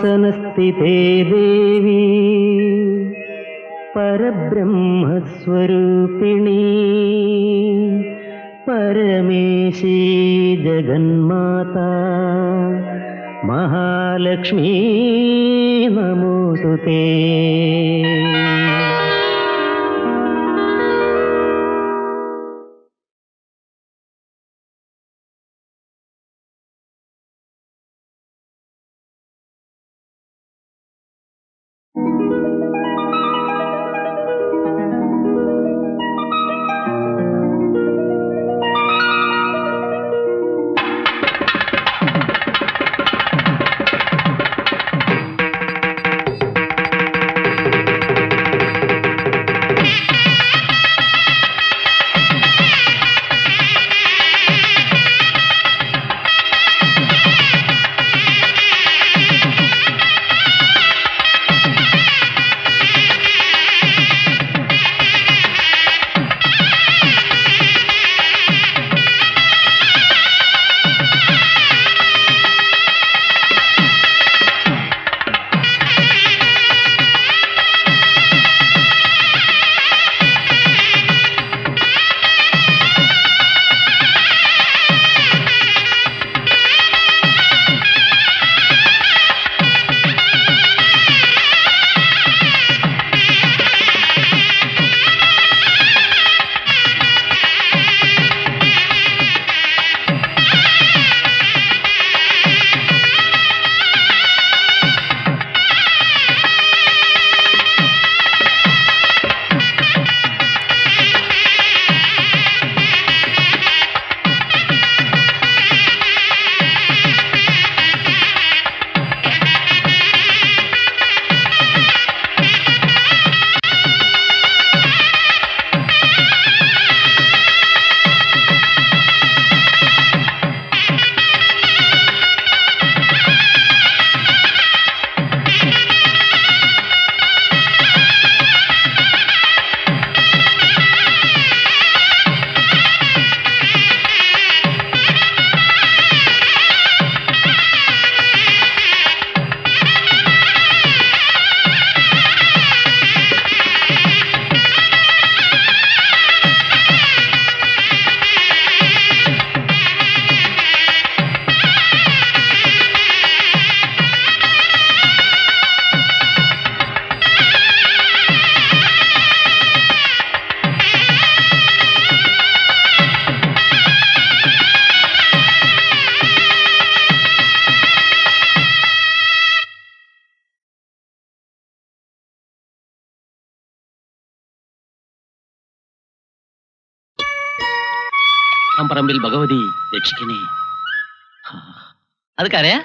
സിംഹാസനസ്ഥിതേ ദേവി പരബ്രഹ്മസ്വരൂപിണി പരമേശി ജഗന്മാതാ മഹാലക്ഷ്മീ നമോസ്തുതേ. പറമ്പിൽ ഭഗവതി രക്ഷിക്കണേ. അത് കരയാ?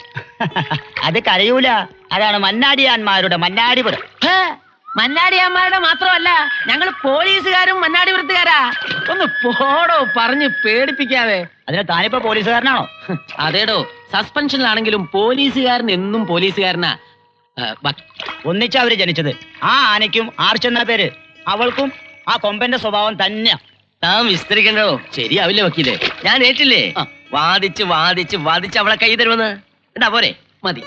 അത് കരയൂല, അതാണ് മന്നാടിയാന്മാരുടെ മന്നാടിപുരം. മന്നാടിയന്മാരുടെ മാത്രമല്ല, ഞങ്ങൾ പോലീസുകാരും മന്നാടിപുരത്തുകാരാ. ഒന്ന് പോടോ, പറഞ്ഞ് പേടിപ്പിക്കാതെ. അതിന് താനിപ്പോ പോലീസുകാരനാണോ? അതേടോ, സസ്പെൻഷനിലാണെങ്കിലും പോലീസുകാരൻ എന്നും പോലീസുകാരനാ. ഒന്നിച്ചാ അവര് ജനിച്ചത്. ആ ആനയ്ക്കും ആർച്ചെന്ന പേര്, അവൾക്കും ആ കൊമ്പന്റെ സ്വഭാവം തന്നെയാ. താൻ വിസ്തരിക്കണ്ടോ? ശരിയാവില്ലേ വക്കീലേ? ഞാൻ ഏറ്റില്ലേ? വാദിച്ച് വാദിച്ച് വാദിച്ച് അവളെ കൈ തരുമെന്ന്. എന്താ പോരെ? മതി,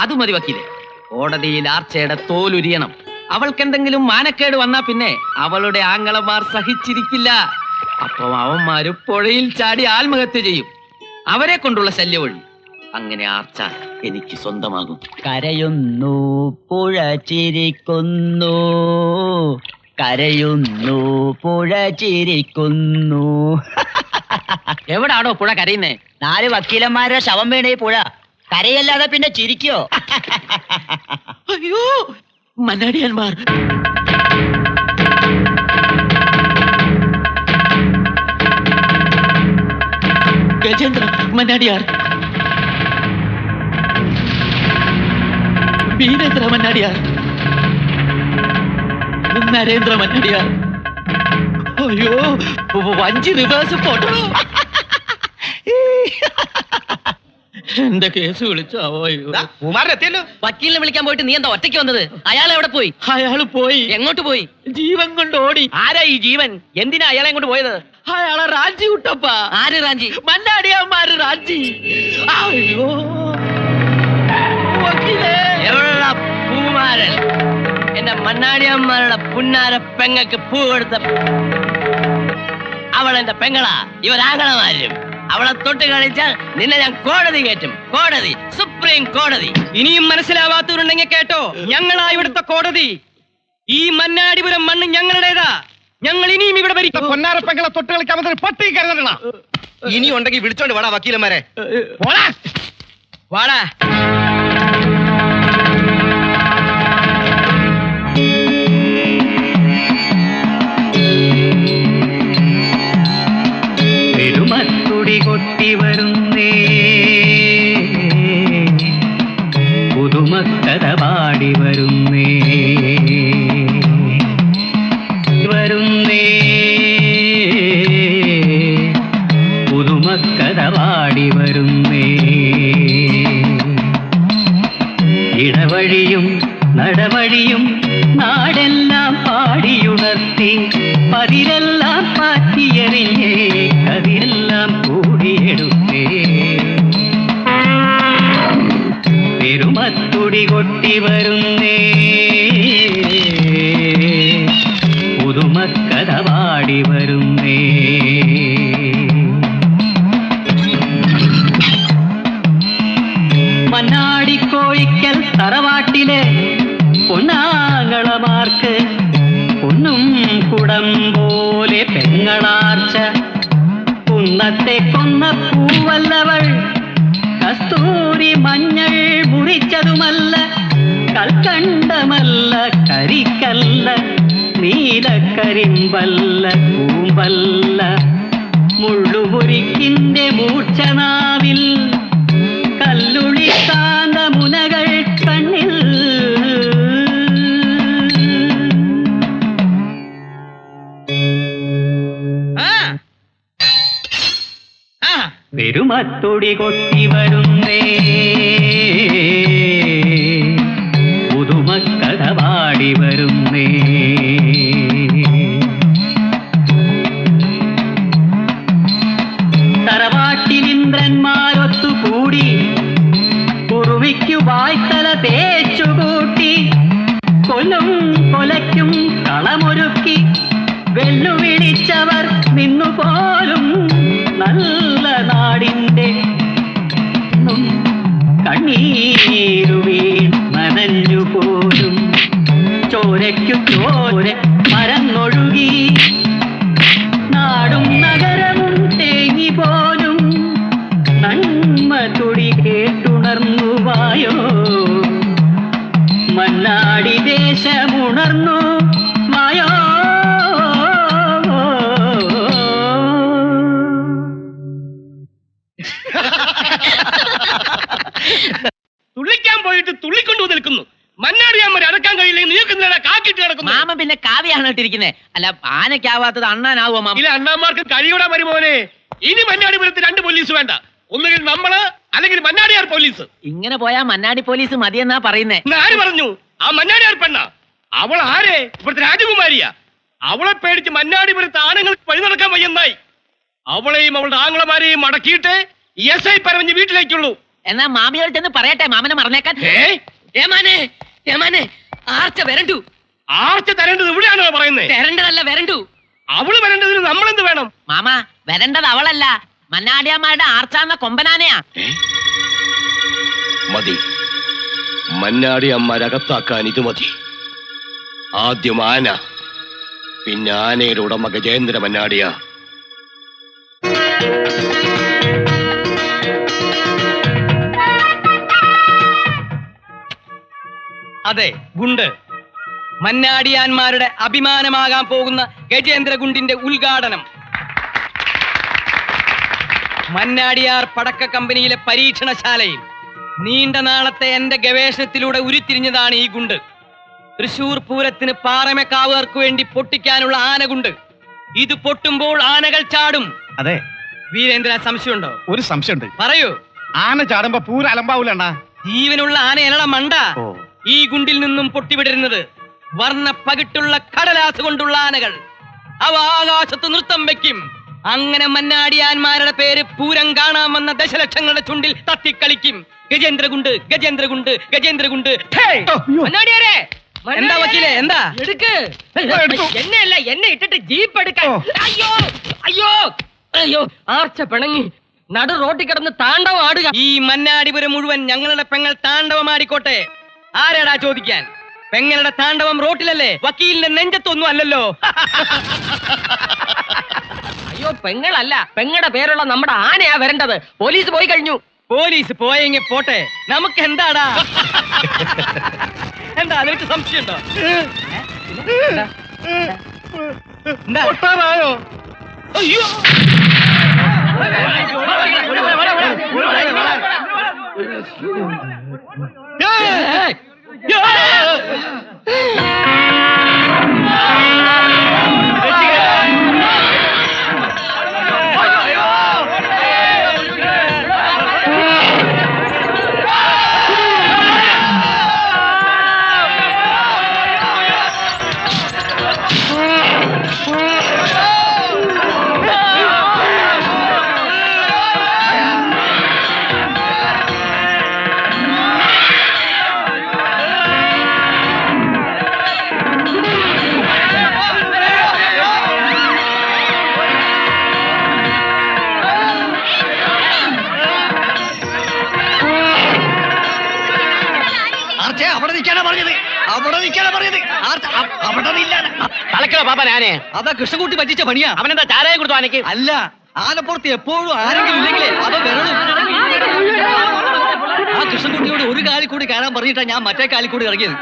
അത് മതി വക്കീലേ. കോടതിയിൽ ആർച്ചയുടെ തോലുരിയണം. അവൾക്കെന്തെങ്കിലും മാനക്കേട് വന്നാ പിന്നെ അവളുടെ ആങ്ങളമാർ സഹിച്ചിരിക്കില്ല. അപ്പൊ അവന്മാര് പുഴയിൽ ചാടി ആത്മഹത്യ ചെയ്യും. അവരെ കൊണ്ടുള്ള ശല്യം ഒഴി. അങ്ങനെ ആർച്ച എനിക്ക് സ്വന്തമാകും. കരയുന്നു പുഴ ചിരിക്കുന്നു, കരയുന്നു പുഴ ചിരിക്കുന്നു. എവിടാണോ പുഴ കരയുന്നേ? 4 വക്കീലന്മാരുടെ ശവം വീണേ പുഴ. കരയല്ലാതെ പിന്നെ ചിരിക്കോ? അയ്യോ, മന്നാടിയന്മാർ. ഗജേന്ദ്ര മന്നാടിയാർ, വീരേന്ദ്ര മന്നാടിയാർ, നരേന്ദ്ര മന്നാടിയാർ. അയ്യോ, വഞ്ചി റിവേഴ്സ് ഫോട്ടോ. എന്റെ കേസ് വിളിച്ചാവോ? കുമാരനെത്തിയല്ലോ. വക്കീലിനെ വിളിക്കാൻ പോയിട്ട് നീ എന്താ ഒറ്റയ്ക്ക് വന്നത്? അയാൾ എവിടെ പോയി? അയാൾ പോയി. എങ്ങോട്ട് പോയി? ജീവൻ കൊണ്ട് ഓടി. ആരാ ഈ ജീവൻ? എന്തിനാ അയാളെ കൊണ്ട് പോയത്? അയാളെ റാഞ്ചി വിട്ടപ്പ. ആര് റാഞ്ചി? മന്നാടിയന്മാര് റാഞ്ചി. അയ്യോ വക്കീലേ. മന്നാടിയന്മാരുടെ പുന്നാര പെങ്ങക്ക് പൂ കൊടുത്ത അവളെന്റെ പെങ്ങളാ, ഇവരാങ്ങളമാരും. അവളെ തൊട്ട് കളിച്ചാൽ നിന്നെ ഞാൻ കോടതി കയറ്റും. കോടതി, സുപ്രീം കോടതി. ഇനിയും മനസ്സിലാവാത്തവരുണ്ടെങ്കിൽ കേട്ടോ, ഞങ്ങളാ ഇവിടുത്തെ കോടതി. ഈ മന്നാടിപുരം മണ്ണ് ഞങ്ങളുടേതാ. ഞങ്ങൾ ഇനിയും ഇവിടെ ഭരിക്കും. പൊന്നാരപ്പെങ്ങളെ തൊട്ട് കളിക്കാൻ പട്ടി കരുതണ. ഇനി ഉണ്ടെങ്കിൽ വിളിച്ചോണ്ട് വാടാ വക്കീലന്മാരെ. വാടാ. പെരുമത്തുടി കൊട്ടി വരുന്നേ, പുതുമക്കഥ പാടി വരുന്നേ, വരുന്നേ, പുതുമക്കഥ പാടി വരുന്നേ. ഇടവഴിയും നടവഴിയും നാടെല്ലാം പാടിയുണർത്തി, പതിരെല്ലാം പാറ്റിയെറിഞ്ഞേ, കതിരെല്ലാം കൂടിയെടുത്തേ. പെരുമത്തുടി കൊട്ടി വരുന്നേ, പുതുമക്കഥ പാടി വരുന്നേ. മന്നാടിക്കോഴിക്കൽ തറവാട്ടിലെ പൊന്നാങ്ങളമാർക്ക് പൊന്നും കുടം പോലെ പെങ്ങളാർച്ച. കുന്നത്തെ കൊന്ന പൂവല്ലവൾ, കസ്തൂരി മഞ്ഞൾ മുറിച്ചതുമല്ല, കൽക്കണ്ടമല്ല, കരിക്കല്ല, നീലക്കരിമ്പല്ല, കൂമ്പല്ല, മുള്ളുമുരിക്കിന്റെ മൂർച്ചനാവിൽ, കല്ലുളി കാന്ത മുനകൾ കണ്ണിൽ. പെരുമത്തുടി കൊട്ടി വരുന്നേ, പുതുമക്കഥ പാടി വരുന്നേ. തറവാട്ടിലിന്ദ്രന്മാരൊത്തുകൂടി കുറുവിക്കു വായ്ത്തല തേച്ചുകൂട്ടി, കൊല്ലും കൊലയ്ക്കും കളമൊരുക്കി വെല്ലുവിളിച്ചവർ നിന്നുപോലും നല്ല നാടിന്റെ കണ്ണീരു വീൺ നനഞ്ഞു പോലും. ചോരയ്ക്കു ചോര മരന്നൊഴുകി, നാടും നഗരവും തേങ്ങി പോലും. നന്മ തുടി കേട്ടുണർന്നു വായോ, മന്നാടി ദേശമുണർന്നു വായോ. തുള്ളിക്കാൻ പോയിട്ട് തുള്ളിക്കൊണ്ടു നിൽക്കുന്നു. മന്നാടിയമ്മ അടക്കാൻ കഴിയില്ലെങ്കിൽ നീക്കുന്ന കാക്കിട്ട് കിടക്കുന്നു. മാമ പിന്നെ കാവ്യാണ് ഇട്ടിരിക്കുന്നത്. അല്ല, ആനയ്ക്കാവാത്തത് അണ്ണാനാവോ മാമ? ഇല്ല, അണ്ണാമാർക്ക് കഴിയൂടാ വരുമോനെ. ഇനി മന്നാടിപുരത്ത് 2 പോലീസ് വേണ്ട. ഒന്നുകിൽ നമ്മള്, അല്ലെങ്കിൽ മന്നാടിയാർ പോലീസ്. ഇങ്ങനെ പോയാ മന്നാടി പോലീസ് മതിയെന്നാ പറയുന്നേ. ആര് പറഞ്ഞു? ആ മന്നാടിയാർ പെണ്ണ. അവൾ ആരെ? ഇവിടുത്തെ രാജകുമാരിയാ. അവളെ പേടിച്ച് മന്നാടിപുരത്ത് ആണുങ്ങൾക്ക് വഴി നടക്കാൻ വയ്യെന്നായി. അവളെയും അവളുടെ ആങ്ങളമാരെയും അടക്കിയിട്ട് SI പരവഞ്ഞ് വീട്ടിലേക്കുള്ളൂ. എന്നാ മാമിയോട് ചെന്ന് പറയട്ടെ, മാമനെ മറന്നേക്കാൻ. ആർച്ച വരണ്ടു. ആർച്ച തരേണ്ടത് ഇവിടെയാണോ പറയുന്നത്? വരണ്ടതല്ല, വരണ്ടു. അവള് വരേണ്ടതിന് നമ്മളെന്ത് വേണം? മാമ, വരണ്ടത് അവളല്ല, മന്നാടിയന്മാരുടെ ആർച്ചാന്ന കൊമ്പനാനയാ. മതി, മന്നാടി അമ്മരകത്താക്കാൻ ഇത് മതി. ആദ്യം ആന, പിന്നെ ആനയുടെ ഉടമ ഗജേന്ദ്ര മന്നാടിയ. അതെ, ഗുണ്ട്. മന്നാടിയാന്മാരുടെ അഭിമാനമാകാൻ പോകുന്ന ഗജേന്ദ്ര ഗുണ്ടിന്റെ ഉദ്ഘാടനം. മന്നാടിയാർ പടക്ക കമ്പനിയിലെ പരീക്ഷണശാലയിൽ നീണ്ട നാളത്തെ എന്റെ ഗവേഷണത്തിലൂടെ ഉരുത്തിരിഞ്ഞതാണ് ഈ ഗുണ്ട്. തൃശൂർ പൂരത്തിന് പാറമേക്കാവുകാർക്ക് വേണ്ടി പൊട്ടിക്കാനുള്ള ആനഗുണ്ട്. ഇത് പൊട്ടുമ്പോൾ ആനകൾ ചാടും. അതെ വീരേന്ദ്ര, സംശയമുണ്ടോ? ഒരു സംശയമുണ്ട്. പറയൂ. ആന ചാടുമ്പോ പൂര അലമ്പാവൂലണ്ണ. ജീവനുള്ള ആനയല്ല മണ്ട. ഈ ഗുണ്ടിൽ നിന്നും പൊട്ടിവിടരുന്നത് വർണ്ണ പകിട്ടുള്ള കടലാസ് കൊണ്ടുള്ള ആനകൾ. അവ ആകാശത്ത് നൃത്തം വെക്കും. അങ്ങനെ മന്നാടിയാന്മാരുടെ പേര് പൂരം കാണാൻ വന്ന ദശലക്ഷങ്ങളുടെ ചുണ്ടിൽ തത്തിക്കളിക്കും. ഗജേന്ദ്രഗുണ്ട്, ഗജേന്ദ്രഗുണ്ട്, ഗജേന്ദ്രഗുണ്ട്. മന്നാടിയാരെ, എന്താ വക്കീലേ എന്താ എടുക്ക് എടുത്തു. എന്നെയല്ല എന്നെ ഇട്ടിട്ട് ജീപ്പ് എടുക്കാൻ അയ്യോ അയ്യോ അയ്യോ ആർച്ച പിണങ്ങി നടു റോട്ടിൽ കിടന്ന് താണ്ഡവം ആടുക ഈ മന്നാടിപുരം മുഴുവൻ ഞങ്ങളുടെ പെങ്ങൾ താണ്ഡവമാടിക്കോട്ടെ. ആരാടാ ചോദിക്കാൻ? പെങ്ങളുടെ താണ്ഡവം റോട്ടിലല്ലേ, വക്കീലിന്റെ നെഞ്ചത്തൊന്നും അല്ലല്ലോ. അയ്യോ പെങ്ങളല്ല, പെങ്ങളുടെ പേരുള്ള നമ്മുടെ ആനയാ വരേണ്ടത്. പോലീസ് പോയി കഴിഞ്ഞു. പോലീസ് പോയെങ്കിൽ പോട്ടെ, നമുക്ക് എന്താടാ? എന്താ നിനക്ക് സംശയമുണ്ടോ? എന്താ? പൊട്ടാനായോ? അയ്യോ അവിടെ നിൽക്കാനാ പറഞ്ഞത്, അവിടെ നിൽക്കാനാ പറഞ്ഞത്. അവിടെ തലക്കോ പാപ്പ ഞാനേ അതാ കൃഷ്ണൻകുട്ടി പറ്റിച്ച പണിയാ. അവനെന്താ ചാരായം കൊടുത്തു ആനയ്ക്ക്? അല്ല, ആനപ്പുറത്ത് എപ്പോഴും ആരെങ്കിലും ഇല്ലെങ്കിലേ അവ വരണം. ആ കൃഷ്ണൻകുട്ടിയോട് ഒരു കാലിൽ കൂടി കയറാൻ പറഞ്ഞിട്ടാ ഞാൻ മറ്റേ കാലിൽ കൂടി ഇറങ്ങിയത്.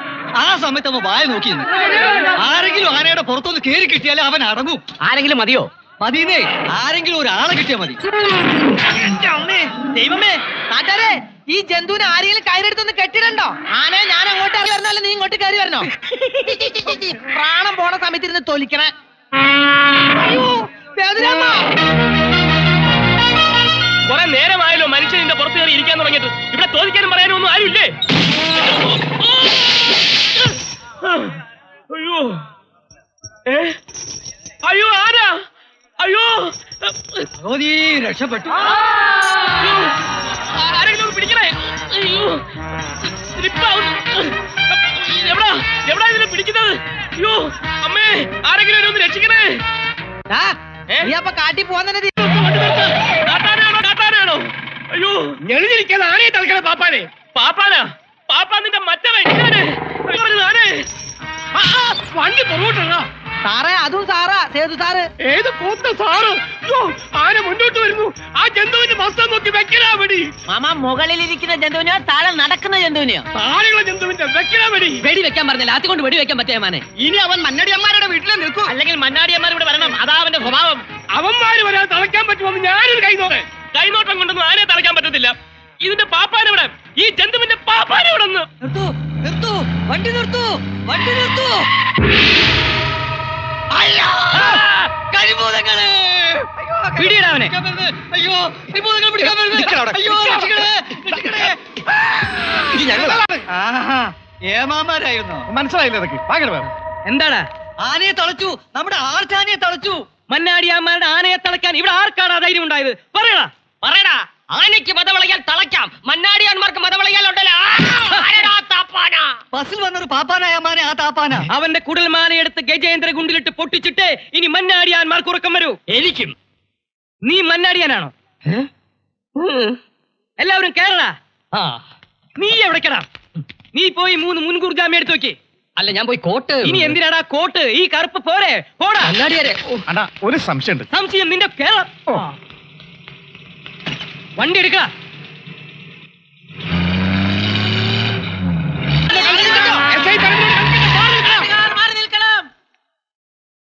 ആ സമയത്ത് അവൻ വായ നോക്കിയിരുന്നു. ആരെങ്കിലും ആനയുടെ പുറത്തൊന്ന് കേറി കിട്ടിയാലേ അവൻ അടങ്ങും. ആരെങ്കിലും മതിയോ? മതിയെന്നേ, ആരെങ്കിലും ഒരാളെ കിട്ടിയാ മതി. ദൈവമേ, നാട്ടാരെ, ഈ ജന്തുവിനെ ആരെങ്കിലും കയറെടുത്തൊന്ന് കെട്ടിടണ്ടോ? ആനെ ഞാൻ അങ്ങോട്ട് ഇറങ്ങി വരണല്ലോ, നീ ഇങ്ങോട്ട് കയറി വരണോ? പ്രാണം പോണ സമയത്ത് ഇരുന്ന് തൊലിക്കണേ. അയ്യോ, വേദനയമ്മ. കുറെ നേരമായല്ലോ മനുഷ്യൻ ഇതിന്റെ പുറത്ത് കയറി ഇരിക്കാൻ തുടങ്ങിയിട്ട്. ഇവിടെ ചോദിക്കാനും പറയാനും ഒന്നും ആരുമില്ലേ? അയ്യോ അയ്യോ ആരാ? അയ്യോ നീ രക്ഷപ്പെട്ടു. ആരെങ്കിലും പിടിക്കണേ. അയ്യോ എവിടാ എവിടാ ഇതിനെ പിടിക്കുന്നത്? അയ്യോ അമ്മേ, ആരെങ്കിലും എന്നെ ഒന്ന് രക്ഷിക്കണേ. നീ അപ്പൊ കാട്ടി പോവാൻ തന്നെ. കാട്ടാനാണോ? അയ്യോ ഞെളിഞ്ഞിരിക്കാൻ ആനയെ തളിക്കണേ. പാപ്പാനെ പാപ്പാനാ? പാപ്പാ നിന്റെ മറ്റവൻ വണ്ടി പുറകോട്ടാ. സാറേ, അതും സാറാ, സേതു സാറ്. ഏത് പോത്ത സാറ്? അയ്യോ ആന മുന്നോട്ട് വരുന്നു. ആ ജന്തുവിന്റെ മസ്തം നോക്കി വെക്കലാ വെടി. മാമ, മുകളിലിരിക്കുന്ന ജന്തുവിനെയോ താഴെ നടക്കുന്ന ജന്തുവിനെയോ? താഴെയുള്ള ജന്തുവിന്റെ വെക്കലാ വെടി. വെടി വെക്കാൻ പറഞ്ഞില്ല, ആദ്യം വെടി വെക്കാൻ പറ്റിയ മാനെ. ഇനി അവൻ മന്നടിയന്മാരുടെ വീട്ടിലെ നിൽക്കൂ. അല്ലെങ്കിൽ മണ്ണാടിയന്മാർ ഇവിടെ വരണം, അതാ അവന്റെ സ്വഭാവം. അവന്മാര് വരാൻ തളയ്ക്കാൻ പറ്റുമെന്ന് ഞാനൊരു കൈനോട്ടം കൊണ്ടൊന്നും ആനയെ തളയ്ക്കാൻ പറ്റത്തില്ല. ഇതിന്റെ പാപ്പാനെവിടെ? ഈ ജന്തുവിന്റെ പാപ്പാനെവിടെ? നിർത്തൂ, നിർത്തൂ, വണ്ടി നിർത്തൂ, വണ്ടി നിർത്തൂ. കരിഭൂതങ്ങള്! പിടിയിടാ അവനെ. അയ്യോ, കരിഭൂതങ്ങൾ പിടിക്കാൻ വരുന്നത്. അയ്യോ, രക്ഷിക്കണേ, രക്ഷിക്കണേ. ആഹാ, ഏമാമാരായിരുന്നോ? മനസ്സിലായില്ല ഇതൊക്കെ. ഭയങ്കര വേണം. എന്താടാ? ആനയെ തളച്ചു, നമ്മുടെ ആർച്ചാനയെ തളച്ചു. മന്നാടിയാന്മാരുടെ ആനയെ തളയ്ക്കാൻ ഇവിടെ ആർക്കാടാ ധൈര്യം ഉണ്ടായത്? പറയടാ പറയടാ, ആനയ്ക്ക് മതവളയാൽ തളയ്ക്കാം, മണ്ണാടിയാന്മാർക്ക് മതവളയാൽ ഉണ്ടല്ലോ. ബസ്സിൽ വന്നൊരു പാപ്പാനായ മാനെ ആ താപ്പാന. അവന്റെ കുടൽമാനയെടുത്ത് ഗജേന്ദ്ര ഗുണ്ടിലിട്ട് പൊട്ടിച്ചിട്ട് ഇനി മന്നാടിയാന്മാർക്ക് ഉറക്കം വരൂ. എനിക്കും. നീ മന്നാടിയാനാണോ? എല്ലാവരും കേരളാ. നീ എവിടേക്കടാ? നീ പോയി 3 മുൻകൂർ ജാമ്യം എടുത്തു നോക്കി. അല്ല, ഞാൻ പോയി കോട്ട്. ഇനി എന്തിനാടാ കോട്ട്? ഈ കറുപ്പ് പോരെ? പോടാ. മണ്ണാടിയാരെ അണ്ണാ, ഒരു സംശയമുണ്ട്. സംശയം നിന്റെ കേരളം. വണ്ടി എടുക്ക.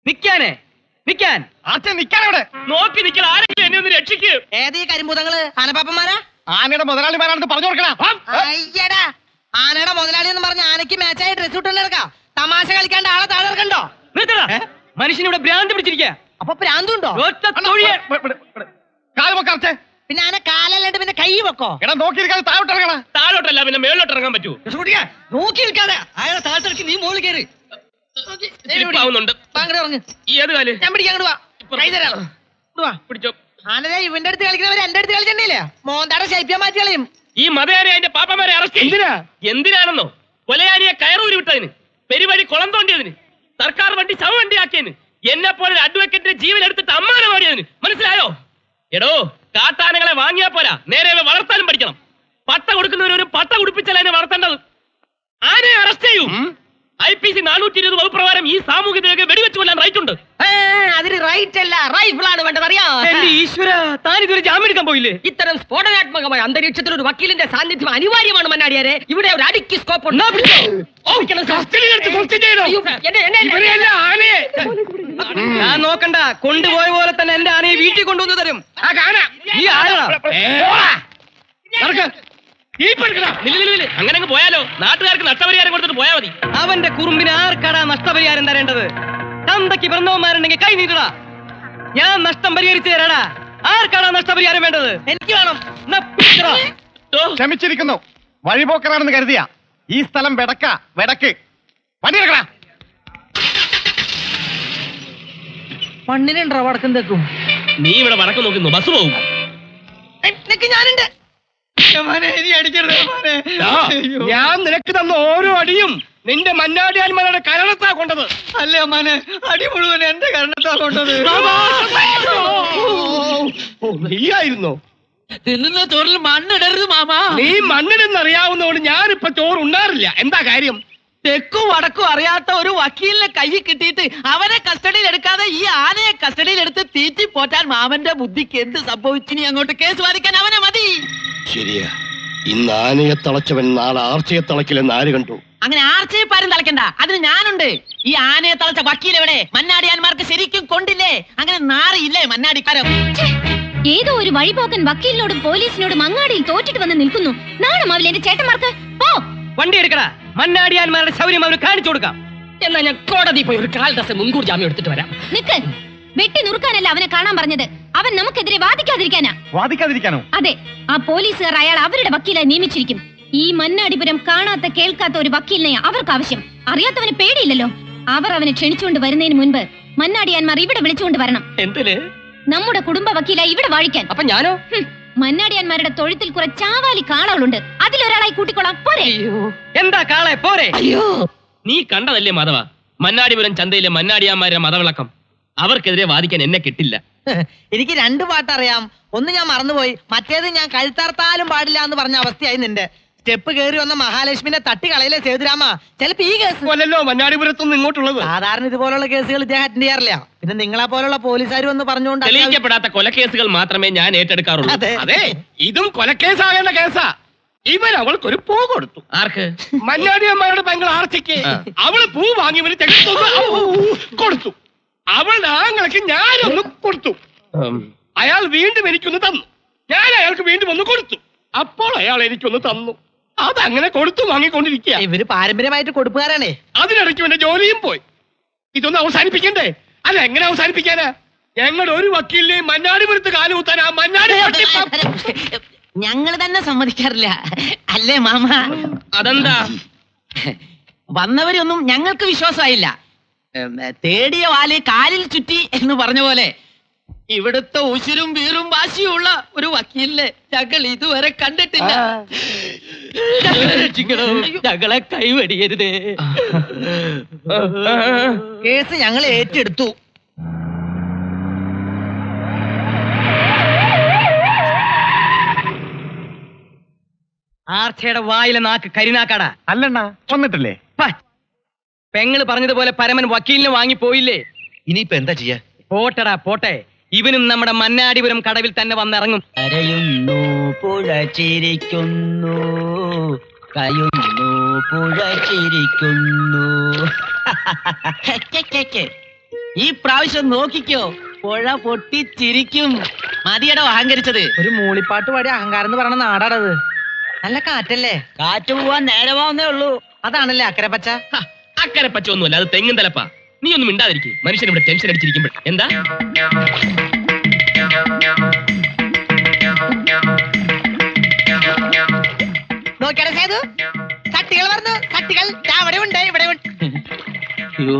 നിക്കാനേ, നിക്കാൻ. ആർച്ച നിൽക്കാനവിടെ. നോക്കി നിൽക്കാൻ. ആരെങ്കിലും എന്നെ ഒന്ന് രക്ഷിക്ക്. ഏതീ കരിമ്പൂതങ്ങള്? ആനപ്പാപ്പന്മാരാ? ആനയുടെ മുതലാളിമാരാണെന്ന് പറഞ്ഞു കൊടുക്കണ. അയ്യടാ, ആനയുടെ മുതലാളി എന്ന് പറഞ്ഞ ആനയ്ക്ക് മാച്ചായി ഡ്രസ് ഇട്ടുണ്ടാ. തമാശ കളിക്കാണ്ട് ആളെ താഴെ ഇറക്കണ്ടോ? നിർത്തടാ. മനുഷ്യനിവിടെ ഭ്രാന്ത് പിടിച്ചിരിക്കുക. അപ്പൊ പ്രാന്തുണ്ടോ? ഒറ്റ തൊഴിയെ. കാല് വെക്കാർച്ചേ. പിന്നെ ആന കാലല്ലാണ്ട് പിന്നെ കൈ വെക്കോ? എടാ, നോക്കിയിരിക്കാതെ താഴോട്ട് ഇറങ്ങണ. താഴോട്ടല്ല പിന്നെ മേലോട്ട് ഇറങ്ങാൻ പറ്റൂ. നോക്കി നിൽക്കാതെ അയാളെ താഴ്ത്തിറക്കി നീ മോളിൽ കയറി. ആവുന്നുണ്ട്. അങ്ങോട്ട് ഇറങ്ങ്. ഏത് കാല്? ഞാൻ പിടിക്കാൻ അങ്ങോട്ട് വാ. കൈ തരാം. ഇങ്ങട് വാ. പിടിച്ചോ. ആനതെ ഇവന്റെ അടുത്ത് കളിക്കുന്നവര് എന്റെ അടുത്ത് കളിച്ചിട്ടില്ലേ? മോന്താടെ ശൈപ്യം മാറ്റി കളയും. ഈ മതയാനെ അതിന്റെ പാപ്പന്മാരെ അറസ്റ്റ് എന്തിനാ? എന്തിനാണെന്നോ? കൊലയാനിയെ കയറൂരി വിട്ടതിന്. പെരുവഴി കുളം തോണ്ടിയതിന്, സർക്കാർ വണ്ടി ശവവണ്ടിയാക്കിയതിന്, എന്നെ പോലെ ഒരു അഡ്വക്കേറ്റിന്റെ ജീവൻ എടുത്തിട്ട് അമ്മാനമാടിയതിന്, മനസ്സിലായോ? എടോ, കാട്ടാനകളെ വാങ്ങിയാ പോരാ, നേരെ വളർത്താനും പഠിക്കണം. പട്ട കൊടുക്കുന്നവരൊരു പട്ട കുടിപ്പിച്ചാൽ അതിനെ വളർത്തേണ്ടത്. ആരെ അറസ്റ്റ് ചെയ്യും? IPC 420 വകുപ്പ് പ്രകാരം ഈ സാമൂഹിക വെടിവെച്ച് കൊല്ലാൻ റൈറ്റ് ഉണ്ട്. അതിന് റൈറ്റ് അല്ല, റൈഫിളാണ് വേണ്ടത്, അറിയാം. ഈശ്വര, താൻ ഇതൊരു ജാമ്യം എടുക്കാൻ പോയില്ലേ? ഇത്തരം സ്ഫോടനാത്മകമായ അന്തരീക്ഷത്തിൽ ഒരു വക്കീലിന്റെ സാന്നിധ്യം അനിവാര്യമാണ് മന്നാടിയാരെ. ഇവിടെ ഒരു അടിക്ക് സ്കോപ്പ് ഉണ്ട്. ഞാൻ നോക്കണ്ട, കൊണ്ടുപോയ പോലെ തന്നെ എന്റെ ആനയെ വീട്ടിൽ കൊണ്ടുവന്ന് തരും. ഈ ആരാ? അങ്ങനെ അങ്ങ് പോയാലോ? നാട്ടുകാർക്ക് നഷ്ടപരിഹാരം കൊടുത്തിട്ട് പോയാ മതി. അവന്റെ കുറുമ്പിന് ആർക്കാടാ നഷ്ടപരിഹാരം തരേണ്ടത്? തന്തയ്ക്ക് പിറന്നവന്മാരുണ്ടെങ്കിൽ കൈ നീട്ടടാ, ഞാൻ നഷ്ടം പരിഹരിച്ചു തരാടാ. ആർക്കാടാ നഷ്ടപരിഹാരം വേണ്ടത്? എനിക്ക് വേണം. ക്ഷമിച്ചിരിക്കുന്നു. വഴിപോക്കറാണെന്ന് കരുതിയ ഈ സ്ഥലം വെടക്ക് വണ്ടിയെടുക്കടാ. മണ്ണിനുണ്ടോ വടക്കും തെക്കും? നീ ഇവിടെ വടക്ക് നോക്കുന്നു, ബസ് പോകും. ഞാനുണ്ട്. ഞാൻ നിനക്ക് തന്ന ഓരോ അടിയും നിന്റെ മന്നാടിയാന്മാരുടെ കരണത്താ കൊണ്ടത്. അല്ലേ മോനെ, അടി മുഴുവൻ എന്റെ കരണത്താ കൊണ്ടത്. നീയായിരുന്നോ? തിന്നുന്ന ചോറിൽ മണ്ണിടരുത് മാമാ. നീ മണ്ണിടെന്നറിയാവുന്നതുകൊണ്ട് ഞാനിപ്പോ ചോറ് ഉണ്ടാറില്ല. എന്താ കാര്യം? തെക്കും വടക്കും അറിയാത്ത ഒരു വക്കീലിനെ കൈ കിട്ടിയിട്ട് അവനെ കസ്റ്റഡിയിൽ എടുക്കാതെ ഈ ആനയെ കസ്റ്റഡിയിൽ എടുത്ത് തീറ്റി പോറ്റാൻ മാമന്റെ ബുദ്ധിക്ക് എന്ത് സംഭവിച്ചിനി? അങ്ങോട്ട് കേസ് വാദിക്കാൻ അവനെ മതി. ശരിയാ, ഇന്ന് ആനയെ തളച്ചവൻ നാളെ ആർച്ചയെ തളക്കില്ലെന്ന് ആര് കണ്ടു? അങ്ങനെ ആർച്ചയിപ്പാരും തളയ്ക്കണ്ട, അതിന് ഞാനുണ്ട്. ഈ ആനയെ തളച്ച വക്കീൽ എവിടെ? മന്നാടിയാന്മാർക്ക് ശരിക്കും കൊണ്ടില്ലേ? അങ്ങനെ നാറിയില്ലേ മന്നാടിക്കാരോ? ഏതോ ഒരു വഴിപോക്കൻ വക്കീലിനോടും പോലീസിനോടും അങ്ങാടിയിൽ തോറ്റിട്ട് വന്ന് നിൽക്കുന്നു. നാണം അവൽ എന്റെ ചേട്ടന്മാർക്ക്. പോ, വണ്ടി എടുക്കടാ. മന്നാടിയാന്മാരുടെ ശൗര്യം അവർ കാണിച്ചു കൊടുക്കാം. എന്നാ ഞാൻ കോടതി പോയി ഒരു കാൽ ദിവസം മുൻകൂർ ജാമ്യം എടുത്തിട്ട് വരാം. നിക്ക്. വെട്ടി നുറുക്കാനല്ല അവനെ കാണാൻ പറഞ്ഞത്, അവൻ നമുക്കെതിരെ വാദിക്കാതിരിക്കാനാ. വാദിക്കാതിരിക്കാനോ? അതെ, ആ പോലീസുകാർ അയാൾ അവരുടെ വക്കീലായി നിയമിച്ചിരിക്കും. ഈ മന്നാടിപുരം കാണാത്ത കേൾക്കാത്ത ഒരു വക്കീലിനെ അവർക്ക് ആവശ്യം. അറിയാത്തവന് പേടിയില്ലല്ലോ. അവർ അവനെ ക്ഷണിച്ചുകൊണ്ട് വരുന്നതിന് മുൻപ് മന്നാടിയാന്മാർ ഇവിടെ വിളിച്ചുകൊണ്ട് വരണം. എന്തിന്? നമ്മുടെ കുടുംബ വക്കീലായി ഇവിടെ വാഴിക്കാൻ. അപ്പൊ ഞാനോ? മന്നാടിയാന്മാരുടെ തൊഴുത്തിൽ കുറെ ചാവാലി കാളകളുണ്ട്, അതിലൊരാളായി കൂട്ടിക്കൊള്ളാം. പോരെ? എന്താ കാളെ പോരെ? അയ്യോ, നീ കണ്ടതല്ലേ മാധവ, മന്നാടിപുരം ചന്തയിലെ മന്നാടിയാന്മാരുടെ മതവിളക്കം. അവർക്കെതിരെ വാദിക്കാൻ എന്നെ കിട്ടില്ല. എനിക്ക് രണ്ട് പാട്ടറിയാം. ഒന്ന് ഞാൻ മറന്നുപോയി, മറ്റേത് ഞാൻ കഴുത്താർത്താലും പാടില്ല എന്ന് പറഞ്ഞ അവസ്ഥയായി നിന്റെ. സ്റ്റെപ്പ് കയറി വന്ന മഹാലക്ഷ്മിനെ തട്ടി കളയിലെ സേതുരാമ. ചിലപ്പോ ഈ കേസ് കൊല്ലല്ലോ മന്നാടിപുരത്തുനിന്ന് ഇങ്ങോട്ടുള്ളത്. സാധാരണ ഇതുപോലുള്ള കേസുകൾ ഇദ്ദേഹം അറ്റൻഡ് ചെയ്യാറില്ല. പിന്നെ നിങ്ങളെ പോലുള്ള പോലീസുകാർ വന്ന് പറഞ്ഞുകൊണ്ട് തെളിയിക്കപ്പെടാത്ത കൊലക്കേസുകൾ മാത്രമേ ഞാൻ ഏറ്റെടുക്കാറുള്ളൂ. അതെ, ഇതും കൊലക്കേസാകേണ്ട കേസാ. ഇവൻ അവൾക്കൊരു പൂ കൊടുത്തു. ആർക്ക്? മന്നാടിയമ്മയുടെ പെങ്ങൾ ആർച്ചയ്ക്ക്. അവള് പൂ വാങ്ങി ഇവന് കൊടുത്തു. അവളുടെ ആങ്ങൾക്ക് ഞാനൊന്ന് കൊടുത്തു. അയാൾ വീണ്ടും എനിക്കൊന്ന് തന്നു. ഞാൻ അയാൾക്ക് വീണ്ടും ഒന്ന് കൊടുത്തു. അപ്പോൾ അയാൾ എനിക്കൊന്ന് തന്നു. അതങ്ങനെ കൊടുത്തു വാങ്ങിക്കൊണ്ടിരിക്കുക. ഇവര് പാരമ്പര്യമായിട്ട് കൊടുപ്പുകാരാണേ. അതിനിടയ്ക്ക് എന്റെ ജോലിയും പോയി. ഇതൊന്ന് അവസാനിപ്പിക്കണ്ടേ? അല്ല, എങ്ങനെ അവസാനിപ്പിക്കാനാ? ഞങ്ങളുടെ ഒരു വക്കീലിനെയും മന്നാടിപുരത്ത് കാലുകുത്താൻ ആ മന്നാടി ഞങ്ങൾ തന്നെ സമ്മതിക്കാറില്ല, അല്ലേ മാമ? അതെന്താ? വന്നവരൊന്നും ഞങ്ങൾക്ക് വിശ്വാസമായില്ല. തേടിയ വാല് കാലിൽ ചുറ്റി എന്ന് പറഞ്ഞ പോലെ ഇവിടുത്തെ ഉശിരും വീറും വാശിയുള്ള ഒരു വക്കീലിനെ ഞങ്ങൾ ഇതുവരെ കണ്ടിട്ടില്ല. ഞങ്ങളെ കൈവടിയരുതേ. കേസ് ഞങ്ങൾ ഏറ്റെടുത്തു. ആർച്ചയുടെ വായിലെ നാക്ക് കരിനാക്കാടാ. അല്ലണ്ണ വന്നിട്ടില്ലേ? പെങ്ങള് പറഞ്ഞതുപോലെ പരമൻ വക്കീലിനെ വാങ്ങിപ്പോയില്ലേ? ഇനിയിപ്പോ എന്താ ചെയ്യാ? പോട്ടടാ പോട്ടെ, ഇവനും നമ്മുടെ മന്നാടിപുരം കടവിൽ തന്നെ വന്നിറങ്ങും. കരയുന്നു പുഴ ചിരിക്കുന്നു, കയുന്നു പുഴ ചിരിക്കുന്നു. ഈ പ്രാവശ്യം നോക്കിക്കോ, പുഴ പൊട്ടിച്ചിരിക്കും. മതിയടോ അഹങ്കരിച്ചത്. ഒരു മൂളിപ്പാട്ട് പാടി അഹങ്കാരം എന്ന് പറയണ നാടാടത്. നല്ല കാറ്റല്ലേ? കാറ്റ് പോവാൻ നേരമാവുന്നേ ഉള്ളൂ. അതാണല്ലേ അക്കരെ പച്ച. അക്കരെ പച്ചൊന്നുമല്ല, അത് തെങ്ങും തലപ്പാ. നീ ഒന്നും മിണ്ടാതിരിക്കും. മനുഷ്യൻ ഇവിടെ ടെൻഷൻ അടിച്ചിരിക്കുമ്പോൾ എന്താ? നോക്കിയാടെ സേതു, ചട്ടികൾ പറഞ്ഞു. ചട്ടികൾ അവിടെ ഉണ്ട്, ഇവിടെ ഉണ്ട്. അയ്യോ,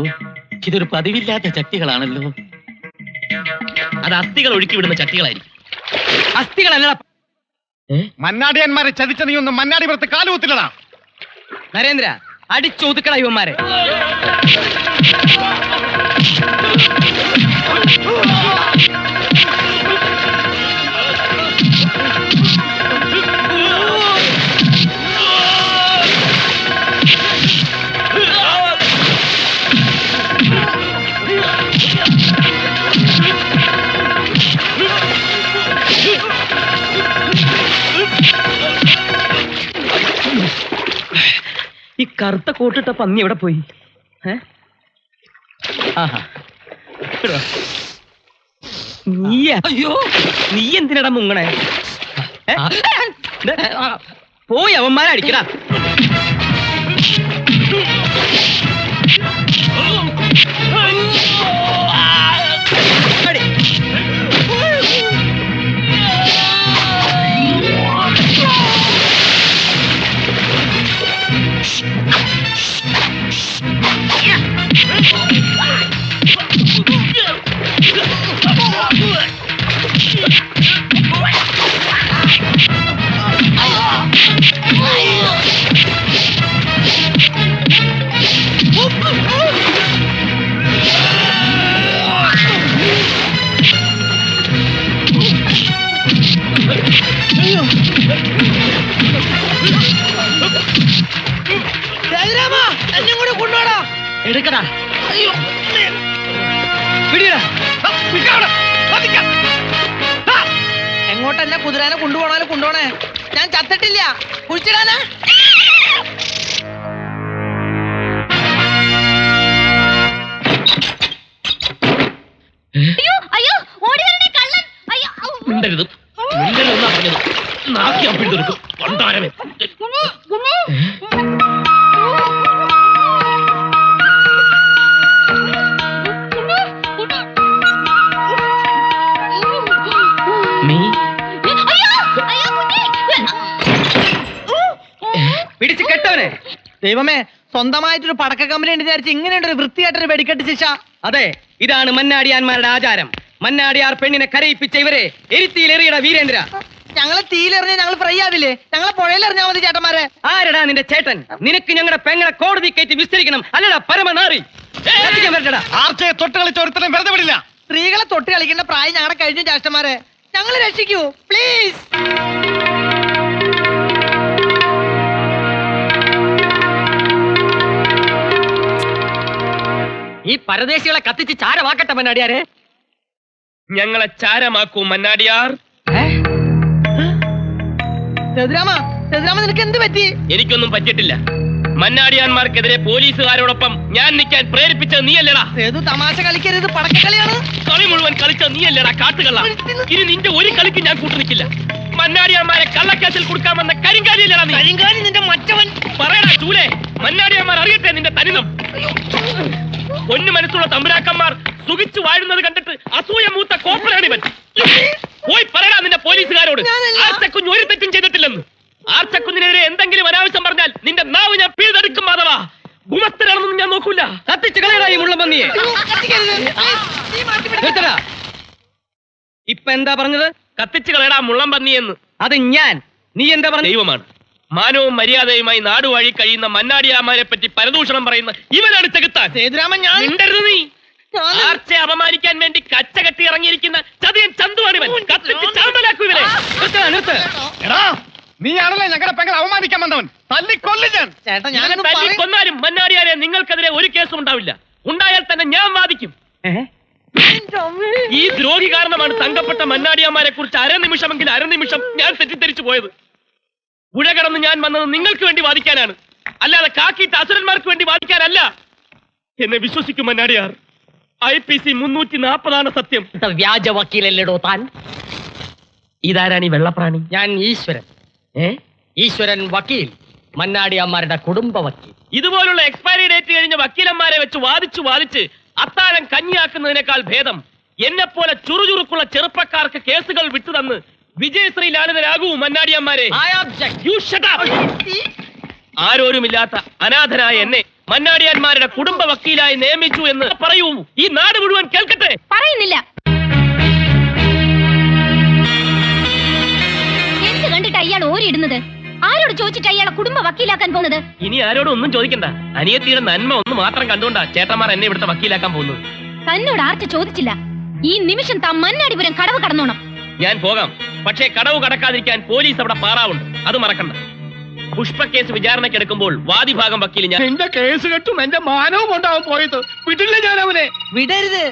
ഇതൊരു പതിവില്ലാത്ത ചട്ടികളാണല്ലോ. അത് അസ്ഥികൾ ഒഴുക്കി വിടുന്ന ചട്ടികളായിരിക്കും. അസ്ഥികളല്ല. മന്നാടിയന്മാരെ ചതിച്ച നീ ഒന്നും മന്നാടിപുരത്ത് കാലുകുത്തില്ലടാ. നരേന്ദ്ര, അടിച്ചൊതുക്കട ഇവന്മാരെ. ഈ കറുത്ത കോട്ടിട്ട പന്നി എവിടെ പോയി? അയ്യോ, നീ എന്തിനടാ മുങ്ങണേ? പോയി അവന്മാരെ അടിക്കടാ. എടുക്കടാ. എങ്ങോട്ടല്ല കുതിരാനെ കൊണ്ടുപോണാലും കൊണ്ടുപോണേ. ഞാൻ ചത്തിട്ടില്ല. കുഴിച്ചിടാനാ? മിണ്ടരുത്, മിണ്ടരുതെന്നാ പറഞ്ഞത്. നാക്കി അപ്പിടുത്തെടുക്കും കൊണ്ടാരവേ. പിടിച്ച് കെട്ടവനെ. ദൈവമേ, സ്വന്തമായിട്ടൊരു പടക്ക കമ്പനി ഉണ്ട് വിചാരിച്ച് ഇങ്ങനെയുണ്ടൊരു വൃത്തിയായിട്ടൊരു വെടിക്കെട്ട് ശിക്ഷ. അതെ, ഇതാണ് മന്നാടിയാന്മാരുടെ ആചാരം. മന്നാടിയാർ പെണ്ണിനെ കരയിപ്പിച്ച ഇവരെ എരിത്തിയിൽ എറിയട വീരേന്ദ്ര. ഞങ്ങളെ തീയിലെറിഞ്ഞ് ഞങ്ങൾ ഫ്രൈ ആവില്ലേ? ഞങ്ങളെ പുഴയിലെറിഞ്ഞാൽ മതി ചേട്ടന്മാരെ. ആരടാ നിന്റെ ചേട്ടൻ? നിനക്ക് ഞങ്ങളുടെ പെങ്ങളെ കോടതി കയറ്റി വിസ്തരിക്കണം, അല്ലടാ പരമനാറി. ആർച്ചയെ തൊട്ട് കളിച്ച ഒരുത്തരം വെറുതെ വിടില്ല. സ്ത്രീകളെ തൊട്ട് കളിക്കേണ്ട പ്രായം ഞങ്ങളുടെ കഴിഞ്ഞു ചേട്ടന്മാരെ. ഞങ്ങളെ രക്ഷിക്കൂ പ്ലീസ്. ഈ പരദേശികളെ കത്തിച്ച് ചാരമാക്കട്ടെ മന്നാടിയാരെ. ഞങ്ങളെ ചാരമാക്കൂ മന്നാടിയാർ. സേതുരാമ, നിനക്ക് എന്ത് പറ്റി? എനിക്കൊന്നും പറ്റിയിട്ടില്ല. മന്നാടിയാന്മാർക്കെതിരെ പോലീസുകാരോടൊപ്പം ഞാൻ നിൽക്കാൻ പ്രേരിപ്പിച്ചത് നീയല്ലടാ. സേതു, തമാശ കളിക്കരുത്, പടക്കക്കളിയാണ്. കളി മുഴുവൻ കളിച്ചത് നീയല്ലടാ കാട്ടുകള്ള. ഇനി നിന്റെ ഒരു കളിക്ക് ഞാൻ കൂട്ടു നിൽക്കില്ല. മന്നാടിയാന്മാരെ കള്ളക്കേസിൽ കൊടുക്കാമെന്ന കരിങ്കാലിയല്ലടാ നീ. കരിങ്കാലി നിന്റെ മറ്റവൻ. പറയടാ ചൂലേ, മന്നാടിയാന്മാർ അറിയട്ടെ നിന്റെ തനിനം. പൊന്നു മനസ്സുള്ള തമ്പുരാക്കന്മാർ സുഖിച്ചു വാഴുന്നത് കണ്ടിട്ട് അസൂയ മൂത്ത കോപ്പറാണിവൻ. പോയി പറയടാ നിന്റെ പോലീസുകാരോട് ആർച്ചക്കുഞ്ഞ് ഒരു തെറ്റും ചെയ്തിട്ടില്ലെന്ന്. ആർച്ചക്കുഞ്ഞിനെതിരെ എന്തെങ്കിലും അനാവശ്യം പറഞ്ഞാൽ നിന്റെ നാവ് ഞാൻ പിഴുതെടുക്കും. മാധവാ, ഗുമസ്തരാണെന്നൊന്നും ഞാൻ നോക്കൂല. കത്തിച്ച് കളയടാ ഈ മുള്ളമ്പന്നിയെ. ഇപ്പൊ എന്താ പറഞ്ഞത്? കത്തിച്ചു കളയടാ മുള്ളംപന്നിയെന്ന്. അത് ഞാൻ. നീ എന്താ പറഞ്ഞ? ദൈവമാണ്. മാനവും മര്യാദയുമായി നാടുവാഴി കഴിയുന്ന മന്നാടിയാമാരെ പറ്റി പരദൂഷണം പറയുന്ന ഇവനാണ് ചെകുത്താൻ. സേതുരാമൻ, ഞാൻ മിണ്ടരുത് നീ. ആർച്ചയെ അപമാനിക്കാൻ വേണ്ടി കച്ചകെട്ടി ഇറങ്ങിയിരിക്കുന്ന ചതിയൻ ചന്തുവാണിവൻ. കത്തിച്ച് ചാമ്പലാക്കൂ ഇവരെ. നീയാണല്ലേ ഞങ്ങളുടെ പെങ്ങൾ അവമാനിക്കാൻ വന്നവൻ. തല്ലിക്കൊല്ലു ഞാൻ. ചേട്ടാ, ഞാൻ ഞാനൊന്ന് തല്ലിക്കൊന്നാലും മന്നാടിയാരെ നിങ്ങൾക്കെതിരെ ഒരു കേസും ഉണ്ടാവില്ല. ഉണ്ടായാൽ തന്നെ ഞാൻ വാദിക്കും. ഈ ദ്രോഹി കാരണമാണ് തങ്കപ്പെട്ട മന്നാടിയാമാരെ കുറിച്ച് അരനിമിഷം ഞാൻ തെറ്റിദ്ധരിച്ചു പോയത്. പുഴ കടന്ന് ഞാൻ വന്നത് നിങ്ങൾക്ക് വേണ്ടി വാദിക്കാനാണ്, അല്ലാതെ കാക്കിയിട്ട് അസുരന്മാർക്ക് വേണ്ടി വാദിക്കാനല്ല. എന്നെ വിശ്വസിക്കും മന്നാടിയാർ. IPC 340 സത്യം. വ്യാജ വക്കീലല്ലേടോ താൻ? ഇതാരാണ് ഈ വെള്ളപ്രാണി? ഞാൻ ഈശ്വരൻ. ഈശ്വരൻ വക്കീൽ, മന്നാടിയാന്മാരുടെ കുടുംബ വക്കീൽ. ഇതുപോലുള്ള എക്സ്പയറി ഡേറ്റ് കഴിഞ്ഞ വക്കീലന്മാരെ വെച്ച് വാദിച്ച് അത്താഴം കഞ്ഞിയാക്കുന്നതിനേക്കാൾ ഭേദം എന്നെപ്പോലെ ചുറുചുറുക്കുള്ള ചെറുപ്പക്കാർക്ക് കേസുകൾ വിട്ടുതന്ന് വിജയശ്രീ ലാളിതരാകൂ മന്നാടിയന്മാരെ. ആരോരുമില്ലാത്ത അനാഥനായ എന്നെ മന്നാടിയാന്മാരുടെ കുടുംബ വക്കീലായി നിയമിച്ചു എന്ന് പറയൂ. ഈ നാട് മുഴുവൻ കേൾക്കട്ടെ. പറയുന്നില്ല. എന്ത് കണ്ടിട്ട് അയാൾ ഓരിടുന്നത്? ആരോട് ചോദിച്ചിട്ട് അയാളെ കുടുംബ വക്കീലാക്കാൻ പോകുന്നത്? ഇനി ആരോടും ഒന്നും ചോദിക്കണ്ട. അനിയത്തിയുടെ നന്മ ഒന്ന് മാത്രം കണ്ടുകൊണ്ടാ ചേട്ടന്മാർ എന്നെ ഇവിടുത്തെ വക്കീലാക്കാൻ പോകുന്നു. തന്നോട് ആർച്ച ചോദിച്ചില്ല. ഈ നിമിഷം താൻ മന്നാടിപുരം കടവ് കടന്നോണം. ഞാൻ പോകാം, പക്ഷേ കടവ് കടക്കാതിരിക്കാൻ പോലീസ് അവിടെ പാറാവുണ്ട്, അത് മറക്കണ്ട. പുഷ്പ കേസ് വിചാരണയ്ക്ക് എടുക്കുമ്പോൾ വാദിഭാഗം വക്കീൽ ഞാൻ. എന്റെ കേസ് കെട്ടും എന്റെ മാനവും കൊണ്ടാവും പോയത്. വിടില്ല ഞാൻ അവനെ. വിടരുത്.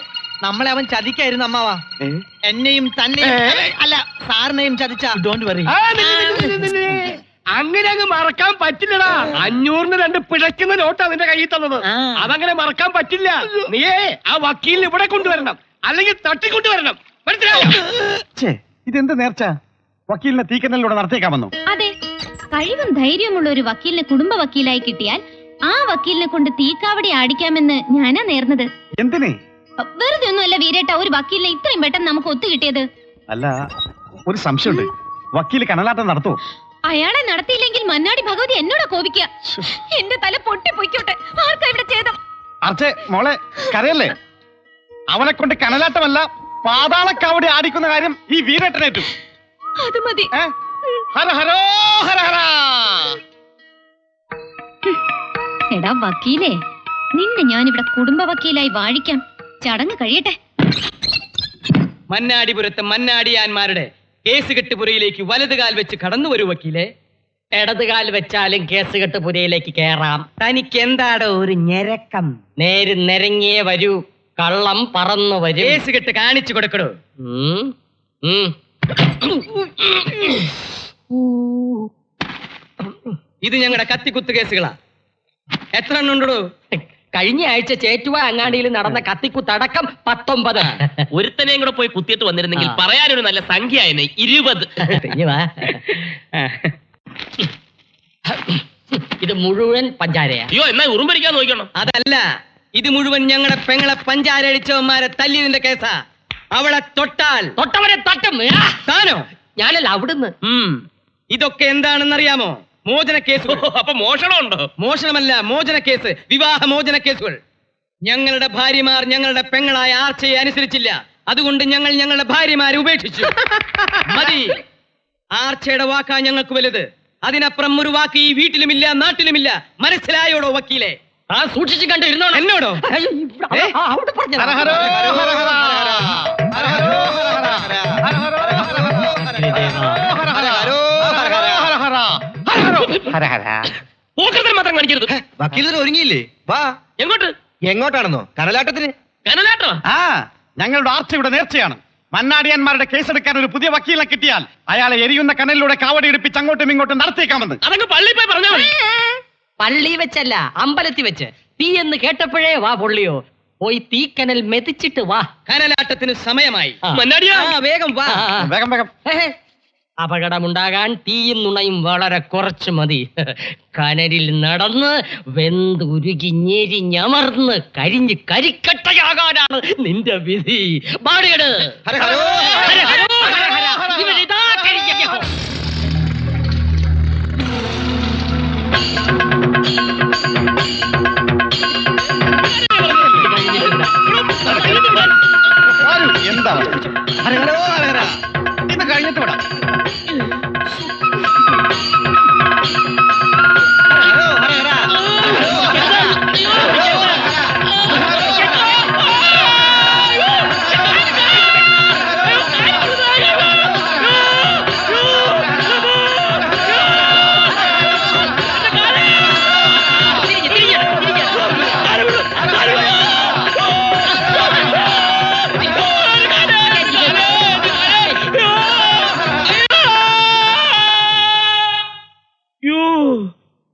നമ്മളെ അവൻ ചതിക്കായിരുന്നു അമ്മാവാ. എന്നെയും തന്നെയും അല്ല സാറിനെയും ചതിച്ച. Don't worry. അങ്ങനെ അങ്ങ് മറക്കാൻ പറ്റില്ലടാ. 500-ന് 2 പിഴയ്ക്കുന്ന നോട്ടാ നിന്റെ കയ്യിൽ തന്നത്. അതങ്ങനെ മറക്കാൻ പറ്റില്ല. നീയേ ആ വക്കീലിനെ ഇവിടെ കൊണ്ടുവരണം, അല്ലെങ്കിൽ തട്ടിക്കൊണ്ടുവരണം. ഇതെന്ത് നേർച്ച? വക്കീലിനെ തീക്കനലിലൂടെ നടത്തിയേക്കാമെന്നോ? അതെ, കഴിവും ധൈര്യമുള്ള ഒരു വക്കീലിനെ കുടുംബ വക്കീലായി കിട്ടിയാൽ ആ വക്കീലിനെ കൊണ്ട് തീക്കാവടി ആടിക്കാമെന്ന് ഞാനാ നേർന്നത്. എന്തിനെ? വെറുതെ ഒന്നുമല്ല വീരേട്ട, ഒരു വക്കീലിനെ ഇത്രയും പെട്ടെന്ന് നമുക്ക് ഒത്തു കിട്ടിയത്. അല്ല, ഒരു സംശയമുണ്ട്. വക്കീൽ കനലാട്ടം നടത്തുമോ? അയാളെ നടത്തിയില്ലെങ്കിൽ മന്നാടി ഭഗവതി എന്നോടാ കോപിക്കുക. എന്റെ തല പൊട്ടിപ്പൊയ്ക്കോട്ടെ. ആർക്കാ ഇവിടെ ചെയ്തം? അർച്ചേ മോളെ, കരയല്ലേ. അവനെ കൊണ്ട് കനലാട്ടമല്ല പാതാളക്കാവടി ആടിക്കുന്ന കാര്യം ഈ വീരേട്ടനേറ്റു. അത് മതി. ഹര ഹരോ ഹര ഹര. എടാ വക്കീലേ, നിന്നെ ഞാനിവിടെ കുടുംബ വക്കീലായി വാഴിക്കാം. ചടങ്ങ് കഴിയട്ടെ. മന്നാടിപുരത്തെ മന്നാടിയാന്മാരുടെ കേസ് കെട്ടുപുരയിലേക്ക് വലതുകാൽ വെച്ച് കടന്നു വരൂ വക്കീലെ. ഇടതുകാൽ വെച്ചാലും കേസ് കെട്ടുപുരയിലേക്ക് കയറാം. തനിക്ക് എന്താടോ ഒരു ഞെരക്കം? നേര് നിരങ്ങിയേ വരൂ, കള്ളം പറന്നു വരും. കേസ് കെട്ട് കാണിച്ചു കൊടുക്കടോ. ഇത് ഞങ്ങളുടെ കത്തിക്കുത്ത് കേസുകളാ. എത്ര എണ്ണം ഉണ്ടോ? കഴിഞ്ഞ ആഴ്ച ചേറ്റുവ അങ്ങാടിയിൽ നടന്ന കത്തിക്കുത്തടക്കം 19. ഒരുത്തനെയും കൂടെ പോയി കുത്തിയിട്ട് വന്നിരുന്നെങ്കിൽ പറയാനൊരു നല്ല സംഖ്യ ആയിരുന്നു. 20. ഇത് മുഴുവൻ പഞ്ചാരയാ. അയ്യോ, എന്നാ ഉറുമ്പരിക്കാൻ നോക്കണം. അതല്ല, ഇത് മുഴുവൻ ഞങ്ങളുടെ പെങ്ങളെ പഞ്ചാരടിച്ചവന്മാരെ തല്ലിയതിന്റെ കേസാ. അവളെ തൊട്ടാൽ തൊട്ടവരെ തട്ടും. താനോ? ഞാനല്ല, അവിടുന്ന്. ഇതൊക്കെ എന്താണെന്നറിയാമോ? മോചന കേസുകൾ. അപ്പൊ മോഷണമുണ്ടോ? മോഷണമല്ല, മോചന കേസ്, വിവാഹ മോചന കേസുകൾ. ഞങ്ങളുടെ ഭാര്യമാർ ഞങ്ങളുടെ പെങ്ങളായ ആർച്ചയെ അനുസരിച്ചില്ല. അതുകൊണ്ട് ഞങ്ങൾ ഞങ്ങളുടെ ഭാര്യമാരെ ഉപേക്ഷിച്ചു. മതി. ആർച്ചയുടെ വാക്കാ ഞങ്ങൾക്ക് വലുത്. അതിനപ്പുറം ഒരു വാക്ക് ഈ വീട്ടിലുമില്ല, നാട്ടിലുമില്ല. മനസ്സിലായോടോ വക്കീലെ? ആ സൂക്ഷിച്ചു കണ്ടു ഇരുന്നോ. എന്നോടോ? അവിടെ പറഞ്ഞു. ഹര ഹരോ ഹര ഹര. ഹര ഹരോ ഹര ഹര. ഹര ഹരോ ഹര ഹര. പോക്കത്തിൽ മാത്രം കാണിക്കരുത്. വക്കീലിന് ഒരുങ്ങിയില്ലേ? വാ. എങ്ങോട്ട്? എങ്ങോട്ടാണെന്നോ? കനലാട്ടത്തിന്. കനലാട്ടോ? ആ, ഞങ്ങളുടെ ആർച്ചയുടെ നേർച്ചയാണ്. മന്നാടിയാന്മാരുടെ കേസെടുക്കാൻ ഒരു പുതിയ വക്കീലിനെ കിട്ടിയാൽ അയാളെ എരിയുന്ന കനലിലൂടെ കാവടി എടുപ്പിച്ച് അങ്ങോട്ടും ഇങ്ങോട്ടും നടത്തിയേക്കാമെന്ന്. അതങ്ങ് പള്ളി പോയി പറഞ്ഞാൽ മതി. പള്ളി വെച്ചല്ല, അമ്പലത്തിൽ വെച്ച്. തീ എന്ന് കേട്ടപ്പോഴേ വാ പൊള്ളിയോ. പോയി തീക്കനൽ മെതിച്ചിട്ട് വാ. കനലാട്ടത്തിന് സമയമായി. മന്നാടിയാ, വേഗം വാ. വേഗം വേഗം. അപകടമുണ്ടാകാൻ തീയും നുണയും വളരെ കുറച്ച് മതി. കനലിൽ നടന്ന് വെന്തുരുകി ഞെരിഞ്ഞമർന്ന് കരിഞ്ഞ് കരിക്കട്ടയാകാനാണ് നിന്റെ വിധി. ബാടിയട്. ഹര ഹരോ ഹര ഹര. ഇവരിതാ കരിഞ്ഞ. എന്താ ഹര ഹരോ ഹര ഹര. ഇത് കഴിഞ്ഞിട്ട് വിടാം.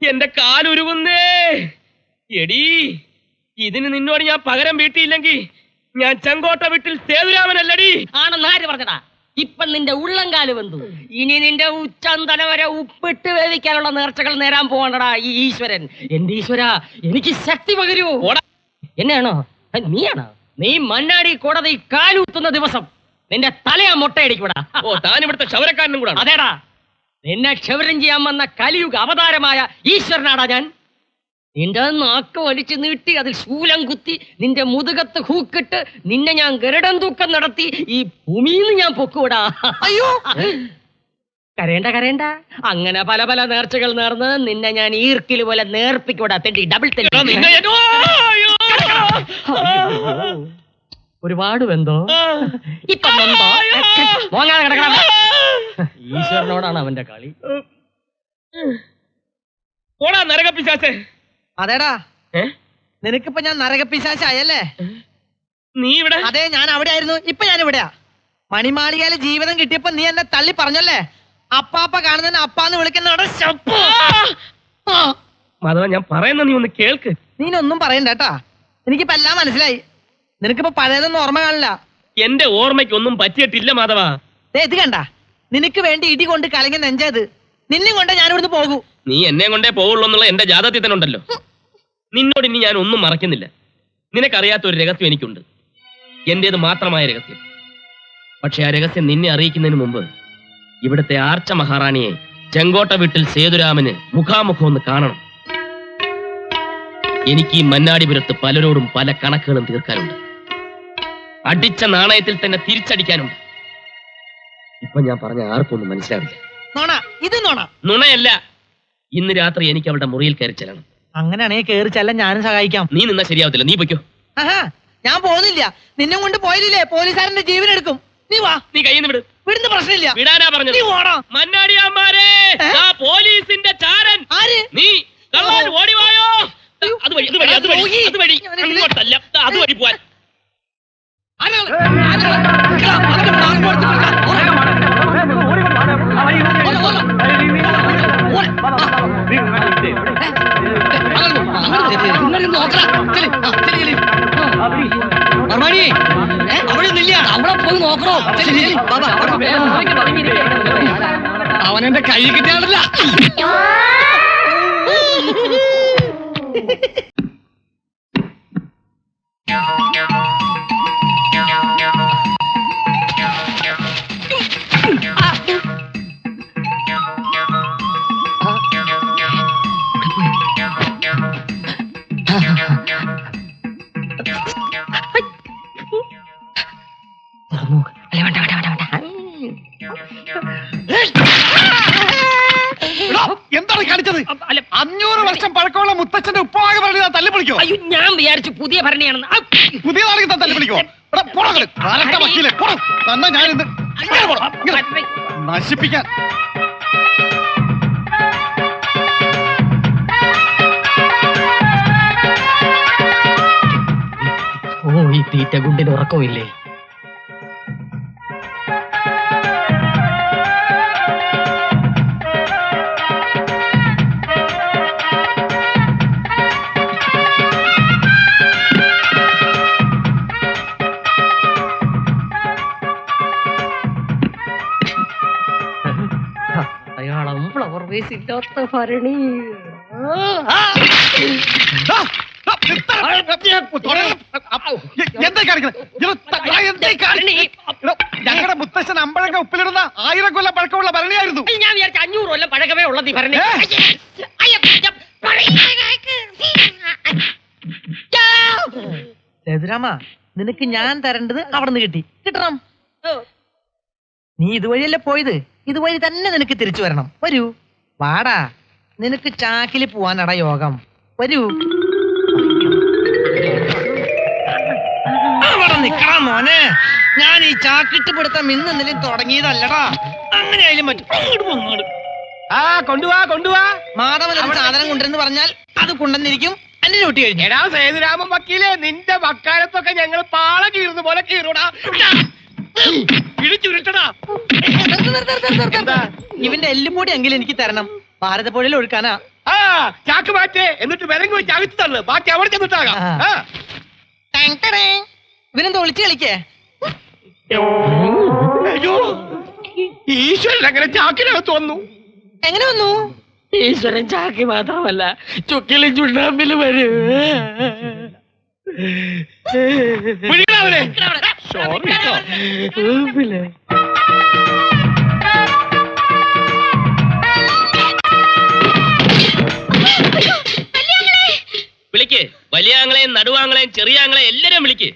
എന്റെ കാലുരുകുന്നേ. എടീ, ഇതിന് നിന്നോട് ഞാൻ പകരം വീട്ടിയില്ലെങ്കിൽ ഞാൻ ചെങ്കോട്ട വീട്ടിൽ സേതുരാമനല്ലടി. ആണെന്ന് ആര് പറഞ്ഞടാ? ഇപ്പൊ നിന്റെ ഉള്ളംകാല് വെന്തു. ഇനി നിന്റെ ഉച്ചന്തല വരെ ഉപ്പിട്ട് വേവിക്കാനുള്ള നേർച്ചകൾ നേരാൻ പോകണ്ടടാ ഈ ഈശ്വരൻ. എന്റെ ഈശ്വര, എനിക്ക് ശക്തി പകരൂ. എന്നെയാണോ? നീയാണോ? നീ മന്നാടി കോടതി കാലൂത്തുന്ന ദിവസം നിന്റെ തലയാ മൊട്ടയടിക്കൂടാ. ഓ, താൻ ഇവിടുത്തെ ക്ഷവരക്കാരനും കൂടാ? അതേടാ, നിന്നെ ക്ഷവരം ചെയ്യാൻ വന്ന കലിയുഗ അവതാരമായ ഈശ്വരനാടാ ഞാൻ. നിന്റെ നാക്ക് വലിച്ചു നീട്ടി അതിൽ ശൂലം കുത്തി നിന്റെ മുതുകത്ത് ഹൂക്കിട്ട് നിന്നെ ഞാൻ ഗരുഡൻ തൂക്കം നടത്തി ഈ ഭൂമിയിൽ നിന്ന് ഞാൻ പൊക്കൂടാ. അയ്യോ, കരയണ്ട കരയണ്ട. അങ്ങനെ പല പല നേർച്ചകൾ നേർന്ന് നിന്നെ ഞാൻ ഈർക്കിൽ പോലെ നേർപ്പിക്കൂടാ തെണ്ടി ഡബിൾ ഒരുപാട് ബന്ധോ ഇപ്പൊ ബന്ധോ മോങ്ങാതെ കിടക്കണം. ഈശ്വരനോടാണ് അവന്റെ കളി. പോടാ നരകപ്പിശാചേ. അതേടാ, നിനക്കിപ്പോ ഞാൻ നരകപ്പിശാചായല്ലേ? നീ ഇവിടെ? അതെ, ഞാൻ അവിടെ ആയിരുന്നു. ഇപ്പൊ ഞാൻ ഇവിടെയാ. മണിമാളികയിലെ ജീവിതം കിട്ടിയപ്പോ നീ എന്നെ തള്ളി പറഞ്ഞല്ലേ? അപ്പാപ്പ കാണുന്നതിന് അപ്പാന്ന് വിളിക്കുന്ന മാധവ, ഞാൻ പറയുന്ന നീ ഒന്ന് കേൾക്ക്. നീനൊന്നും പറയണ്ട കേട്ടാ. എനിക്കിപ്പോ എല്ലാം മനസ്സിലായി. നിനക്കിപ്പോ പഴയതൊന്നും ഓർമ്മ കാണില്ല. എന്റെ ഓർമ്മയ്ക്കൊന്നും പറ്റിയിട്ടില്ല മാധവ. ഇത് കണ്ട, നിനക്ക് വേണ്ടി ഇടി കൊണ്ട് കലങ്ങി നെഞ്ചത്. നിന്നെ കൊണ്ട് ഞാൻ ഇവിടുന്ന് പോകൂ. നീ എന്നെ കൊണ്ടേ പോവുള്ളൂ എന്നുള്ള എന്റെ ജാതകത്തിൽ തന്നെ ഉണ്ടല്ലോ. നിന്നോട് ഇനി ഞാൻ ഒന്നും മറക്കുന്നില്ല. നിനക്കറിയാത്ത ഒരു രഹസ്യം എനിക്കുണ്ട്, എന്റേത് മാത്രമായ രഹസ്യം. പക്ഷെ ആ രഹസ്യം നിന്നെ അറിയിക്കുന്നതിന് മുമ്പ് ഇവിടുത്തെ ആർച്ച മഹാറാണിയെ ചെങ്കോട്ട വീട്ടിൽ സേതുരാമന് മുഖാമുഖം ഒന്ന് കാണണം. എനിക്ക് ഈ മന്നാടിപുരത്ത് പലരോടും പല കണക്കുകളും തീർക്കാനുണ്ട്. അടിച്ച നാണയത്തിൽ തന്നെ തിരിച്ചടിക്കാനുണ്ട്. ഇപ്പൊ ഞാൻ പറഞ്ഞ ആർക്കൊന്നും മനസ്സിലാവില്ല. ഇത് നുണയല്ല. ഇന്ന് രാത്രി എനിക്ക് അവളുടെ മുറിയിൽ കയറി ചെല്ലണം. അങ്ങനെയാണെങ്കിൽ കയറി ചെല്ലാൻ ഞാനും സഹായിക്കാം. നീ നിന്നാ ശരിയാവത്തില്ല, നീ പൊയ്ക്കോ. ഞാൻ പോകുന്നില്ല. നിന്നെ കൊണ്ട് പോയില്ലേ പോലീസുകാരന്റെ ജീവൻ എടുക്കും. നീ വാ. നീ കയ്യിൽ വിട്. വിടുന്ന പ്രശ്നമില്ല. വിടാനാ പറഞ്ഞത്. മന്നാടിയാമാരെ, പോലീസിന്റെ ചാരൻ നീ കള്ളൻ, ഓടിവായോ. അതുവഴി അങ്ങോട്ടല്ല, അതുവഴി പോവാൻ. അവിടെ നില്ല, അവിടെ പോയി നോക്കണോ? അവനെന്റെ കൈ കിട്ടിയാണല്ല. എന്താണ് കാണിച്ചത്? 500 വർഷം പഴക്കമുള്ള മുത്തച്ഛന്റെ ഉപ്പാകെ പറഞ്ഞ തല്ലിപ്പൊളിക്കോ? അയ്യോ, ഞാൻ വിചാരിച്ചു പുതിയ ഭരണിയാണെന്ന്. പുതിയതാണെങ്കിൽ തല്ലിപ്പൊളിക്കോ? വക്കീലെ തന്നെ ഞാൻ ഇന്ന് നശിപ്പിക്കാൻ. ഓ, ഈ തീറ്റ ഗുണ്ടിന് ഉറക്കമില്ലേ? അയാളും ഫ്ലവർ വേസ് ഇല്ലാത്ത ഭരണി. ഞങ്ങളുടെ മുത്തശ്ശൻ അമ്പഴങ്ങ ഉപ്പിലിടുന്ന 1000 കൊല്ലം പഴക്കമുള്ള ഭരണിയായിരുന്നു. ഞാൻ വിചാരിച്ച 500 കൊല്ലം പഴക്കമേ ഉള്ളത് ഈ ഭരണി. സേതുരാമ, നിനക്ക് ഞാൻ തരേണ്ടത് അവിടെ നിന്ന് കിട്ടണം. നീ ഇതുവഴിയല്ലേ പോയത്, ഇതുവഴി തന്നെ നിനക്ക് തിരിച്ചു വരണം. വരൂ, വാടാ. നിനക്ക് ചാക്കില് പോവാനടാ യോഗം. വരൂ. അവിടെ നിക്കണം മോനെ. ഞാൻ ഈ ചാക്കിട്ട് പിടുത്തം ഇന്നെന്തെങ്കിലും തുടങ്ങിയതല്ലടാ. അങ്ങനെ ആയാലും പറ്റും. കൊണ്ടുവാ. മാധവൻ ഒരു സാധനം കൊണ്ടുവരെന്ന് പറഞ്ഞാൽ അത് കൊണ്ടുവന്നിരിക്കും. എന്റെ ഡ്യൂട്ടി കഴിഞ്ഞു. എടാ സേതുരാമൻ വക്കീലെ, നിന്റെ വക്കാലത്തൊക്കെ ഞങ്ങൾ പാള കീറുന്ന പോലെ കീറൂടാ. ഇടിച്ചുരുട്ടടാ. ഇവന്റെ എല്ലുപൊടി എങ്കിലും എനിക്ക് തരണം. ഭാരതപ്പുഴയിൽ ഒഴുക്കാനാ. ചാക്ക് മാറ്റേ, എന്നിട്ട് വിലങ്ങ് വെച്ച് അകത്ത് തള്ളു. ബാക്കി അവിടെ ചെന്നിട്ടാകാം. ഇവനെന്താ ഒളിച്ചു കളിക്കേ? അയ്യോ, ഈശ്വരൻ അങ്ങനെ ചാക്കിനകത്ത് വന്നു. എങ്ങനെ വന്നു? ഈശ്വരൻ ചാക്കി മാത്രമല്ല, ചുക്കിലും ചുണ്ണാമ്പിലും വരും. പിടിക്കണവനെ. വിളിക്ക്. വലിയാങ്ങളെയും നടുവാങ്ങളെയും ചെറിയാങ്ങളെയും എല്ലാരും വിളിക്ക്.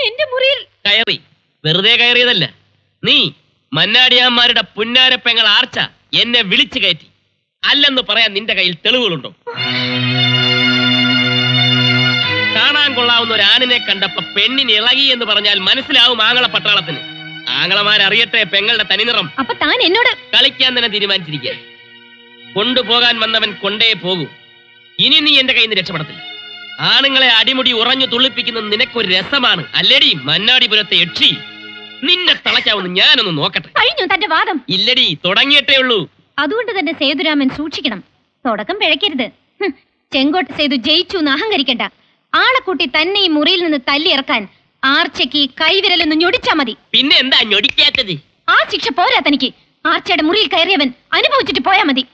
എന്റെ മുറിയിൽ കയറി, വെറുതെ കയറിയതല്ല. നീ മന്നാടിയാന്മാരുടെ പുന്നാരപ്പെങ്ങൾ ആർച്ച എന്നെ വിളിച്ചു കയറ്റി. അല്ലെന്ന് പറയാൻ നിന്റെ കയ്യിൽ തെളിവുകളുണ്ടോ? കാണാൻ കൊള്ളാവുന്ന ഒരു ആണിനെ കണ്ടപ്പോ പെണ്ണിന് ഇളകി എന്ന് പറഞ്ഞാൽ മനസ്സിലാവും ആങ്ങള പട്ടാളത്തിന്. ആങ്ങളമാരറിയട്ടെ പെങ്ങളുടെ തനിനിറം. അപ്പൊ താൻ എന്നോട് കളിക്കാൻ തന്നെ തീരുമാനിച്ചിരിക്കുക. കൊണ്ടുപോകാൻ വന്നവൻ കൊണ്ടേ പോകൂ. ഇനി നീ എന്റെ കയ്യിൽ നിന്ന് രക്ഷപ്പെടത്തില്ല. ആണുങ്ങളെ അടിമുടി ഉറഞ്ഞു തുള്ളിപ്പിക്കുന്നത് നിനക്കൊരു രസമാണ് അല്ലേടി മന്നാടിപുരത്തെ യക്ഷി? നിന്നെ തളയ്ക്കാവുന്ന ഞാനൊന്ന് നോക്കട്ടെ. കഴിഞ്ഞു തന്റെ വാദം. ഇല്ലടി, തുടങ്ങിയിട്ടേ ഉള്ളൂ. അതുകൊണ്ട് തന്നെ സേതുരാമൻ സൂക്ഷിക്കണം. തുടക്കം പിഴയ്ക്കരുത്. ചെങ്കോട്ട സേതു ജയിച്ചു എന്ന് അഹങ്കരിക്കണ്ട. ആളെ കൂട്ടി തന്നെ ഈ മുറിയിൽ നിന്ന് തല്ലിയിറക്കാൻ ആർച്ചയ്ക്ക് കൈവിരലൊന്ന് ഞൊടിച്ചാ മതി. പിന്നെ എന്താ ഞൊടിക്കാത്തത്? ആ ശിക്ഷ പോരാ തനിക്ക്. ആർച്ചയുടെ മുറിയിൽ കയറിയവൻ അനുഭവിച്ചിട്ട് പോയാ മതി.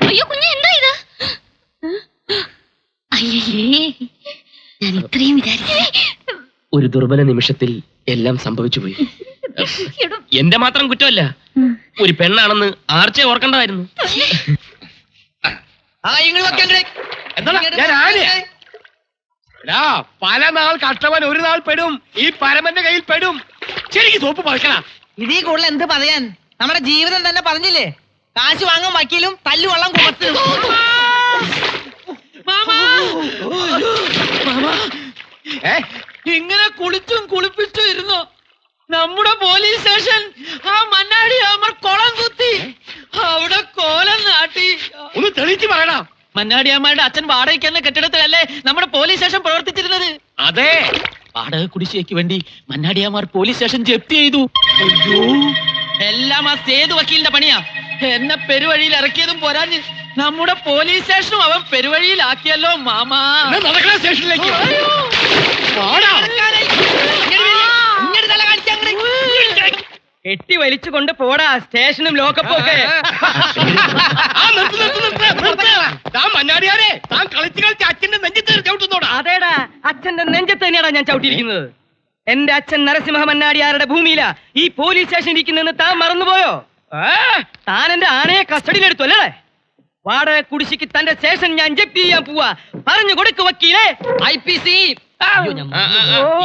അയ്യോ കുഞ്ഞ്, എന്താ ഇത്? അയ്യേ, ഞാൻ ഇത്രയും വിചാരിച്ചില്ല. ഒരു ദുർബല നിമിഷത്തിൽ എല്ലാം സംഭവിച്ചു പോയി. എന്റെ മാത്രം കുറ്റമല്ല. ഒരു പെണ്ണാണെന്ന് ആർച്ചയെ ഓർക്കേണ്ടതായിരുന്നു. ഞാൻ ആനയാ? എടാ, പല നാൾ കഷ്ടവൻ ഒരു നാൾ പെടും. ഈ പരമന്റെ കയ്യിൽ പെടും. ശരിക്കും സോപ്പ് പഴക്കണ. ഇതീ കൂടുതൽ എന്ത് പറയാൻ? നമ്മുടെ ജീവിതം തന്നെ പറഞ്ഞില്ലേ, കാശ് വാങ്ങാൻ വക്കീലും തല്ലു വള്ളം കൊടുത്ത്. ഇങ്ങനെ കുളിച്ചും കുളിപ്പിച്ചും ഇരുന്നു നമ്മുടെ പോലീസ് സ്റ്റേഷൻ. ആ മണ്ണാടി അമർ കുളം കുത്തി അവിടെ കോലം നാട്ടി. ഒന്ന് തെളിയിച്ച് പറയണ. മന്നാടിയമ്മയുടെ അച്ഛൻ വാടകയ്ക്ക് എന്ന കെട്ടിടത്തിലല്ലേ നമ്മുടെ പോലീസ് സ്റ്റേഷൻ പ്രവർത്തിച്ചിരുന്നത്? അതെ, വാടക കുടിശ്ശികയ്ക്ക് വേണ്ടി മന്നാടിയമ്മാർ പോലീസ് സ്റ്റേഷൻ ജപ്തി ചെയ്തു. എല്ലാം ആ സേതു വക്കീലിന്റെ പണിയാ. എന്നെ പെരുവഴിയിൽ ഇറക്കിയതും പോരാഞ്ഞ് നമ്മുടെ പോലീസ് സ്റ്റേഷനും അവൻ പെരുവഴിയിലാക്കിയല്ലോ മാമാ. നടക്കണ സ്റ്റേഷനിലേക്ക്. കെട്ടി വലിച്ചുകൊണ്ട് പോടാ സ്റ്റേഷനും ലോക്കപ്പും ഒക്കെ. മന്നാടിയാരെ, താൻ കളിച്ച് കളിച്ച് അച്ഛന്റെ നെഞ്ചത്ത് ചവിട്ടുന്നോടാ. അതേടാ, അച്ഛന്റെ നെഞ്ചത്ത് തന്നെയാടാ ഞാൻ ചവിട്ടിയിരിക്കുന്നത്. എന്റെ അച്ഛൻ നരസിംഹ മന്നാടിയാരുടെ ഭൂമിയിലാ ഈ പോലീസ് സ്റ്റേഷൻ ഇരിക്കുന്നെന്ന് താൻ മറന്നുപോയോ? താൻ എന്റെ ആനയെ കസ്റ്റഡിയിലെടുത്തു അല്ലേ? വാടക കുടിശ്ശിക്ക് തന്റെ സ്റ്റേഷൻ ഞാൻ ജപ്തി ചെയ്യാൻ പോവാ. പറഞ്ഞു കൊടുക്ക് വക്കീലേ. IPC.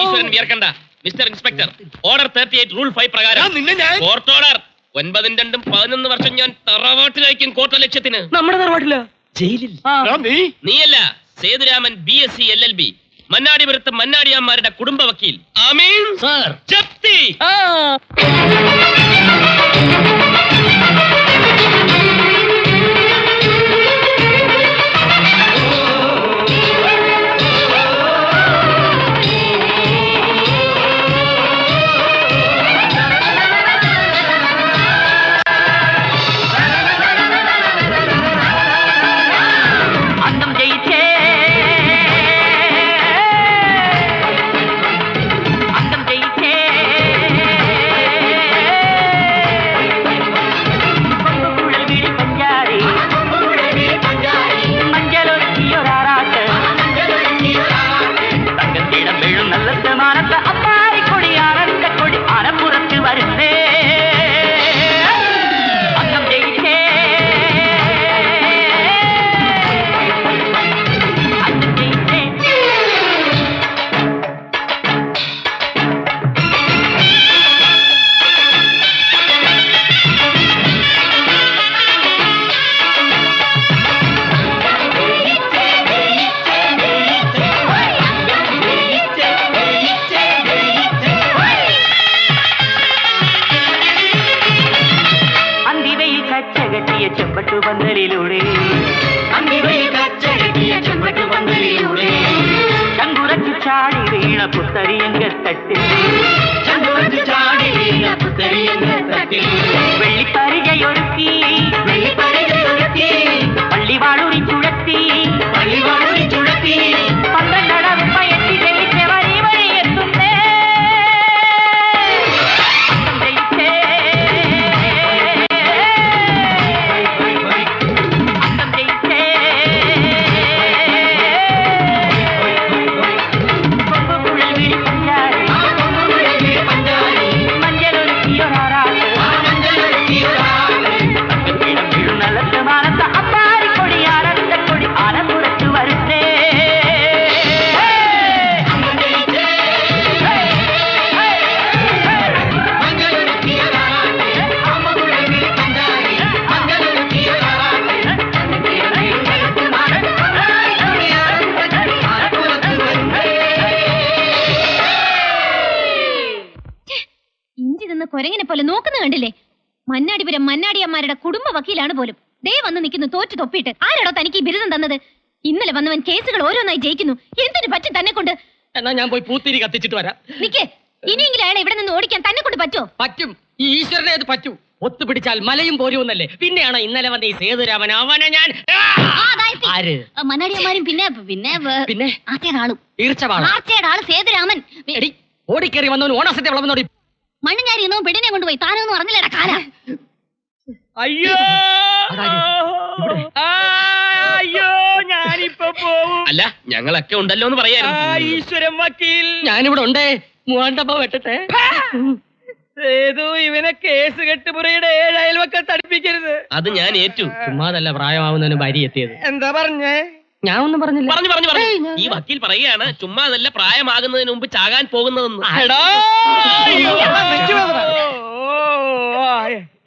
ഈശ്വരൻ വിയർക്കണ്ട. മിസ്റ്റർ ഇൻസ്പെക്ടർ, ഓർഡർ 38 റൂൾ 5 പ്രകാരം കോർട്ട് ഓർഡർ 9-2-11 വർഷം ഞാൻ തറവാട്ടിലായിരിക്കും കോർട്ട് ലക്ഷ്യത്തിന്. നമ്മുടെ തറവാട്ടില് ജയിലിൽ. നീയല്ല, സേതുരാമൻ BSc LLB, മന്നാടിപുരത്ത് മന്നാടിയാന്മാരുടെ കുടുംബ വക്കീൽ. ആമീൻ സർ. ജപ്തി. നിന്ന് കൊരങ്ങനെ പോലെ നോക്കുന്ന കണ്ടില്ലേ? മന്നാടിപുരം മന്നാടിയന്മാരുടെ കുടുംബ വക്കീലാണ് പോലും. ദേ വന്ന് നിൽക്കുന്നു തോറ്റു തൊപ്പിയിട്ട്. ആരാടോ തനിക്ക് ഈ ബിരുദം തന്നത്? ഇന്നലെ വന്നവൻ കേസുകൾ ഓരോന്നായി ജയിക്കുന്നു. എന്തിനു പറ്റും തന്നെ കൊണ്ട്? എന്നാ ഞാൻ പോയി പൂത്തിരി കത്തിച്ചിട്ട് വരാം. നിക്കേ, ഇനിയെങ്കിലും അയാളെ ഇവിടെ നിന്ന് ഓടിക്കാൻ തന്നെ കൊണ്ട് പറ്റോ? പറ്റും. ഈ ഈശ്വരനെ അത് പറ്റൂ. ഒത്തുപിടിച്ചാൽ മലയും പോരുമെന്നല്ലേ. പിന്നെയാണോ ഇന്നലെ വന്ന ഈ സേതുരാമൻ? അവനെ ഞാൻ ആര്? മന്നാടിയന്മാരും പിന്നെ പിന്നെ ആർച്ചയുടെ ആളും. ഈർച്ചവാള ആർച്ചയുടെ ആള് സേതുരാമൻ. എടി ഓടിക്കേറി വന്നവൻ ഓണസത്തെ വിളവെന്നോടി. മണ്ണുഞ്ഞാരി എന്നോ പെണ്ണിനെ കൊണ്ടുപോയി. താനൊന്നും അറിഞ്ഞില്ലടാ കാല. അയ്യോ അയ്യോ ഞാനിപ്പോ പോവും. അല്ല ഞങ്ങളൊക്കെ ഉണ്ടല്ലോ എന്ന് പറയായിരുന്നു. ഈശ്വരൻ വക്കീൽ, ഞാനിവിടെ ഉണ്ടേ. മൂവാണ്ടപ്പ വെട്ടട്ടെ. സേതു ഇവനെ കേസ് കെട്ടുപുറയുടെ 7 അയൽവക്കത്ത് അടുപ്പിക്കരുത്. അത് ഞാൻ ഏറ്റു. ചുമ്മാതല്ല പ്രായമാവുന്നതിന് ഭാര്യ എത്തിയത്. എന്താ പറഞ്ഞേ? ഞാൻ ഒന്നും പറഞ്ഞില്ല. പറഞ്ഞു ഈ വക്കീൽ പറയുകയാണ് ചുമ്മാ നല്ല പ്രായമാകുന്നതിന് മുമ്പ് ചാകാൻ പോകുന്നതെന്ന്. എടാ, അയ്യോ.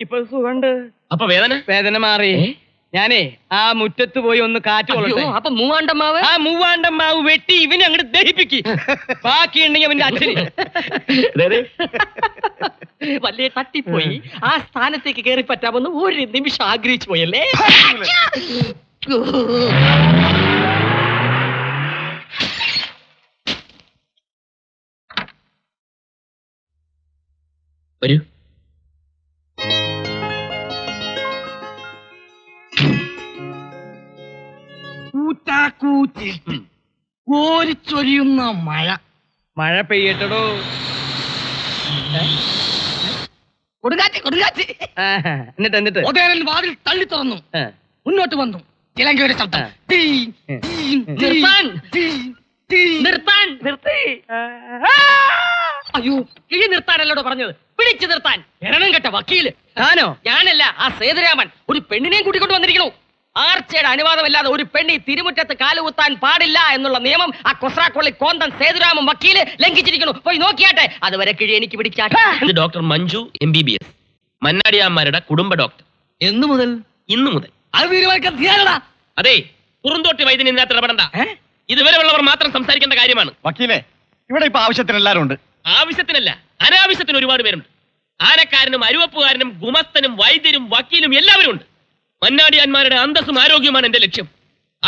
ഇപ്പൊ സുഖണ്ട്. അപ്പൊ വേദന മാറി. ഞാനേ ആ മുറ്റത്ത് പോയി ഒന്ന് കാറ്റ് കൊള്ളട്ടെ. അപ്പൊ മൂവാണ്ടമ്മാവ്? ആ മൂവാണ്ടം മാവ് വെട്ടി ഇവനെ അങ്ങോട്ട് ദഹിപ്പിക്ക്. ബാക്കിയുണ്ടെങ്കിൽ അവന്റെ അച്ഛന്. വലിയ തട്ടിപ്പോയി. ആ സ്ഥാനത്തേക്ക് കയറി പറ്റാമെന്ന് ഒരു നിമിഷം ആഗ്രഹിച്ചു പോയല്ലേ. വരൂ. കോരിച്ചൊരിയുന്ന മഴ പെയ്യട്ടടോ. കൊടുങ്കാറ്റ്. എന്നിട്ട് വാതിൽ തള്ളി തുറന്നു. മുന്നോട്ട് വന്നു. ചിലങ്കയുടെ ശബ്ദം. നിർത്താൻ. അയ്യോ, കിഴി നിർത്താനല്ലോടോ പറഞ്ഞത്. പിടിച്ചു നിർത്താൻ. എരണം കെട്ട വക്കീല്. താനോ? ഞാനല്ല, ആ സേതുരാമൻ. ഒരു പെണ്ണിനെയും കൂട്ടിക്കൊണ്ട് വന്നിരിക്കണു. ആർച്ചയുടെ അനുവാദമില്ലാതെ ഒരു പെണ്ണി തിരുമുറ്റത്ത് കാലുകുത്താൻ പാടില്ല എന്നുള്ള നിയമം ആ കൊസ്രാക്കൊള്ളി കോന്തൻ സേതുരാമൻ വക്കീല് ലംഘിച്ചിരിക്കുന്നു. പോയി നോക്കിയാട്ടെ. അതുവരെ കിഴി എനിക്ക് പിടിച്ചാട്ടെ. ഇത് ഡോക്ടർ മഞ്ജു MBBS, മന്നാടിയാന്മാരുടെ കുടുംബ ഡോക്ടർ. എന്നു മുതൽ? ഇന്നു മുതൽ. അത് തീരുമാനിക്കാൻ തീരാടാ. അതെ, പുറന്തോട്ടി വൈദ്യൻ ഇതിനകത്ത് ഇടപെടണ്ട. ഇതുവരെ ഉള്ളവർ മാത്രം സംസാരിക്കേണ്ട കാര്യമാണ്. വക്കീലെ, ഇവിടെ ഇപ്പൊ ആവശ്യത്തിന് എല്ലാരും ഉണ്ട്. ആവശ്യത്തിനല്ല, അനാവശ്യത്തിന് ഒരുപാട് പേരുണ്ട്. ആനക്കാരനും അരുവപ്പുകാരനും ഗുമസ്തനും വൈദ്യരും വക്കീലും എല്ലാവരും ഉണ്ട്. മന്നാടിയാന്മാരുടെ അന്തസ്സും ആരോഗ്യവുമാണ് എന്റെ ലക്ഷ്യം.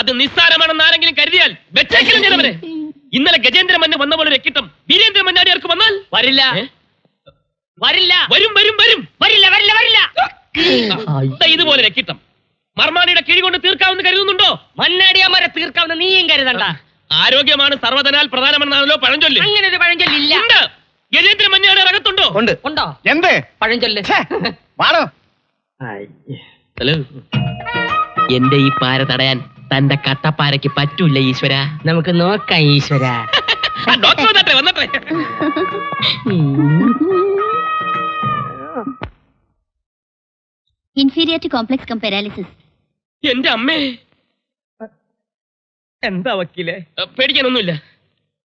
അത് നിസ്സാരമാണെന്ന് ആരെങ്കിലും കരുതിയാൽ വെച്ചേക്കിലും ഞാനവരെ. ഇന്നലെ ഗജേന്ദ്ര മന്ന വന്ന പോലെ രക്കിട്ടം വീരേന്ദ്ര മന്നാടിയാർക്ക് വന്നാൽ വരില്ല. ഇതുപോലെ രക്കിട്ടം മർമാണിയുടെ കിഴി കൊണ്ട് തീർക്കാമെന്ന് കരുതുന്നുണ്ടോ? മന്നാടിയാന്മാരെ തീർക്കാമെന്ന് നീയും കരുതണ്ട. ആരോഗ്യമാണ് സർവ്വധനാൽ പ്രധാനമെന്നാണല്ലോ പഴഞ്ചൊല്ല്. അങ്ങനെ ഒരു പഴഞ്ചൊല്ലില്ല. ഗജേന്ദ്ര മന്നാടി അകത്തുണ്ടോ? ഉണ്ടോ എന്ത് പഴഞ്ചൊല്ല്? വാടോ. ഹലോ, എന്റെ ഈ പാര തടയാൻ തന്റെ കട്ടപ്പാരയ്ക്ക് പറ്റൂല ഈശ്വര. നമുക്ക് നോക്കാം ഈശ്വര. ഡോക്ടർ വന്നട്ടെ. Inferior complex cum paralysis. എന്റെ അമ്മേ. എന്താ വക്കീലെ? പേടിക്കാനൊന്നുമില്ല.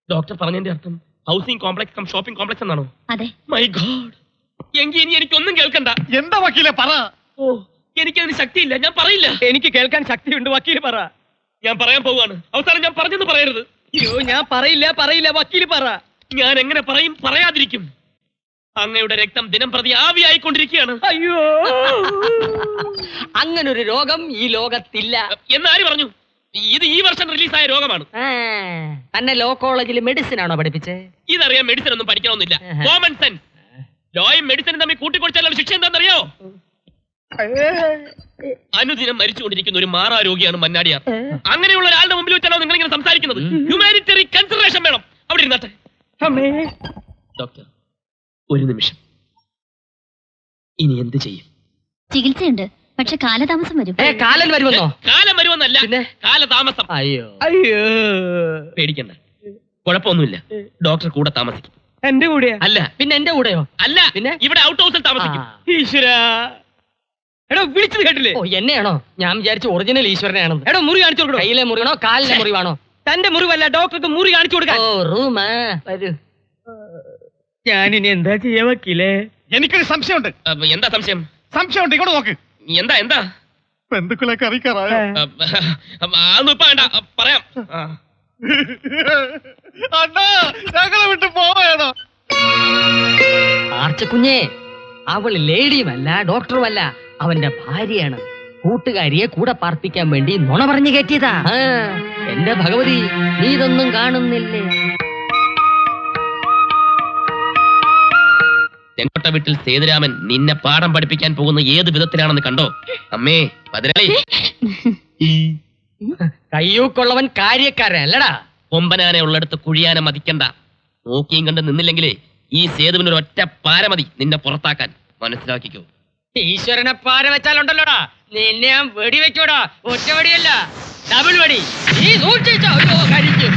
ഡോക്ടർ പറഞ്ഞതിന്റെ അർത്ഥം housing complex cum shopping complex എന്നാണോ? അതെ. My God. എങ്കിൽ ഇനി എനിക്കൊന്നും കേൾക്കണ്ട. എന്താ വക്കീലെ പറ. ഓ, എനിക്കതിന് ശക്തിയില്ല, ഞാൻ പറയില്ല. എനിക്ക് കേൾക്കാൻ ശക്തിയുണ്ട്, വക്കീല് പറ. ഞാൻ പറയാൻ പോവാണ്. അവസാനം ഞാൻ പറഞ്ഞെന്ന് പറയരുത്. അയ്യോ, ഞാൻ പറയില്ല, വക്കീല് പറ. ഞാൻ എങ്ങനെ പറയും, പറയാതിരിക്കും. അങ്ങയുടെ രക്തം ദിനം പ്രതി ആവിയായിക്കൊണ്ടിരിക്കുകയാണ്. അയ്യോ, അങ്ങനൊരു രോഗം ഈ ലോകത്തില്ല. എന്നാര് പറഞ്ഞു? ഇത് ഈ വർഷം റിലീസായ രോഗമാണ്. തന്നെ ലോ കോളേജിൽ മെഡിസിൻ ആണോ പഠിപ്പിച്ചേ? ഇതറിയാൻ മെഡിസിൻ ഒന്നും പഠിക്കണമെന്നില്ല. Common sense. ലോയും മെഡിസിനും തമ്മിൽ കൂട്ടിക്കൊടുച്ചാലുള്ള ശിക്ഷ എന്താണെന്നറിയോ? അനുദിനം മരിച്ചുകൊണ്ടിരിക്കുന്ന ഒരു മാറാരോഗിയാണ് മന്നാടിയാർ. അങ്ങനെയുള്ള ഒരാളുടെ മുമ്പിൽ വെച്ചാണോ നിങ്ങൾ ഇങ്ങനെ സംസാരിക്കുന്നത്? ഹ്യൂമാനിറ്ററി കൺസിഡറേഷൻ വേണം. അവിടെ ഇരുന്നാട്ടെ. ഡോക്ടർ, ഒരു നിമിഷം. ഇനി എന്ത് ചെയ്യും? ചികിത്സയുണ്ട്, പക്ഷെ കാലതാമസം വരും. കാലം വരുമെന്നോ? കാലം വരുമെന്നല്ല, കാലതാമസം. അയ്യോ പേടിക്കണ്ട, കുഴപ്പമൊന്നുമില്ല. ഡോക്ടർ കൂടെ താമസിക്കും. എന്റെ കൂടെയാ? അല്ല. പിന്നെ എന്റെ കൂടെയോ? അല്ല, പിന്നെ ഇവിടെ ഔട്ട് ഹൗസിൽ താമസിക്കും. ഈശ്വരാ, എടോ വിളിച്ചത് കേട്ടില്ലേ? ഓ, എന്നെയാണോ? ഞാൻ വിചാരിച്ചു ഒറിജിനൽ ഈശ്വരനെയാണെന്ന്. എടോ മുറി കാണിച്ചു കൊടുക്കണോ? കയ്യിലെ മുറിവാണോ കാലിലെ മുറിവാണോ? തന്റെ മുറിവല്ല, ഡോക്ടർക്ക് മുറി കാണിച്ചു കൊടുക്കാൻ. ഓ, റൂമാ. വരൂ. ഞാനിനി എന്താ ചെയ്യാ വക്കീലേ? എനിക്കൊരു സംശയമുണ്ട്. എന്താ സംശയം? സംശയമുണ്ട്, ഇങ്ങോട്ട് നോക്ക്. എന്താ? ബന്ധുക്കളൊക്കെ അറിയിക്കാറായോ? അതൊന്നും ഇപ്പൊ വേണ്ട, പറയാം. അണ്ണാ, ഞങ്ങളെ വിട്ട് പോവേണോ? ആർച്ചക്കുഞ്ഞേ, അവൾ ലേഡിയുമല്ല ഡോക്ടറുമല്ല, അവന്റെ ഭാര്യയാണ്. കൂട്ടുകാരിയെ കൂടെ പാർപ്പിക്കാൻ വേണ്ടി നുണ പറഞ്ഞു കയറ്റിയതാ. എന്റെ ഭഗവതി, നീ ഇതൊന്നും കാണുന്നില്ലേ? ചെങ്കോട്ട വീട്ടിൽ സേതുരാമൻ നിന്നെ പാഠം പഠിപ്പിക്കാൻ പോകുന്ന ഏത് വിധത്തിലാണെന്ന് കണ്ടോ? അമ്മേ പതിനാളി, കയ്യൂക്കൊള്ളവൻ കാര്യക്കാരനല്ലടാ. കൊമ്പനാനെ ഉള്ളിടത്ത് കുഴിയാനെ മതിക്കണ്ട. നോക്കിയും കണ്ട് നിന്നില്ലെങ്കിലേ ഈ സേതുവിനൊരു ഒറ്റ പാര മതി നിന്നെ പുറത്താക്കാൻ. മനസ്സിലാക്കിക്കോ. ഈശ്വരനെ പാര വെച്ചാലുണ്ടല്ലോടാ, നിന്നെ ഞാൻ വെടിവെച്ചോടാ. ഒറ്റ വെടിയല്ല, ഡബിൾ വെടി. നീ സൂക്ഷിച്ചോ. കരിക്കും.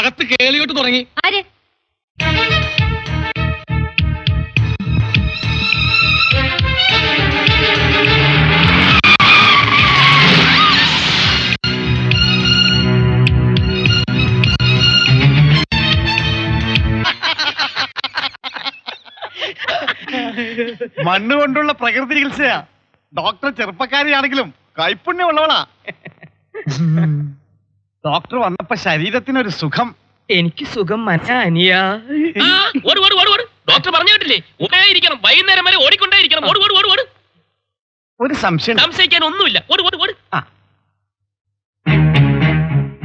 അകത്ത് കേളിയോട്ട് തുടങ്ങി. ആര്? മണ്ണ് കൊണ്ടുള്ള പ്രകൃതി ചികിത്സയാ. ഡോക്ടർ ചെറുപ്പക്കാരിയാണെങ്കിലും കൈപ്പുണ്യമുള്ളവളാ. ഡോക്ടർ വന്നപ്പോ ശരീരത്തിനൊരു സുഖം. എനിക്ക് സുഖം മനസ്സിലാ. ഡോക്ടർ പറഞ്ഞു കേട്ടില്ലേ, ഓടിയിരിക്കണം, വൈകുന്നേരം വരെ ഓടിക്കൊണ്ടേയിരിക്കണം. ഓട്. ഒരു സംശയം. സംശയിക്കാൻ ഒന്നുമില്ല. ഓട്.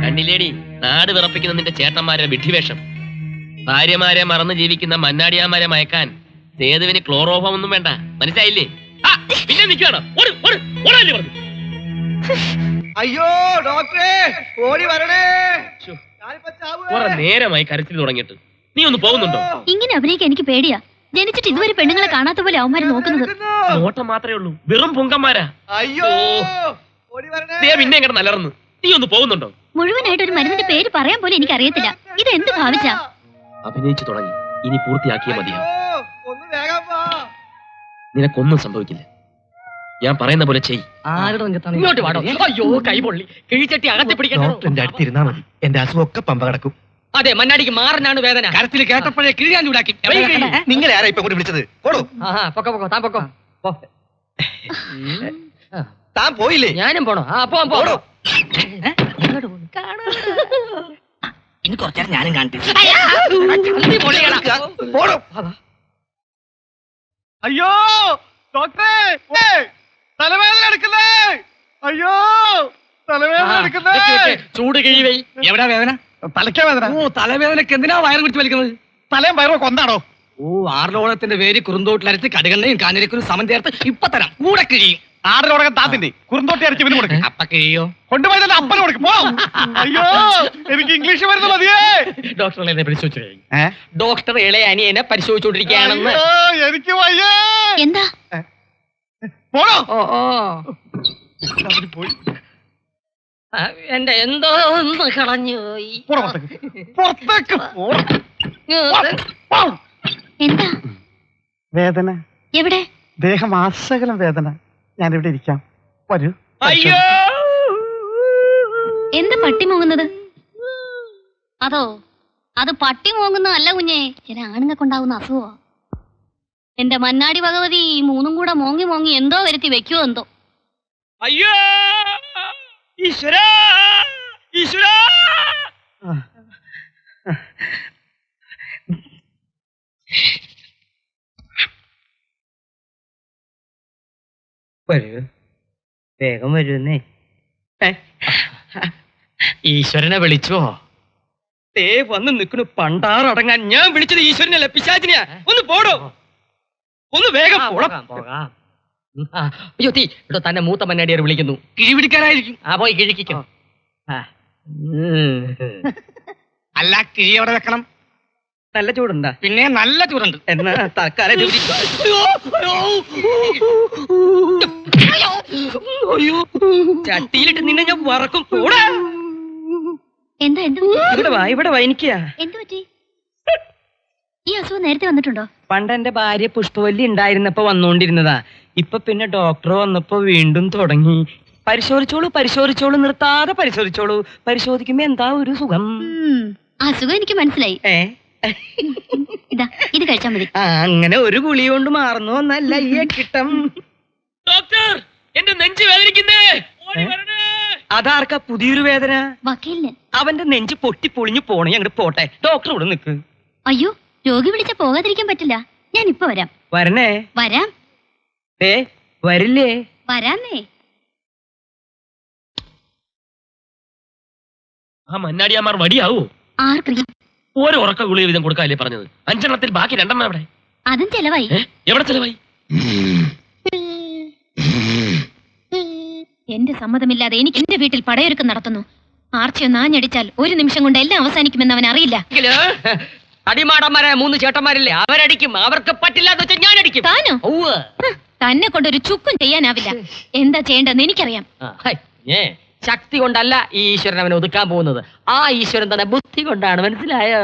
കണ്ടില്ലേടി നാട് വിറപ്പിക്കുന്ന നിന്റെ ചേട്ടന്മാരെ വിഡ്ഢിവേഷം. ഭാര്യമാരെ മറന്ന് ജീവിക്കുന്ന മന്നാടിയാമാരെ മയക്കാൻ സേതുവിന് ക്ലോറോഫോം ഒന്നും വേണ്ട. മനസ്സിലായില്ലേ? പിന്നെ നിൽക്കണം. അയ്യോ ഡോക്ടറെ, ഓടി വരണേ. കുറെ നേരമായി കരച്ചിൽ തുടങ്ങിയിട്ട്. നീ ഒന്ന് പോകുന്നുണ്ടോ? ഇങ്ങനെ അഭിനയിക്കാൻ എനിക്ക് പേടിയാ. ജനിച്ചിട്ട് ഇതുവരെ പെണ്ണുങ്ങളെ കാണാത്ത പോലെ അവന്മാര് നോക്കുന്നത്. നോട്ടം മാത്രമേ ഉള്ളൂ, വെറും പൊങ്കന്മാരാ. അയ്യോ ഓടി വരണേ. ദേ പിന്നെ എങ്ങനെ നലർന്നു. നീ ഒന്ന് പോകുന്നുണ്ടോ? മുഴുവനായിട്ട് ഒരു മരുന്നിന്റെ പേര് പറയാൻ പോലും എനിക്ക് അറിയത്തില്ല. ഇത് എന്ത് ഭാവിച്ചാ? അഭിനയിച്ചു തുടങ്ങി, ഇനി പൂർത്തിയാക്കിയേ മതിയോ. ഒന്ന് വേഗം വാ. നിനക്കൊന്നും സംഭവിക്കില്ല. ഞാൻ പറയുന്ന പോലെ ചെയ്. ഇങ്ങോട്ട് വാടോ. അയ്യോ കൈ പൊള്ളി. കിഴിച്ചട്ടി അകത്തി പിടിക്കണോ? അടുത്തിരുന്നാ മതി. എന്റെ അസുഖമൊക്കെ പമ്പ കിടക്കും. അതെ, മണ്ണാടിക്ക് മാറിനാണ് വേദന. കരത്തിൽ കേട്ടപ്പോഴേ കിഴിയാൻ ചൂടാക്കി. നിങ്ങളെ ആരാ ഇപ്പൊ കൂടി വിളിച്ചത്? പോടോ. പൊക്കോ താൻ പൊക്കോ. താൻ പോയില്ലേ? ഞാനും പോണോ? പോടോ. ഇനി കുറച്ചേരം ഞാനും കാണട്ടെ. പോടോ. അയ്യോ ഡോക്ടറെ, തലവേദന എടുക്കുന്നേ. അയ്യോ തലവേദന എടുക്കുന്നേ. ചൂട് കിഴിവൈ. എവിടാ വേദന? തലയ്ക്കാ വേദന. തലവേദനക്ക് എന്തിനാ വയറ് പിടിച്ച് വലിക്കുന്നത്? തലയും വയറോ കൊന്നാണോ? ആറിലോളത്തിന്റെ പേര് കുറുന്തോട്ടിലരച്ച് കടുകണ്ണയും കാഞ്ഞിരക്കുരും സമം ചേർത്ത് ഇപ്പൊ തരാം. കൂടെ കിഴിയും. ആടിനോടകം താത്തിന്റെ കുറുന്തോട്ടി അരച്ച് ഇവന് കൊടുക്കും. അപ്പ കിഴിയോ? കൊണ്ടുപോയി തന്നെ അപ്പന് കൊടുക്കും. പോ. അയ്യോ എനിക്ക് ഇംഗ്ലീഷ് മരുന്ന് മതിയേ. ഡോക്ടർ എന്നെ പരിശോധിച്ചു. ഡോക്ടർ ഇളയ അനിയനെ പരിശോധിച്ചുകൊണ്ടിരിക്കുകയാണെന്ന്. എനിക്ക് വയ്യേ. എന്താ? പോടോ. പോയി. എന്റെ എന്തോ ഒന്ന് കളഞ്ഞു പോയി. പുറത്തേക്ക് എന്താ വേദന? എവിടെ? ദേഹം ആസകലം വേദന. ഞാനിവിടെ ഇരിക്കാം. വരൂ. അയ്യോ എന്താ പട്ടി മോങ്ങുന്നത്? അതോ അത് പട്ടി മോങ്ങുന്നതല്ല കുഞ്ഞേ, ചില ആണുങ്ങൾക്കുണ്ടാവുന്ന അസുഖമാ. എന്റെ മന്നാടി ഭഗവതി ഈ മൂന്നും കൂടെ മോങ്ങി എന്തോ വരുത്തി വെക്കുവോ എന്തോ. അയ്യോ ഈശ്വരാ. വരൂ, വേഗം വരുന്നേ. ഈശ്വരനെ വിളിച്ചോ? തേ വന്ന് നിൽക്കണു പണ്ടാറടങ്ങാൻ. ഞാൻ വിളിച്ചത് ഈശ്വരനല്ല, പിശാചിനെയാ. ഒന്ന് പോടോ, ഒന്ന് വേഗം പോകാം. അയ്യോ തീ ഇവിടെ തന്നെ മൂത്ത മന്നാടിയാർ വിളിക്കുന്നു. കിഴി പിടിക്കാനായിരിക്കും. പോയി കിഴിക്കോ. അല്ല, കിഴി എവിടെ വെക്കണം? നല്ല ചൂടുണ്ടാ? പിന്നെ നല്ല ചൂടുണ്ട്. എന്നാ തൽക്കാലം ചട്ടിയിലിട്ട് നിന്നെ ഞാൻ വറക്കും. പോടാ. എന്താ ഇവിടെ വാ. എനിക്കാ എന്ത് പറ്റി? ഈ അസുഖം നേരത്തെ വന്നിട്ടുണ്ടോ? പണ്ട് എന്റെ ഭാര്യ പുഷ്പവല്ലി ഉണ്ടായിരുന്നപ്പോ വന്നോണ്ടിരുന്നതാ. ഇപ്പൊ പിന്നെ ഡോക്ടർ വന്നപ്പോ വീണ്ടും തുടങ്ങി. പരിശോധിച്ചോളൂ, നിർത്താതെ പരിശോധിക്കുമ്പോ എന്താ ഒരു സുഖം. അസുഖം എനിക്ക് മനസ്സിലായി. ഇതാ ഇത് കഴിച്ചാൽ മതി. അങ്ങനെ ഒരു ഗുളി കൊണ്ട് മാറുന്നു എന്നല്ല ഈ കിട്ടം. ഡോക്ടർ, എന്റെ നെഞ്ച് വേദനിക്കുന്നേ. ഓടി വരണേ. അതാർക്കാ പുതിയൊരു വേദന? വക്കീലിന്. അവന്റെ നെഞ്ച് പൊട്ടി പൊളിഞ്ഞു പോണേ, അങ്ങോട്ട് പോട്ടെ. ഡോക്ടർ ഇവിടെ നിൽക്ക്. അയ്യോ, രോഗി വിളിച്ച പോകാതിരിക്കാൻ പറ്റില്ല. ഞാൻ ഇപ്പൊ വരാം. വരണേ? വരാം. വരില്ലേ? വരാന്നേ. ആ മന്നാടിയാമാർ വടിയാവോ? ആർക്കറിയാം? ഓരോ ഉറക്ക ഗുളിക വീതം കൊടുക്കാല്ലേ പറഞ്ഞത്? 5 എണ്ണത്തിൽ ബാക്കി 2 എണ്ണം എവിടെ? അതും ചെലവായി. എവിടെ ചെലവായി? എന്റെ സമ്മതമില്ലാതെ എനിക്ക് എന്റെ വീട്ടിൽ പടയൊരുക്കം നടത്തുന്നു. ആർച്ചയൊന്ന് ആഞ്ഞടിച്ചാൽ 1 നിമിഷം കൊണ്ട് എല്ലാം അവസാനിക്കുമെന്ന് അവൻ അറിയില്ല. അടിമാടന്മാരെ 3 ചേട്ടന്മാരില്ലേ, അവരടിക്കും. അവർക്ക് പറ്റില്ല എന്ന് വെച്ചാൽ ഞാൻ അടിക്കും. താനോ? തന്നെ കൊണ്ടൊരു ചുക്കും ചെയ്യാനാവില്ല. എന്താ ചെയ്യേണ്ടതെന്ന് എനിക്കറിയാം. ശക്തി കൊണ്ടല്ല ഈ ഈശ്വരൻ അവനെ ഒതുക്കാൻ പോകുന്നത്. ആ ഈശ്വരൻ തന്നെ ബുദ്ധി കൊണ്ടാണ്, മനസ്സിലായോ?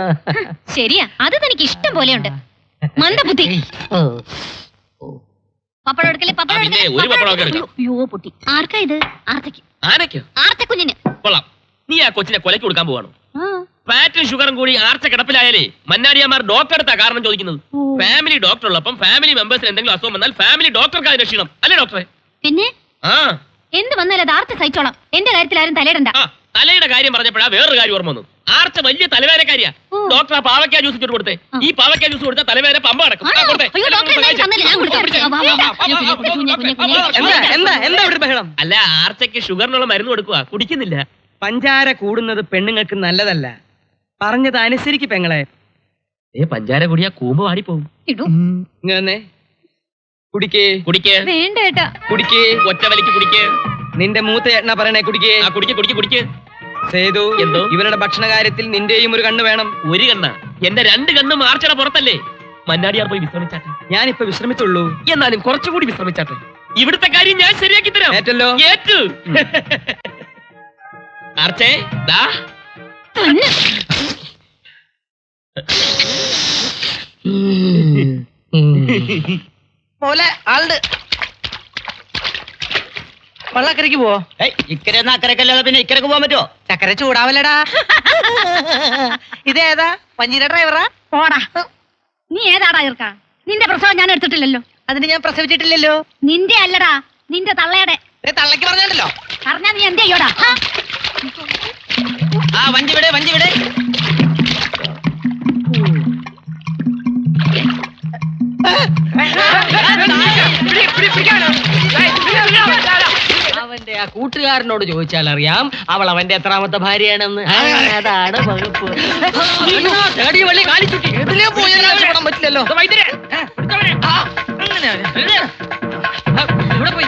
ശരിയാ, അത് തനിക്ക് ഇഷ്ടം പോലെയുണ്ട്. മന്ദബുദ്ധി. പപ്പടം എടുക്കല്ലേ, പപ്പടം എടുക്കല്ലേ. ഒരു പപ്പടം ഒക്കെ എടുക്കാം. അയ്യോ പൊട്ടി. ആർക്കാ ഇത്? ആർത്തയ്ക്ക്. ആനയ്ക്കോ? ആർത്തക്കുഞ്ഞിന്. കൊള്ളാം. നീ ആ കൊച്ചിനെ കൊലയ്ക്ക് കൊടുക്കാൻ പോവാണോ? ആ. ഫാറ്റും ഷുഗറും കൂടി ആർച്ച കിടപ്പിലായാലേ മന്നാടിയാമാർ ഡോക്ടർ എടുത്താ കാരണം ചോദിക്കുന്നത്. ഫാമിലി ഡോക്ടർ ഉള്ളപ്പം ഫാമിലി മെമ്പേഴ്സിന് എന്തെങ്കിലും അസുഖം വന്നാൽ ഫാമിലി ഡോക്ടർക്ക് അത് രക്ഷിക്കണം, അല്ലേ ഡോക്ടറെ? പിന്നെ ആ എന്ത് വന്നാലും അത് ആർച്ച സഹിച്ചോളാം. എന്റെ കാര്യത്തിൽ ആരും തലയിടണ്ട. ആ തലയുടെ കാര്യം പറഞ്ഞപ്പോഴാ വേറൊരു കാര്യം ഓർമ്മ വന്നു. ആർച്ച വലിയ തലവേദനക്കാരിയാ. ഡോക്ടർ ആ പാവയ്ക്ക ജ്യൂസ് ഇട്ട് കൊടുത്തേ. ഈ പാവയ്ക്ക ജ്യൂസ് കൊടുത്താൽ തലവേദന പമ്പ നടക്കും. ആണോ? അയ്യോ, ഡോക്ടർ എന്തായാലും തന്നില്ല, ഞാൻ കൊടുക്കാം. വാ, വാ, വാ. എന്താ ഇവിടെ ബഹളം? അല്ല, ആർച്ചയ്ക്ക് ഷുഗറിനുള്ള മരുന്ന് കൊടുക്കുക, കുടിക്കുന്നില്ല. പഞ്ചാര കൂടുന്നത് പെണ്ണുങ്ങൾക്ക് നല്ലതല്ല. പറഞ്ഞത് അനുസരിക്ക് പെങ്ങളെ. പഞ്ചാര കുടിയാ കൂമ്പ് വാടിപ്പോവും. ഇടൂ. ഇങ്ങനെ കുടിക്കേ. കുടിക്ക്. വേണ്ട ഏട്ടാ. കുടിക്കേ. ഒറ്റ വലിക്ക് കുടിക്ക്. നിന്റെ മൂത്ത ചേട്ടനാ പറയണേ, കുടിക്കേ. ആ കുടിക്ക് കുടിക്ക് കുടിക്ക്. സേതു, എന്തോ? ഇവരുടെ ഭക്ഷണ കാര്യത്തിൽ നിന്റെയും ഒരു കണ്ണ് വേണം. ഒരു കണ്ണ? എന്റെ 2 കണ്ണും ആർച്ചയുടെ പുറത്തല്ലേ. മന്നാടിയാർ പോയി വിശ്രമിച്ചാട്ടെ. ഞാനിപ്പോ വിശ്രമിച്ചുള്ളൂ. എന്നാലും കുറച്ചുകൂടി വിശ്രമിച്ചാട്ടെ. ഇവിടുത്തെ കാര്യം ഞാൻ ശരിയാക്കി തരാം. ഏറ്റല്ലോ? ഏറ്റു. ആർച്ചേ ദാ. തന്നെ. പോലെ ആളുണ്ട്. വള്ളക്കരയ്ക്ക് പോവോ? ഇക്കരെ അക്കരക്കല്ലാതെ പിന്നെ ഇക്കരക്ക് പോകാൻ പറ്റുമോ? ചക്കര ചൂടാവല്ലടാ. ഇതേതാ? പഞ്ചിര ഡ്രൈവറാ? പോടാ. നീ ഏതാടാ ഇർക്ക? നിന്റെ പ്രസവം ഞാൻ എടുത്തിട്ടില്ലല്ലോ. അതിന് ഞാൻ പ്രസവിച്ചിട്ടില്ലല്ലോ. നിന്റെ അല്ലടാ, നിന്റെ തള്ളയുടെ. തള്ളക്ക് പറഞ്ഞല്ലോ. പറഞ്ഞാ നീ എന്ത് ചെയ്യോടാ? ആ വഞ്ചി വിടെ, വഞ്ചി വിടെ. അവന്റെ ആ കൂട്ടുകാരനോട് ചോദിച്ചാൽ അറിയാം അവൾ അവന്റെ എത്രാമത്തെ ഭാര്യയാണെന്ന്. അതാണ് വകുപ്പ്. വള്ളി കാലിച്ചുട്ടി ഇതിലേ പോയാൽ രക്ഷപ്പെടാൻ പറ്റില്ലല്ലോ. ഇവിടെ പോയി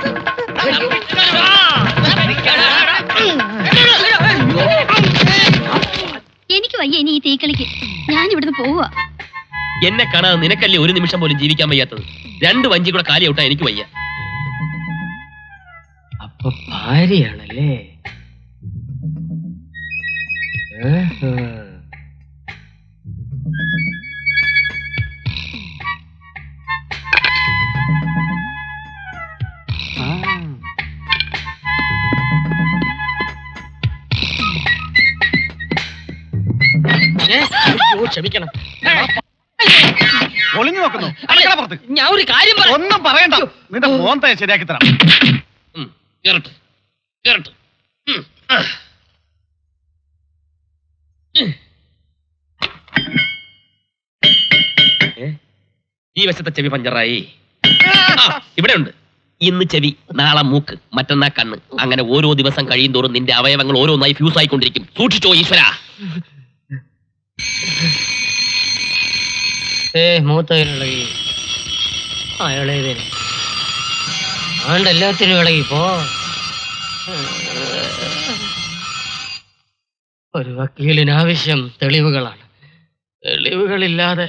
എനിക്ക് വയ്യ ഇനി ഈ തീക്കളിക്ക്. ഞാൻ ഇവിടുന്ന് പോവാ. എന്നെ കാണാതെ നിനക്കല്ലേ 1 നിമിഷം പോലും ജീവിക്കാൻ വയ്യാത്തത്. 2 വഞ്ചി കൂടെ കാലി ഔട്ടാ എനിക്ക് വയ്യ. അപ്പൊ ഭാര്യയാണല്ലേ? ക്ഷമിക്കണം. ഒളിഞ്ഞു നോക്കുന്നു. അടുക്കള പുറത്ത്. ഞാൻ ഒരു കാര്യം ഒന്നും പറയണ്ട. നിന്റെ മോന്തെ ശരിയാക്കി തരാം. കേറട്ടെ കേറട്ടെ. ഈ വശത്തെ ചെവി പഞ്ചറായി. ഇവിടെ ഉണ്ട്. ഇന്ന് ചെവി, നാളെ മൂക്ക്, മറ്റന്നാ കണ്ണ്. അങ്ങനെ ഓരോ ദിവസം കഴിയും തോറും നിന്റെ അവയവങ്ങൾ ഓരോന്നായി ഫ്യൂസ് ആയിക്കൊണ്ടിരിക്കും. സൂക്ഷിച്ചോ ഈശ്വര. മൂത്ത ഇളകി ഇളയതിന് ആണ്ട് എല്ലാത്തിനും ഇളകി പോ. ഒരു വക്കീലിന് ആവശ്യം തെളിവുകളാണ്. തെളിവുകളില്ലാതെ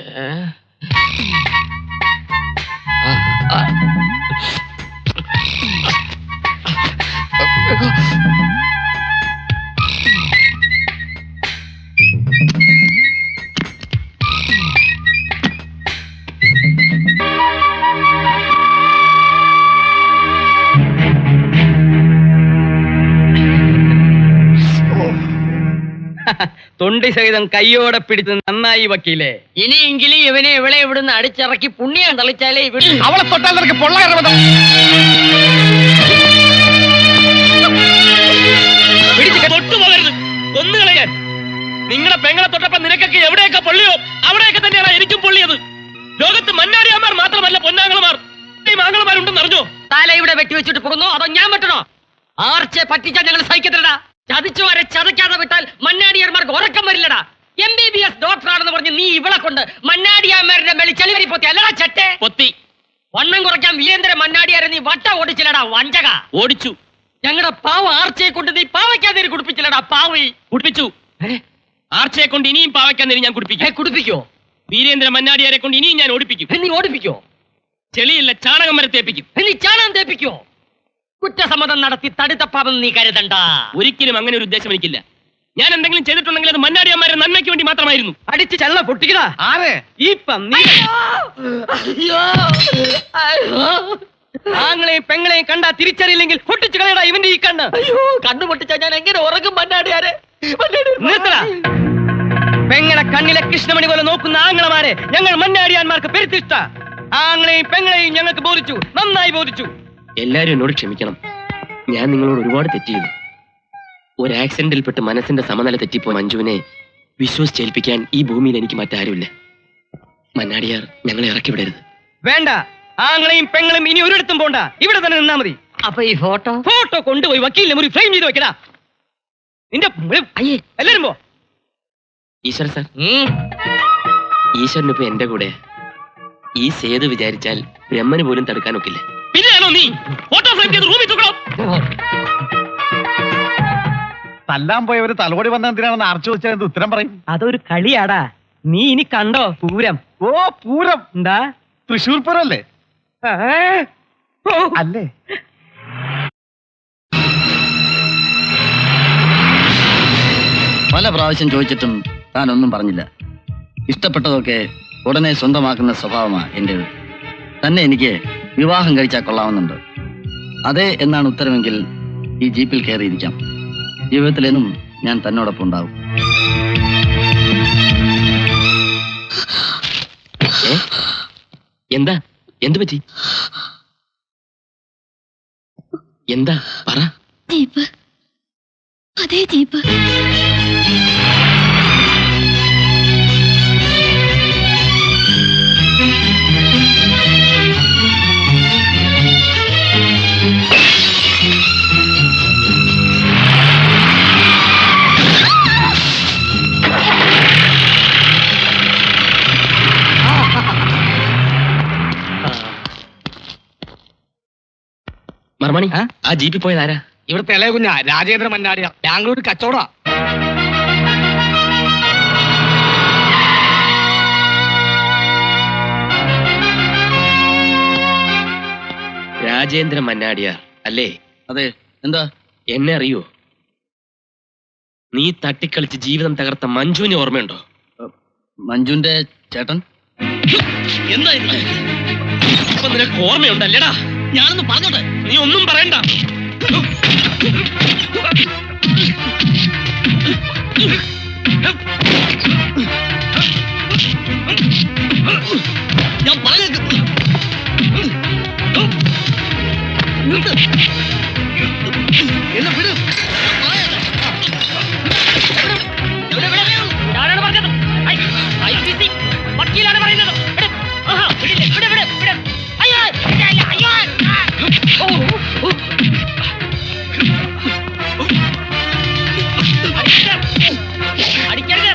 തൊണ്ടി സഹിതം കയ്യോടെ പിടിച്ച് നന്നായി വക്കീലേ. ഇനിയെങ്കിലും ഇവനെ ഇവിടെ ഇവിടുന്ന് അടിച്ചിറക്കി പുണ്യം തളിച്ചാലേ ഇവിടെ അവളെ തൊട്ടാൽ നിനക്ക് പൊള്ള കയറുന്നത്. നിങ്ങളെ പെങ്ങളെ തൊട്ടപ്പോ നിനക്കൊക്കെ എവിടെയൊക്കെ പൊള്ളിയോ അവിടെയൊക്കെ തന്നെയാണ് എനിക്കും പൊള്ളിയത്. ലോകത്ത് മന്നാടിയാന്മാർ മാത്രമല്ല പൊന്നാങ്ങളമാർ മാങ്ങളമാരുണ്ടെന്ന് അറിഞ്ഞോ? തല ഇവിടെ വെട്ടിവെച്ചിട്ട് പോകുന്നു അതോ ഞാൻ വെട്ടണോ? ആർച്ചെ പറ്റിച്ചാൽ ഞങ്ങൾ സഹിക്കത്തില്ലടാ. ചതിച്ചു വരെ ചതയ്ക്കാതെ വിട്ടാൽ മന്നാടിയാർമാർക്ക് ഉറക്കം വരില്ലടാ. MBBS ഡോക്ടറാണെന്ന് പറഞ്ഞ് നീ ഇവളെ കൊണ്ട് മന്നാടിയാന്മാരുടെ മേളിൽ ചെളിവരി പൊത്തി അല്ലടാ ചട്ടെ പൊത്തി. വണ്ണം കുറയ്ക്കാൻ വീരേന്ദ്ര മന്നാടിയാരെ നീ വട്ട ഓടിച്ചില്ലടാ വഞ്ചക. ഓടിച്ചു. ഞങ്ങളുടെ പാവ ആർച്ചയെ കൊണ്ട് നീ പാവയ്ക്കാതെ കുടിപ്പിച്ചില്ലടാ പാവി. കുടിപ്പിച്ചു. ആർച്ചയെ കൊണ്ട് ഇനിയും പാവയ്ക്കാൻ ഞാൻ കുടിപ്പിക്കും. കുടിപ്പിക്കോ? വീരേന്ദ്ര മന്നാടിയാരെ കൊണ്ട് ഇനിയും ഞാൻ ഓടിപ്പിക്കും. നീ ഓടിപ്പിക്കോ? ചെളിയില്ല ചാണകം വരെ തേപ്പിക്കും. നീ ചാണകം തേപ്പിക്കോ? കുറ്റസമ്മതം നടത്തി തടുത്തപ്പാമെന്ന് നീ കരുതണ്ട. ഒരിക്കലും അങ്ങനെ ഒരു ഉദ്ദേശം എനിക്കില്ല. ഞാൻ എന്തെങ്കിലും ചെയ്തിട്ടുണ്ടെങ്കിൽ അത് മന്നാടിയന്മാരുടെ നന്മയ്ക്ക് വേണ്ടി മാത്രമായിരുന്നു. അടിച്ച് ചള്ള പൊട്ടിക്കടാ. ആരെ ഈ പന്നി? ആങ്ങളെയും പെങ്ങളെയും കണ്ടാ തിരിച്ചറിയില്ലെങ്കിൽ പൊട്ടിച്ചു കളയടാ ഇവന്റെ ഈ കണ്ണ്. അയ്യോ കണ്ണു പൊട്ടിച്ചാ ഞാൻ എങ്ങനെ ഉറങ്ങും മന്നാടിയാരെ? നിർത്തടാ. പെങ്ങളെ കണ്ണിലെ കൃഷ്ണമണി പോലെ നോക്കുന്ന ആങ്ങളമാരെ ഞങ്ങൾ മന്നാടിയാന്മാർക്ക് പെരുത്തിഷ്ട. ആങ്ങളെയും പെങ്ങളെയും ഞങ്ങൾക്ക് ബോധിച്ചു, നന്നായി ബോധിച്ചു. എല്ലാരും എന്നോട് ക്ഷമിക്കണം. ഞാൻ നിങ്ങളോട് ഒരുപാട് തെറ്റ് ചെയ്തു. ഒരു ആക്സിഡന്റിൽപ്പെട്ട് മനസ്സിന്റെ സമനില തെറ്റിപ്പോയ മഞ്ജുവിനെ വിശ്വസിച്ചേൽപ്പിക്കാൻ ഈ ഭൂമിയിൽ എനിക്ക് മറ്റാരുമില്ല. മന്നാടിയാർ ഞങ്ങളെ ഇറക്കി വിടരുത്. വേണ്ട. ആങ്ങളെയും പെങ്ങളും ഇനി ഒരിടത്തും പോണ്ട, ഇവിടെ തന്നെ നിന്നാ മതി. അപ്പൊ ഈ ഫോട്ടോ കൊണ്ടുപോയി വക്കീലിനെ മുറി ഫ്രെയിം ചെയ്ത് വെക്കടാ. നിന്റെ അയ്യേ എല്ലാരും പോ. ഈശ്വര സാർ, ഈശ്വരനിപ്പോ എന്റെ കൂടെ. ഈ സേതു വിചാരിച്ചാൽ ബ്രഹ്മന് പോലും തടുക്കാനൊക്കില്ല. പിന്നെയാണോ നീ ഫോട്ടോ ഫ്രെയിം ചെയ്ത് റൂമിൽ തൂക്കണം? തല്ലാൻ പോയവര് തലോടി വന്ന എന്തിനാണെന്ന് ആർച്ചു വെച്ചാൽ ഉത്തരം പറയും. അതൊരു കളിയാടാ. നീ ഇനി കണ്ടോ പൂരം? ഓ പൂരം എന്താ? തൃശ്ശൂർ പൂരം അല്ലേ? അല്ലേ? പല പ്രാവശ്യം ചോദിച്ചിട്ടും താനൊന്നും പറഞ്ഞില്ല. ഇഷ്ടപ്പെട്ടതൊക്കെ ഉടനെ സ്വന്തമാക്കുന്ന സ്വഭാവമാണ് എന്റേത്. തന്നെ എനിക്ക് വിവാഹം കഴിച്ചാൽ കൊള്ളാവുന്നുണ്ട്. അതെ എന്നാണ് ഉത്തരമെങ്കിൽ ഈ ജീപ്പിൽ കയറിയിരിക്കാം. ജീവിതത്തിലെന്നും ഞാൻ തന്നോടൊപ്പം ഉണ്ടാവും. എന്താ? എന്ത് പറ്റി? എന്താ പറ. ജീപ്പ്, അതേ ജീപ്പ്. മർമണി, ആ ജീപ്പിൽ പോയതാരാ? ഇവിടുത്തെ ഇളയ കുഞ്ഞാ രാജേന്ദ്ര മന്നാടിയാർ. ബാംഗ്ലൂർ കച്ചവട. രാജേന്ദ്ര മന്നാടിയാർ അല്ലേ? അതെ. എന്താ? എന്നെ അറിയോ? നീ തട്ടിക്കളിച്ച് ജീവിതം തകർത്ത മഞ്ജുവിനെ ഓർമ്മയുണ്ടോ? മഞ്ജുവിന്റെ ചേട്ടൻ. എന്താ ഇപ്പൊ നിനക്ക് ഓർമ്മയുണ്ടല്ലേടാ? ഞാനൊന്ന് പറഞ്ഞോട്ടെ. നീ ഒന്നും പറയണ്ട. ഞാൻ പറഞ്ഞേക്കും. എന്നെ വിട്. ഞാനാണ് പറഞ്ഞത്. IPC വക്കീലാണ് പറയുന്നത്. അയ്യോ അയ്യോ. അടിക്കരുത്.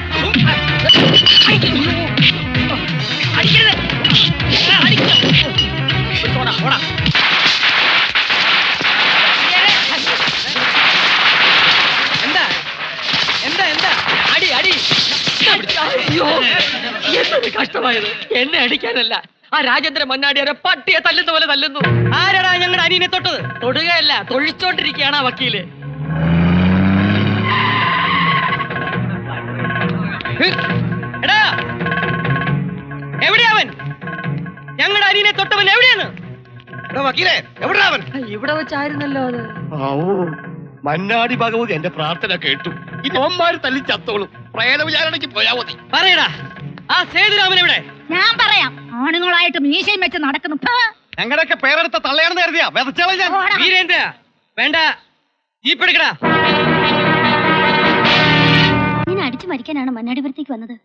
അടിക്കരുത്. ഓടാ ഓടാ. എന്താ എന്താ എന്താ? അടി അടി. അയ്യോ എന്തൊരു കഷ്ടമായത്. എന്നെ അടിക്കാനല്ല, ആ രാജേന്ദ്ര മന്നാടിയാരെ പട്ടിയെ തല്ലുന്ന പോലെ തല്ലുന്നു. ആരടാ ഞങ്ങളുടെ അനിയനെ തൊട്ടത്? തൊടുകയല്ല, തൊഴിച്ചോണ്ടിരിക്കുകയാണ് ആ വക്കീല്. എടാ, എവിടെയാ അവൻ? ഞങ്ങളുടെ അനിയനെ തൊട്ടവൻ എവിടെയാണ്? വക്കീലേ, എവിടാ അവൻ? ഇവിടെ വെച്ചായിരുന്നല്ലോ അത്. മന്നാടി ഭഗവതി എന്റെ പ്രാർത്ഥന കേട്ടു. ഇത് ഓന്മാര് തല്ലി ചത്തോളും. പ്രേത വിചാരണയ്ക്ക് പോയാ മതി. പറയടാ, ആ സേതുരാമൻ എവിടെ? ഞാൻ പറയാം. ആണുങ്ങളായിട്ട് മീശയും വെച്ച് നടക്കുന്നു. ഞങ്ങളുടെയൊക്കെ പേരെടുത്ത തള്ളയാണെന്ന് കരുതിയാ വെതച്ചോളാം ഞാൻ. വീരേന്ദ്ര വേണ്ട, ജീപ്പ് എടുക്കടാ. നിന്നെ അടിച്ചു മരിക്കാനാണ് മന്നാടിപുരത്തേക്ക് വന്നത്.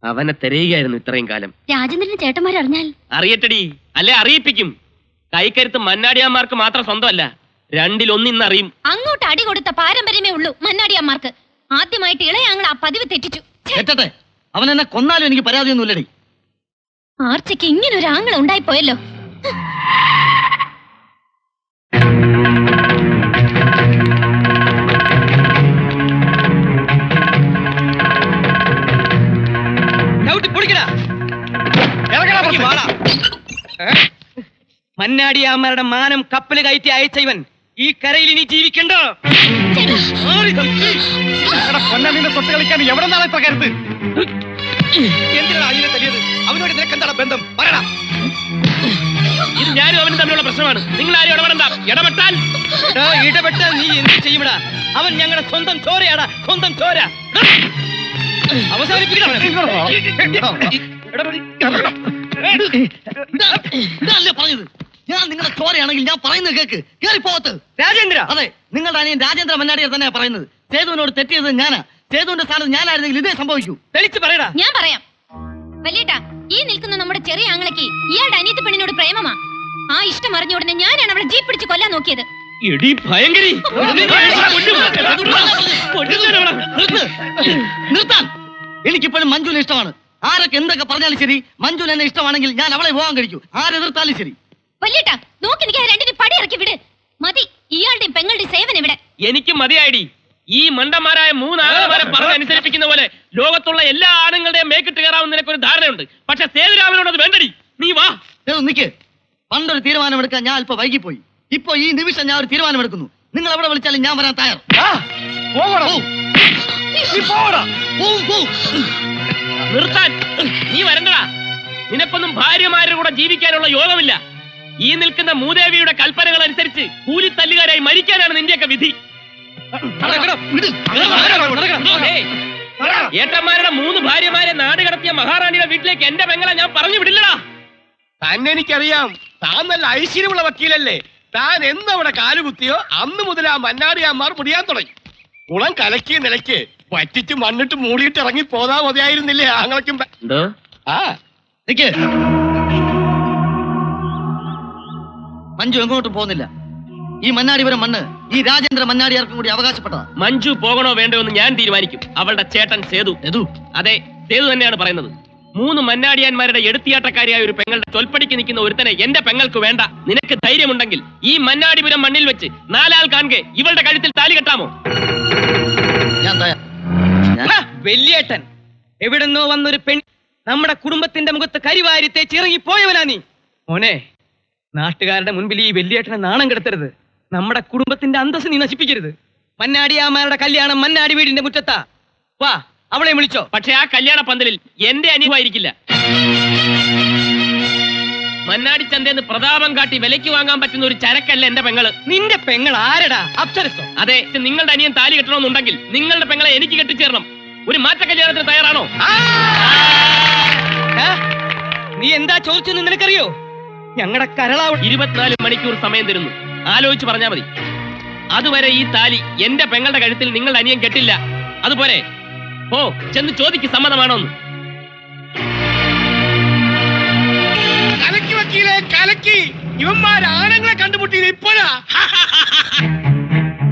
അവനെ തിരയുകയായിരുന്നു ഇത്രയും കാലം. രാജേന്ദ്രന്റെ ചേട്ടന്മാരറിഞ്ഞാൽ അറിയട്ടടി, അല്ലെ അറിയിപ്പിക്കും. കൈക്കരുത്ത് മന്നാടിയാന്മാർക്ക് മാത്രം സ്വന്തമല്ല, രണ്ടിലൊന്നിന്നറിയും. അങ്ങോട്ട് അടി കൊടുത്ത പാരമ്പര്യമേ ഉള്ളൂ മന്നാടിയന്മാർക്ക്. ആദ്യമായിട്ട് ഇളയാങ്ങൾ ആ പതിവ് തെറ്റിച്ചു. കേട്ടെ, അവൻ എന്നെ കൊന്നാലും എനിക്ക് പരാതിയൊന്നുമില്ലടി. ആർച്ചയ്ക്ക് ഇങ്ങനെ ഒരു ആങ്ങള ഉണ്ടായിപ്പോയല്ലോ. മന്നാടിയാമ്മയുടെ മാനം കപ്പല് കയറ്റി അയച്ച ഇവൻ ഈ കരയിൽ ഇനി ജീവിക്കണ്ടോ? പൊന്നമീനെ തൊട്ട് കളിക്കാൻ എവിടെ നിന്നാണ് ഇത്ര കരുത്ത്? എന്തിനാണ് അനിയനെ തല്ലിയത്? അവനോട് നിനക്ക് എന്താണ് ബന്ധം? പറയടാ. ഇത് ഞാനും അവനും തമ്മിലുള്ള പ്രശ്നമാണ്. നിങ്ങൾ ആരും ഇടപെടണ്ട. ഇടപെട്ടാൽ നീ എന്ത് ചെയ്യുമടാ? അവൻ ഞങ്ങളുടെ സ്വന്തം ചോരയാടാ, സ്വന്തം ചോര. ഇതല്ലേ പറഞ്ഞത്? ഞാൻ നിങ്ങളുടെ ചോരയാണെങ്കിൽ ഞാൻ പറയുന്നത് കേക്ക്. കേറി പോകത്ത്. രാജേന്ദ്ര, അതെ, നിങ്ങളുടെ അനിയൻ രാജേന്ദ്ര മന്നാടിയാർ തന്നെയാ പറയുന്നത്. സേതുവിനോട് തെറ്റിയത് ഞാനാ. സേതുവിന്റെ സ്ഥാനത്ത് ഞാനായിരുന്നെങ്കിൽ ഇതേ സംഭവിക്കൂ. തെളിച്ച് പറയടാ. ഞാൻ പറയാം. വലിയേട്ടാ, ഈ നിൽക്കുന്ന നമ്മുടെ ചെറിയ ആങ്ങളയ്ക്ക് ഇയാളുടെ അനിയത്തി പെണ്ണിനോട് പ്രേമമാ. ആ ഇഷ്ടം അറിഞ്ഞ ഉടനെ ഞാനാണ് അവളെ ജീപ്പ് പിടിച്ച് കൊല്ലാൻ നോക്കിയത്. എടി ഭയങ്കരി, നിർത്താൻ. എനിക്കിപ്പോഴും മഞ്ജുവിനെ ഇഷ്ടമാണ്. ആരൊക്കെ എന്തൊക്കെ പറഞ്ഞാലും ശരി, മഞ്ജുവിന് എന്നെ ഇഷ്ടമാണെങ്കിൽ ഞാൻ അവളെ വിവാഹം കഴിക്കൂ. ആരെതിർത്താലും ശരി. വലിയേട്ടാ, നോക്കി നിൽക്കാൻ രണ്ടിനും പടി ഇറക്കി വിട്. മതി ഇയാളുടെയും പെങ്ങളുടെയും സേവനം ഇവിടെ. എനിക്ക് മതിയായിടി. ഈ മണ്ടന്മാരായ 3 ആളുകളെ പറഞ്ഞനുസരിപ്പിക്കുന്ന പോലെ ലോകത്തുള്ള എല്ലാ ആണുങ്ങളുടെയും മേക്കിട്ട് കയറാവുന്ന നിനക്കൊരു ധാരണയുണ്ട്. പക്ഷെ സേതുരാമനോട് അത് വേണ്ടടി. നീ വാ. നിക്ക്. പണ്ടൊരു തീരുമാനമെടുക്കാൻ ഞാൻ അല്പം വൈകിപ്പോയി. ഇപ്പൊ ഈ നിമിഷം ഞാൻ ഒരു തീരുമാനമെടുക്കുന്നു. നിങ്ങൾ എവിടെ വിളിച്ചാലും ഞാൻ വരാൻ തയ്യാർ. നിർത്താൻ. നീ വരണ്ടടാ. നിനക്കൊന്നും ഭാര്യമാരുടെ കൂടെ ജീവിക്കാനുള്ള യോഗമില്ല. ഈ നിൽക്കുന്ന മൂദേവിയുടെ കൽപ്പനകൾ അനുസരിച്ച് കൂലിത്തല്ലുകാരായി മരിക്കാനാണ് നിന്റെയൊക്കെ വിധി. ഏട്ടന്മാരുടെ 3 ഭാര്യമാരെ നാട് കടത്തിയ മഹാറാണിയുടെ വീട്ടിലേക്ക് എന്റെ പെങ്ങളെ ഞാൻ പറഞ്ഞു വിടില്ലടാ. തന്നെ എനിക്കറിയാം. താൻ നല്ല ഐശ്വര്യമുള്ള വക്കീലല്ലേ. താൻ എന്നവിടെ കാലുകുത്തിയോ അന്ന് മുതൽ ആ മന്നാടിയാന്മാർ മുടിയാൻ തുടങ്ങി. കുളം കലക്കിയ നിലയ്ക്ക് പറ്റിച്ച് മണ്ണിട്ട് മൂടിയിട്ട് ഇറങ്ങി പോതാ മതിയായിരുന്നില്ലേ ആങ്ങളയ്ക്കും? ആ നിക്ക്. മഞ്ജു എങ്ങോട്ടും പോകുന്നില്ല. ഈ മന്നാടിപുരം മണ്ണ് ഈ രാജേന്ദ്ര മന്നാടിയാർക്കും കൂടി അവകാശപ്പെട്ടതാ. മഞ്ജു പോകണോ വേണ്ടോ എന്ന് ഞാൻ തീരുമാനിക്കും. അവളുടെ ചേട്ടൻ സേതു. അതെ, സേതു തന്നെയാണ് പറയുന്നത്. 3 മന്നാടിയാന്മാരുടെ എടുത്തിയാട്ടക്കാരിയായ ഒരു പെങ്ങളുടെ ചൊൽപ്പടിക്ക് നിൽക്കുന്ന ഒരുത്തനെ എന്റെ പെങ്ങൾക്ക് വേണ്ട. നിനക്ക് ധൈര്യമുണ്ടെങ്കിൽ ഈ മന്നാടിപുരം മണ്ണിൽ വെച്ച് 4 ആൾ കാണുക ഇവളുടെ കഴുത്തിൽ താലി കെട്ടാമോ? വലിയേട്ടൻ എവിടെന്നോ വന്നൊരു പെൺ നമ്മുടെ കുടുംബത്തിന്റെ മുഖത്ത് കരിവാരി തേച്ചിറങ്ങി പോയവനാ നീ. മോനെ, നാട്ടുകാരുടെ മുൻപിൽ ഈ വലിയേട്ടനെ നാണം കെടുത്തരുത്. നമ്മുടെ കുടുംബത്തിന്റെ അന്തസ് നീ നശിപ്പിക്കരുത്. മന്നാടിയാമാരുടെ കല്യാണം മന്നാടി വീടിന്റെ മുറ്റത്താ. വാ, അവളെ വിളിച്ചോ. പക്ഷെ ആ കല്യാണ പന്തലിൽ എന്റെ അനുഭവമായിരിക്കില്ല. മന്നാടി ചന്തയെന്ന് പ്രതാപം കാട്ടി വിലയ്ക്ക് വാങ്ങാൻ പറ്റുന്ന ഒരു ചരക്കല്ല എന്റെ പെങ്ങള്. നിന്റെ പെങ്ങൾ ആരടാ? അപ്സരസോ? അതെ, നിങ്ങളുടെ അനിയൻ താലി കെട്ടണമെന്നുണ്ടെങ്കിൽ നിങ്ങളുടെ പെങ്ങളെ എനിക്ക് കെട്ടിച്ചേരണം. ഒരു മാറ്റ കല്യാണത്തിന് തയ്യാറാണോ? നീ എന്താ ചോദിച്ചെന്ന് നിനക്കറിയോ? ഞങ്ങളുടെ കരളാവ് 24 മണിക്കൂർ സമയം തരുന്നു. ആലോചിച്ച് പറഞ്ഞാ മതി. അതുവരെ ഈ താലി എന്റെ പെങ്ങളുടെ കഴുത്തിൽ നിങ്ങളുടെ അനിയൻ കെട്ടില്ല. അതുപോലെ ഓ ചെന്ന് ചോദിക്ക് സമ്മതമാണോന്ന്. കലക്കി വക്കീലെ, കലക്കി. ഇവന്മാരാണുങ്ങളെ കണ്ടുമുട്ടിയത് ഇപ്പോഴാ.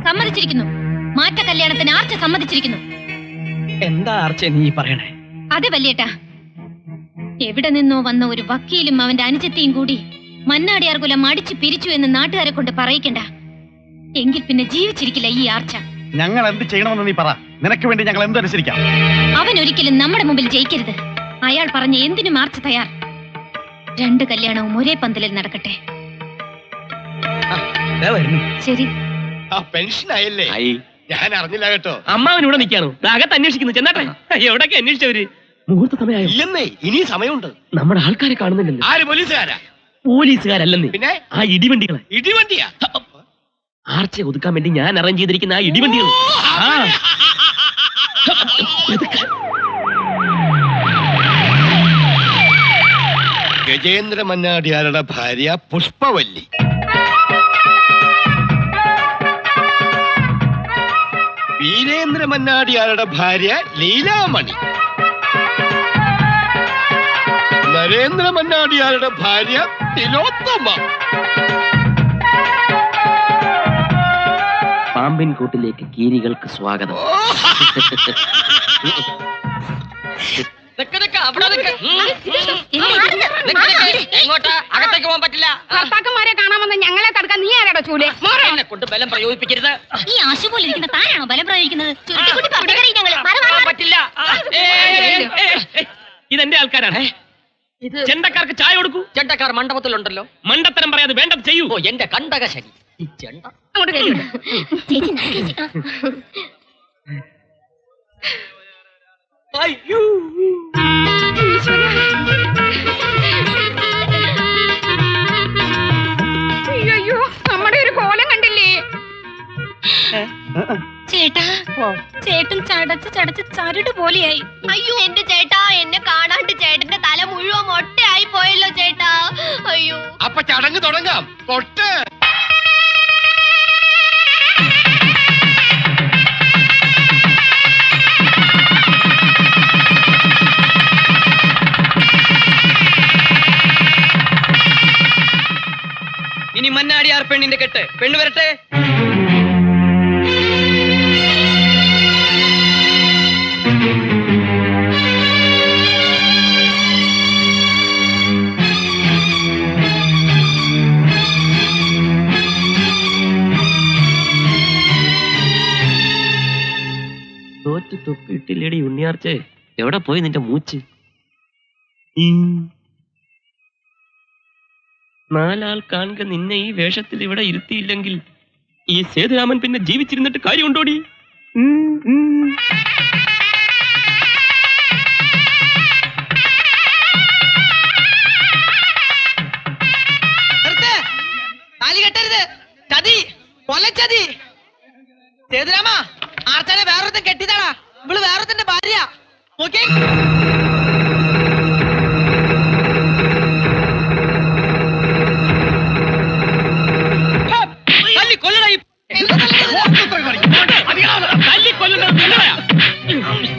സമ്മതിച്ചിരിക്കുന്നു. മാറ്റ കല്യാണത്തിന് ആർച്ച സമ്മതിച്ചിരിക്കുന്നു. എന്താ ആർച്ച നീ പറയണേ? അതെ വല്യേട്ടാ, എവിടെ നിന്നോ വന്ന ഒരു വക്കീലും അവന്റെ അനുജത്തിയും കൂടി മന്നാടിയാർ കുലം അടിച്ചു പിരിച്ചു എന്ന് നാട്ടുകാരെ കൊണ്ട് പറയിക്കണ്ട. എങ്കിൽ പിന്നെ ജീവിച്ചിരിക്കില്ല ഈ ആർച്ച. ഞങ്ങൾ എന്ത് ചെയ്യണമെന്ന് നീ പറ. നിനക്ക് വേണ്ടി ഞങ്ങൾ എന്തനുസരിക്കാം. അവൻ ഒരിക്കലും നമ്മുടെ മുമ്പിൽ ജയിക്കരുത്. അയാൾ പറഞ്ഞ എന്തിനും ആർച്ച തയ്യാർ. 2 കല്യാണവും ഒരേ പന്തലിൽ നടക്കട്ടെ. ശരി. ആ പെൻഷൻ ആയല്ലേ? ഞാൻ അറിഞ്ഞില്ല കേട്ടോ. അമ്മാവൻ ഇവിടെ നിൽക്കാണോ? അകത്ത് അന്വേഷിക്കുന്നു. ചെന്നാട്ടെ. എവിടൊക്കെ അന്വേഷിച്ചവര്? മുഹൂർത്ത സമയമായി. ഇല്ലെന്നേ, ഇനി സമയമുണ്ട്. നമ്മുടെ ആൾക്കാരെ കാണുന്നില്ലല്ലോ. ആര്? പോലീസുകാരാ? പോലീസുകാരല്ലെന്നേ, പിന്നെ ആ ഇടിവണ്ടികളെ. ഇടിവണ്ടിയാ? ആർച്ചയെ ഒതുക്കാൻ വേണ്ടി ഞാൻ അറേഞ്ച് ചെയ്തിരിക്കുന്ന ആ ഇടിവണ്ടികൾ. ഗജേന്ദ്ര മന്നാടിയാരുടെ ഭാര്യ പുഷ്പവല്ലി. വീരേന്ദ്ര മന്നാടിയാരുടെ ഭാര്യ ലീലാമണി, നരേന്ദ്ര മന്നാടിയാരുടെ ഭാര്യ തിലോത്തമ. പാമ്പിൻ കൂട്ടിലേക്ക് കീരികൾക്ക് സ്വാഗതം. എങ്ങോട്ടാ? അകത്തേക്ക് പോകാൻ പറ്റില്ല. ഭർത്താക്കന്മാരെ കാണാമെന്ന് ഞങ്ങളെ തടുക്കാൻ നീ ആരാടോ ചൂല്? എന്നെ കൊണ്ട് ബലം പ്രയോഗിപ്പിക്കരുത്. ഈ ആശു പോലെ ഇരിക്കുന്ന താനാണോ ബലം പ്രയോഗിക്കുന്നത്? പറ്റില്ല. ഇതെന്റെ ആൾക്കാരാണ്. ചെണ്ടക്കാർക്ക് ചായ കൊടുക്കൂ. ചെണ്ടക്കാർ മണ്ഡപത്തിലുണ്ടല്ലോ. മണ്ടത്തരം പറയാതെ വേണ്ടത് ചെയ്യൂ. ഓ, എന്റെ കണ്ടക ശരി. ഈ ചെണ്ട അങ്ങോട്ട് കേട്ടോ. അയ്യോ, അയ്യോ, നമ്മുടെ ഒരു കോലം കണ്ടില്ലേ? ചേട്ടാ, ചേട്ടൻ ചടച്ച് ചടച്ച് ചരട് പോലെയായി. അയ്യോ എന്റെ ചേട്ടാ, എന്നെ കാണാണ്ട് ചേട്ടന്റെ തല മുഴുവൻ മൊട്ടയായി പോയല്ലോ ചേട്ടാ. അയ്യോ. അപ്പൊ ചടങ്ങ് തുടങ്ങാം. കൊട്ട്. ഇനി മന്നാടിയാർ പെണ്ണിന്റെ കെട്ട്. പെണ്ണ് വരട്ടെ. തോറ്റ് തൊപ്പിട്ടില്ലേടി ഉണ്ണിയാർച്ചേ. എവിടെ പോയി നിന്റെ മൂച്ച്? നാലാൾ കാണുക നിന്നെ ഈ വേഷത്തിൽ ഇവിടെ ഇരുത്തിയില്ലെങ്കിൽ ഈ സേതുരാമൻ പിന്നെ ജീവിച്ചിരുന്നിട്ട് കാര്യമുണ്ടോടി? നിർത്ത്. താലി കെട്ടരുത്. ചതി, കൊലച്ചതി. സേതുരാമ, ആർച്ചാനെ വേറൊരുത്തൻ കെട്ടിയതാടാ. ഇവള് വേറൊരുത്തന്റെ ഭാര്യ. നോക്കിയേ.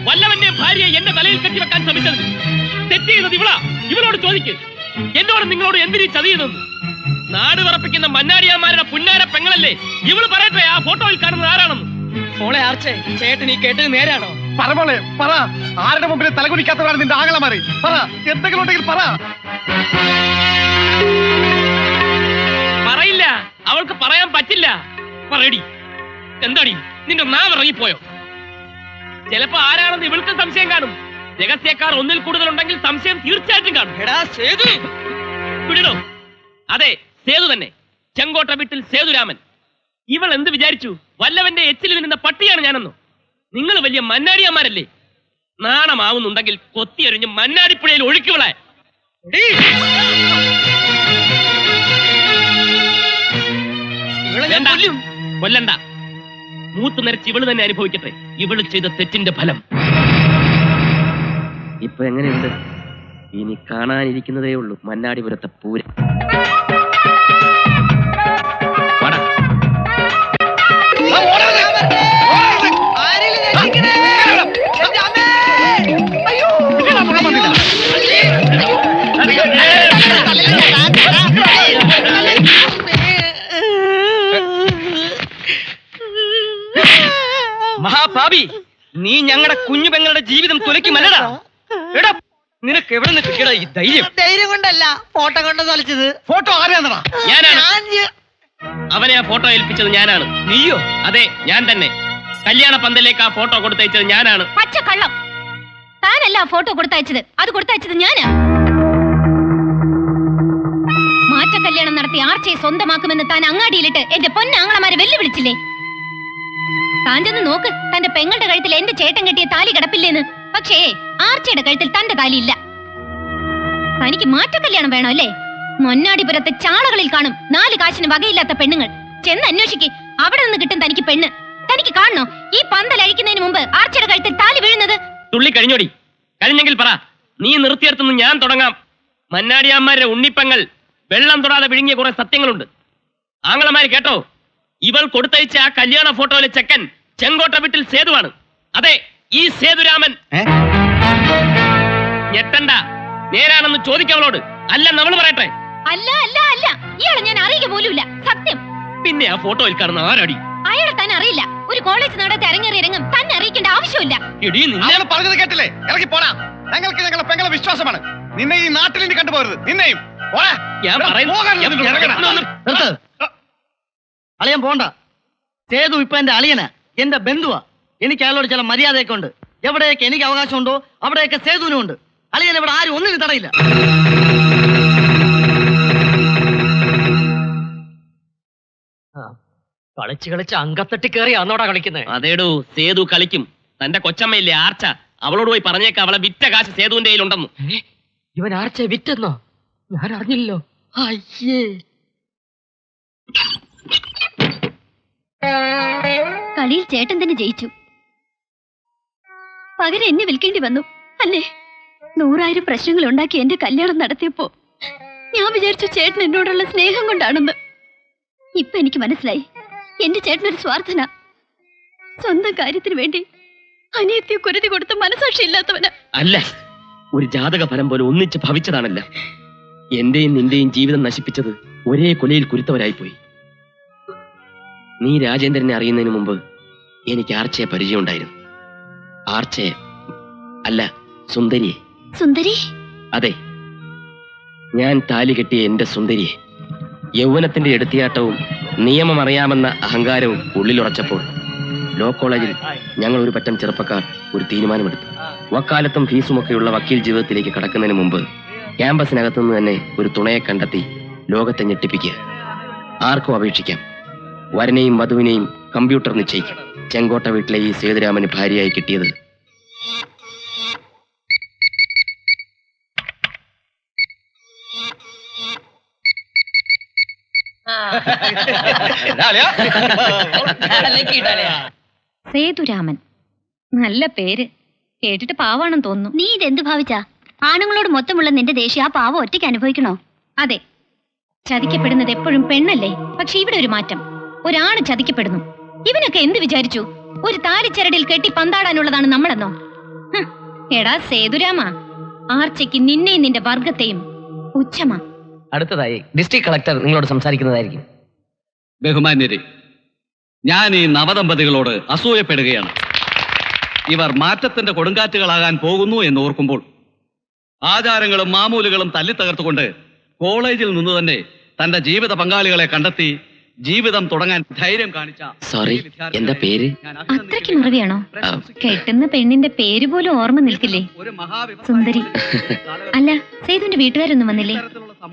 വല്ലവന്റെ ഭാര്യയെ എന്റെ തലയിൽ കെട്ടിവെക്കാൻ ശ്രമിച്ചത് തെറ്റ് ചെയ്തത് ഇവളാ. ഇവളോട് ചോദിക്ക്, എന്നോട് നിങ്ങളോട് എന്തിനീ ചതി ചെയ്തെന്ന്. നാട് വിറപ്പിക്കുന്ന മന്നാടിയാന്മാരുടെ പുന്നാര പെങ്ങളല്ലേ ഇവള്. പറയട്ടെ, ആ ഫോട്ടോയിൽ കാണുന്നത് ആരാണെന്ന്. മോളെ ആർച്ചേ, ചേട്ടൻ ഈ കേട്ടത് നേരാണോ? പറമോളെ പറ. ആരുടെ മുമ്പിൽ തലകുനിക്കാത്തവരാണ് നിന്റെ ആങ്ങളമാര്? പറ, എന്തെങ്കിലും ഉണ്ടെങ്കിൽ പറ. പറയില്ല, അവൾക്ക് പറയാൻ പറ്റില്ല. പറയടി, എന്താടി നിന്റെ നാവ് ഇറങ്ങിപ്പോയോ? ചിലപ്പോ ആരാണെന്ന് ഇവൾക്ക് സംശയം കാണും. രഹസ്യക്കാർ ഒന്നിൽ കൂടുതലുണ്ടെങ്കിൽ സംശയം തീർച്ചയായിട്ടും കാണും. എടാ സേതു, വിടണോ? അതെ, സേതു തന്നെ. ചെങ്കോട്ട വീട്ടിൽ സേതുരാമൻ. ഇവൾ എന്ത് വിചാരിച്ചു? വല്ലവന്റെ എച്ചിൽ നിന്ന പട്ടിയാണ് ഞാനെന്നോ? നിങ്ങൾ വലിയ മന്നാടിയന്മാരല്ലേ? നാണമാവുന്നുണ്ടെങ്കിൽ കൊത്തിയെറിഞ്ഞ് മന്നാടിപ്പുഴയിൽ ഒഴുക്കിവിളെ. കൊല്ലണ്ട. മൂത്ത് നിരച്ച് ഇവള് തന്നെ അനുഭവിക്കട്ടെ. ഇവള് ചെയ്ത തെറ്റിന്റെ ഫലം. ഇപ്പൊ എങ്ങനെയുണ്ട്? ഇനി കാണാനിരിക്കുന്നതേ ഉള്ളൂ മന്നാടിപുരത്തെ പൂരം. മഹാപാപി, നീ ഞങ്ങളുടെ കുഞ്ഞു പെങ്ങളുടെ ജീവിതം തുലയ്ക്കുമല്ലടാ. എടാ, നിനക്ക് എവിടെ നിന്ന് കിട്ടിയടാ ഈ ധൈര്യം? ധൈര്യം കൊണ്ടല്ല, ഫോട്ടോ കൊണ്ട് തൊലച്ചത്. ഫോട്ടോ ആരെയാണടാ? ഞാനാണ്. അവനെ ആ ഫോട്ടോ ഏൽപ്പിച്ചത് ഞാനാണ്. നീയോ? അതെ, ഞാൻ തന്നെ. കല്യാണ പന്തലേക്ക് ആ ഫോട്ടോ കൊടുത്തയച്ചത് ഞാനാണ്. പച്ച കള്ളം. താനല്ല ഫോട്ടോ കൊടുത്തയച്ചത്, അത് കൊടുത്തയച്ചത് ഞാനാ. മാറ്റ കല്യാണം നടത്തി ആർച്ചയെ സ്വന്തമാക്കുമെന്ന് താൻ അങ്ങാടിയിലിട്ട് എന്റെ പൊന്നാങ്ങളമാരെ വെല്ലുവിളിച്ചില്ലേ? താൻ ചെന്ന് നോക്ക്, തന്റെ പെങ്ങളുടെ കഴുത്തിൽ എന്റെ ചേട്ടൻ കെട്ടിയ താലി കിടപ്പില്ലേന്ന്. പക്ഷേ ആർച്ചയുടെ കഴുത്തിൽ തന്റെ താലി ഇല്ല. തനിക്ക് മാറ്റ കല്യാണം വേണോ അല്ലേ? മൊന്നാടിപുരത്തെ ചാളകളിൽ കാണും 4 കാശിന് വകയില്ലാത്ത പെണ്ണുങ്ങൾ. ചെന്ന് അന്വേഷിക്ക്, അവിടെ നിന്ന് കിട്ടും തനിക്ക് പെണ്ണ്. തനിക്ക് കാണണോ ഈ പന്തൽ അഴിക്കുന്നതിന് മുമ്പ് ആർച്ചയുടെ കഴുത്തിൽ താലി വീഴുന്നത്? തുള്ളി കഴിഞ്ഞോടി. കഴിഞ്ഞെങ്കിൽ പറ, നീ നിർത്തിയെടുത്തുനിന്ന് ഞാൻ തുടങ്ങാം. മന്നാടിയാന്മാരുടെ ഉണ്ണിപ്പങ്ങൾ വെള്ളം തൊടാതെ വിഴുങ്ങിയ കുറെ സത്യങ്ങളുണ്ട്. ആങ്ങളമാര് കേട്ടോ, ഇവൾ കൊടുത്തയച്ച ആ കല്യാണ ഫോട്ടോയിലെ ചെക്കൻ ചെങ്കോട്ട വീട്ടിൽ സേതുവാണ്. അതെ, ഈ സേതുരാമൻ. ഞെട്ടണ്ട, നേരാണെന്ന് ചോദിക്കവളോട്. അല്ല നമ്മൾ പറയട്ടെ. അല്ല അല്ല അല്ല, ഇയാളെ ഞാൻ അറിയുക പോലുമില്ല, സത്യം. പിന്നെ ആ ഫോട്ടോയിൽ കാണുന്ന ആരാടി? അയാളെ തന്നെ അറിയില്ല. ഒരു കോളേജ് നടത്തി അരങ്ങേറി ഇറങ്ങും തന്നെ അറിയിക്കേണ്ട ആവശ്യമില്ല. അവള് പറഞ്ഞത് കേട്ടില്ലേ? ഇറങ്ങി പോടാ. ഞങ്ങൾക്ക് ഞങ്ങളുടെ പെങ്ങളെ വിശ്വാസമാണ്. നിന്നെ ഈ നാട്ടിൽ ഇനി കണ്ടുപോകരുത്. നിന്നെയും അളിയൻ പോണ്ട. സേതു ഇപ്പൊ എന്റെ അളിയനാ, എന്റെ ബന്ധുവാ. എനിക്ക് അയാളോട് ചില മര്യാദയൊക്കെ ഉണ്ട്. എവിടെയൊക്കെ എനിക്ക് അവകാശമുണ്ടോ അവിടെയൊക്കെ സേതുവിനും ഉണ്ട്. അളിയൻ ഇവിടെ ആരും ഒന്നിനും തടയില്ല. കളിച്ച് കളിച്ച് അങ്കത്തട്ടി കയറി അന്നോടാ കളിക്കുന്നത്. അതേടൂ, സേതു കളിക്കും. തന്റെ കൊച്ചമ്മയില്ലേ ആർച്ച, അവളോട് പോയി പറഞ്ഞേക്ക അവളെ വിറ്റ കാശ് സേതുവിന്റെ കയ്യിലുണ്ടെന്ന്. ഇവൻ ആർച്ച വിറ്റെന്നോ? ഞാൻ അറിഞ്ഞില്ലല്ലോ. അയ്യേ, കളിയിൽ ചേട്ടൻ തന്നെ ജയിച്ചു. പകരം എന്നെ വിൽക്കേണ്ടി വന്നു അല്ലേ? 100,000 പ്രശ്നങ്ങൾ ഉണ്ടാക്കി എന്റെ കല്യാണം നടത്തിയപ്പോ ഞാൻ വിചാരിച്ചു ചേട്ടൻ എന്നോടുള്ള സ്നേഹം കൊണ്ടാണെന്ന്. ഇപ്പൊ എനിക്ക് മനസ്സിലായി, എന്റെ ചേട്ടനൊരു സ്വാർത്ഥന. സ്വന്തം കാര്യത്തിന് വേണ്ടി അനിയത്തിയെ കുരുതി കൊടുത്ത മനസാക്ഷി ഇല്ലാത്തവന്. അല്ല, ഒരു ജാതക ഫലം പോലെ ഒന്നിച്ച് ഭവിച്ചതാണല്ല. എന്റെയും നിന്റെയും ജീവിതം നശിപ്പിച്ചത് ഒരേ കൊലയിൽ കുരുത്തവരായിപ്പോയി. നീ രാജേന്ദ്രനെ അറിയുന്നതിന് മുമ്പ് എനിക്ക് ആർച്ചയെ പരിചയമുണ്ടായിരുന്നു. ആർച്ചയെ അല്ല, സുന്ദരിയെ. സുന്ദരി? അതെ, ഞാൻ താലി കെട്ടിയ എന്റെ സുന്ദരിയെ. യൗവനത്തിന്റെ എടുത്തിയാട്ടവും നിയമം അറിയാമെന്ന അഹങ്കാരവും ഉള്ളിലുറച്ചപ്പോൾ ലോ കോളേജിൽ ഞങ്ങൾ ഒരു പറ്റം ചെറുപ്പക്കാർ ഒരു തീരുമാനമെടുത്തു. വക്കാലത്തും ഫീസുമൊക്കെയുള്ള വക്കീൽ ജീവിതത്തിലേക്ക് കടക്കുന്നതിന് മുമ്പ് ക്യാമ്പസിനകത്തുനിന്ന് തന്നെ ഒരു തുണയെ കണ്ടെത്തി ലോകത്തെ ഞെട്ടിപ്പിക്കുക. ആർക്കും അപേക്ഷിക്കാം. വരനെയും വധുവിനെയും കമ്പ്യൂട്ടർ നിശ്ചയിക്കും. ചെങ്കോട്ട വീട്ടിലെ ഈ സേതുരാമന് ഭാര്യയായി കിട്ടിയത് സേതുരാമൻ. നല്ല പേര്. കേട്ടിട്ട് പാവാണെന്ന് തോന്നുന്നു. നീ ഇതെന്ത് ഭാവിച്ചാ? ആണുങ്ങളോട് മൊത്തമുള്ള നിന്റെ ദേഷ്യം ആ പാവം ഒറ്റയ്ക്ക് അനുഭവിക്കണോ? അതെ, ചതിക്കപ്പെടുന്നത് എപ്പോഴും പെണ്ണല്ലേ. പക്ഷെ ഇവിടെ ഒരു മാറ്റം. ഒരാണ് ചതിക്കപ്പെടുന്നു. ഇവനൊക്കെ എന്ത് വിചാരിച്ചു? ഒരു താലിച്ചരടിൽ കെട്ടി പന്താടാനുള്ളതാണ് നമ്മളെന്നോ? എടാ സേതുരാമ, ആർച്ചയ്ക്ക് നിന്നെയും നിന്റെ വർഗത്തെയും പുച്ഛമാ. അടുത്തതായി ഡിസ്ട്രിക്ട് കളക്ടർ നിങ്ങളോട് സംസാരിക്കുന്നതായിരിക്കും. ബഹുമാന്യരെ, ഞാൻ ഈ നവദമ്പതികളോട് അസൂയപ്പെടുകയാണ്. ഇവർ മാറ്റത്തിന്റെ കൊടുങ്കാറ്റുകളാകാൻ പോകുന്നു എന്ന് ഓർക്കുമ്പോൾ ആചാരങ്ങളും മാമൂലുകളും തല്ലിത്തകർത്തുകൊണ്ട് കോളേജിൽ നിന്ന് തന്നെ തന്റെ ജീവിത പങ്കാളികളെ കണ്ടെത്തി ജീവിതം തുടങ്ങാൻ ധൈര്യം കാണിച്ച സോറി, എന്താ പേര്? അത്രയ്ക്ക് മറവിയാണോ? കെട്ടുന്ന പെണ്ണിന്റെ പേര് പോലും ഓർമ്മ നിൽക്കില്ലേ? സുന്ദരി. അല്ല, സേതുവിന്റെ വീട്ടുകാരൊന്നും വന്നില്ലേ?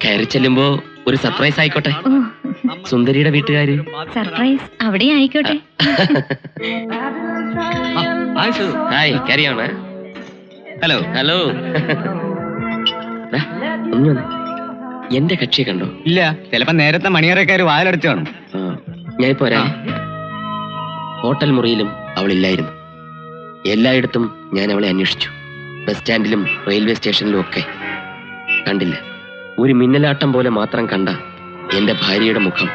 കയറി ചെല്ലുമ്പോ ഒരു സർപ്രൈസ് ആയിക്കോട്ടെ. സുന്ദരിയുടെ വീട്ടുകാര് സർപ്രൈസ് അവിടെ ആയിക്കോട്ടെ. ഹായ്, കാരിയാണ്. Hello hello. എന്റെ കക്ഷിയെ കണ്ടോ? ഇല്ല, ചിലപ്പോ നേരത്തെ മണിയറക്കാര് വാതിലടച്ചു കാണും. ഞാൻ പോരാ. ഹോട്ടൽ മുറിയിലും അവളില്ലായിരുന്നു. എല്ലായിടത്തും ഞാൻ അവളെ അന്വേഷിച്ചു. ബസ് സ്റ്റാൻഡിലും റെയിൽവേ സ്റ്റേഷനിലും ഒക്കെ കണ്ടില്ല. ഒരു മിന്നലാട്ടം പോലെ മാത്രം കണ്ട എന്റെ ഭാര്യയുടെ മുഖം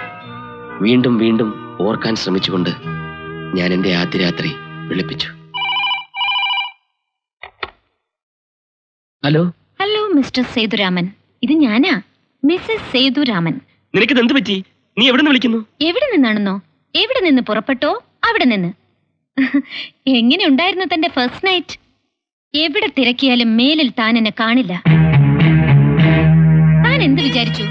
വീണ്ടും വീണ്ടും ഓർക്കാൻ ശ്രമിച്ചുകൊണ്ട് ഞാൻ എന്റെ ആദ്യ രാത്രി വിളിപ്പിച്ചു. ഹലോ. ഹലോ മിസ്റ്റർ സേതുരാമൻ, ഇത് ഞാനാ, മിസ്സസ് സേതുരാമൻ. നിനക്കിത് എന്ത് പറ്റി? നീ എവിടെ നിന്ന് വിളിക്കുന്നു? എവിടെ നിന്നാണെന്നോ? എവിടെ നിന്ന് പുറപ്പെട്ടോ അവിടെ നിന്ന്. എങ്ങനെ ഉണ്ടായിരുന്നു തന്റെ ഫസ്റ്റ് നൈറ്റ്? എവിടെ തിരക്കിയാലും മേലിൽ താൻ എന്നെ കാണില്ല. താൻ എന്ത് വിചാരിച്ചു?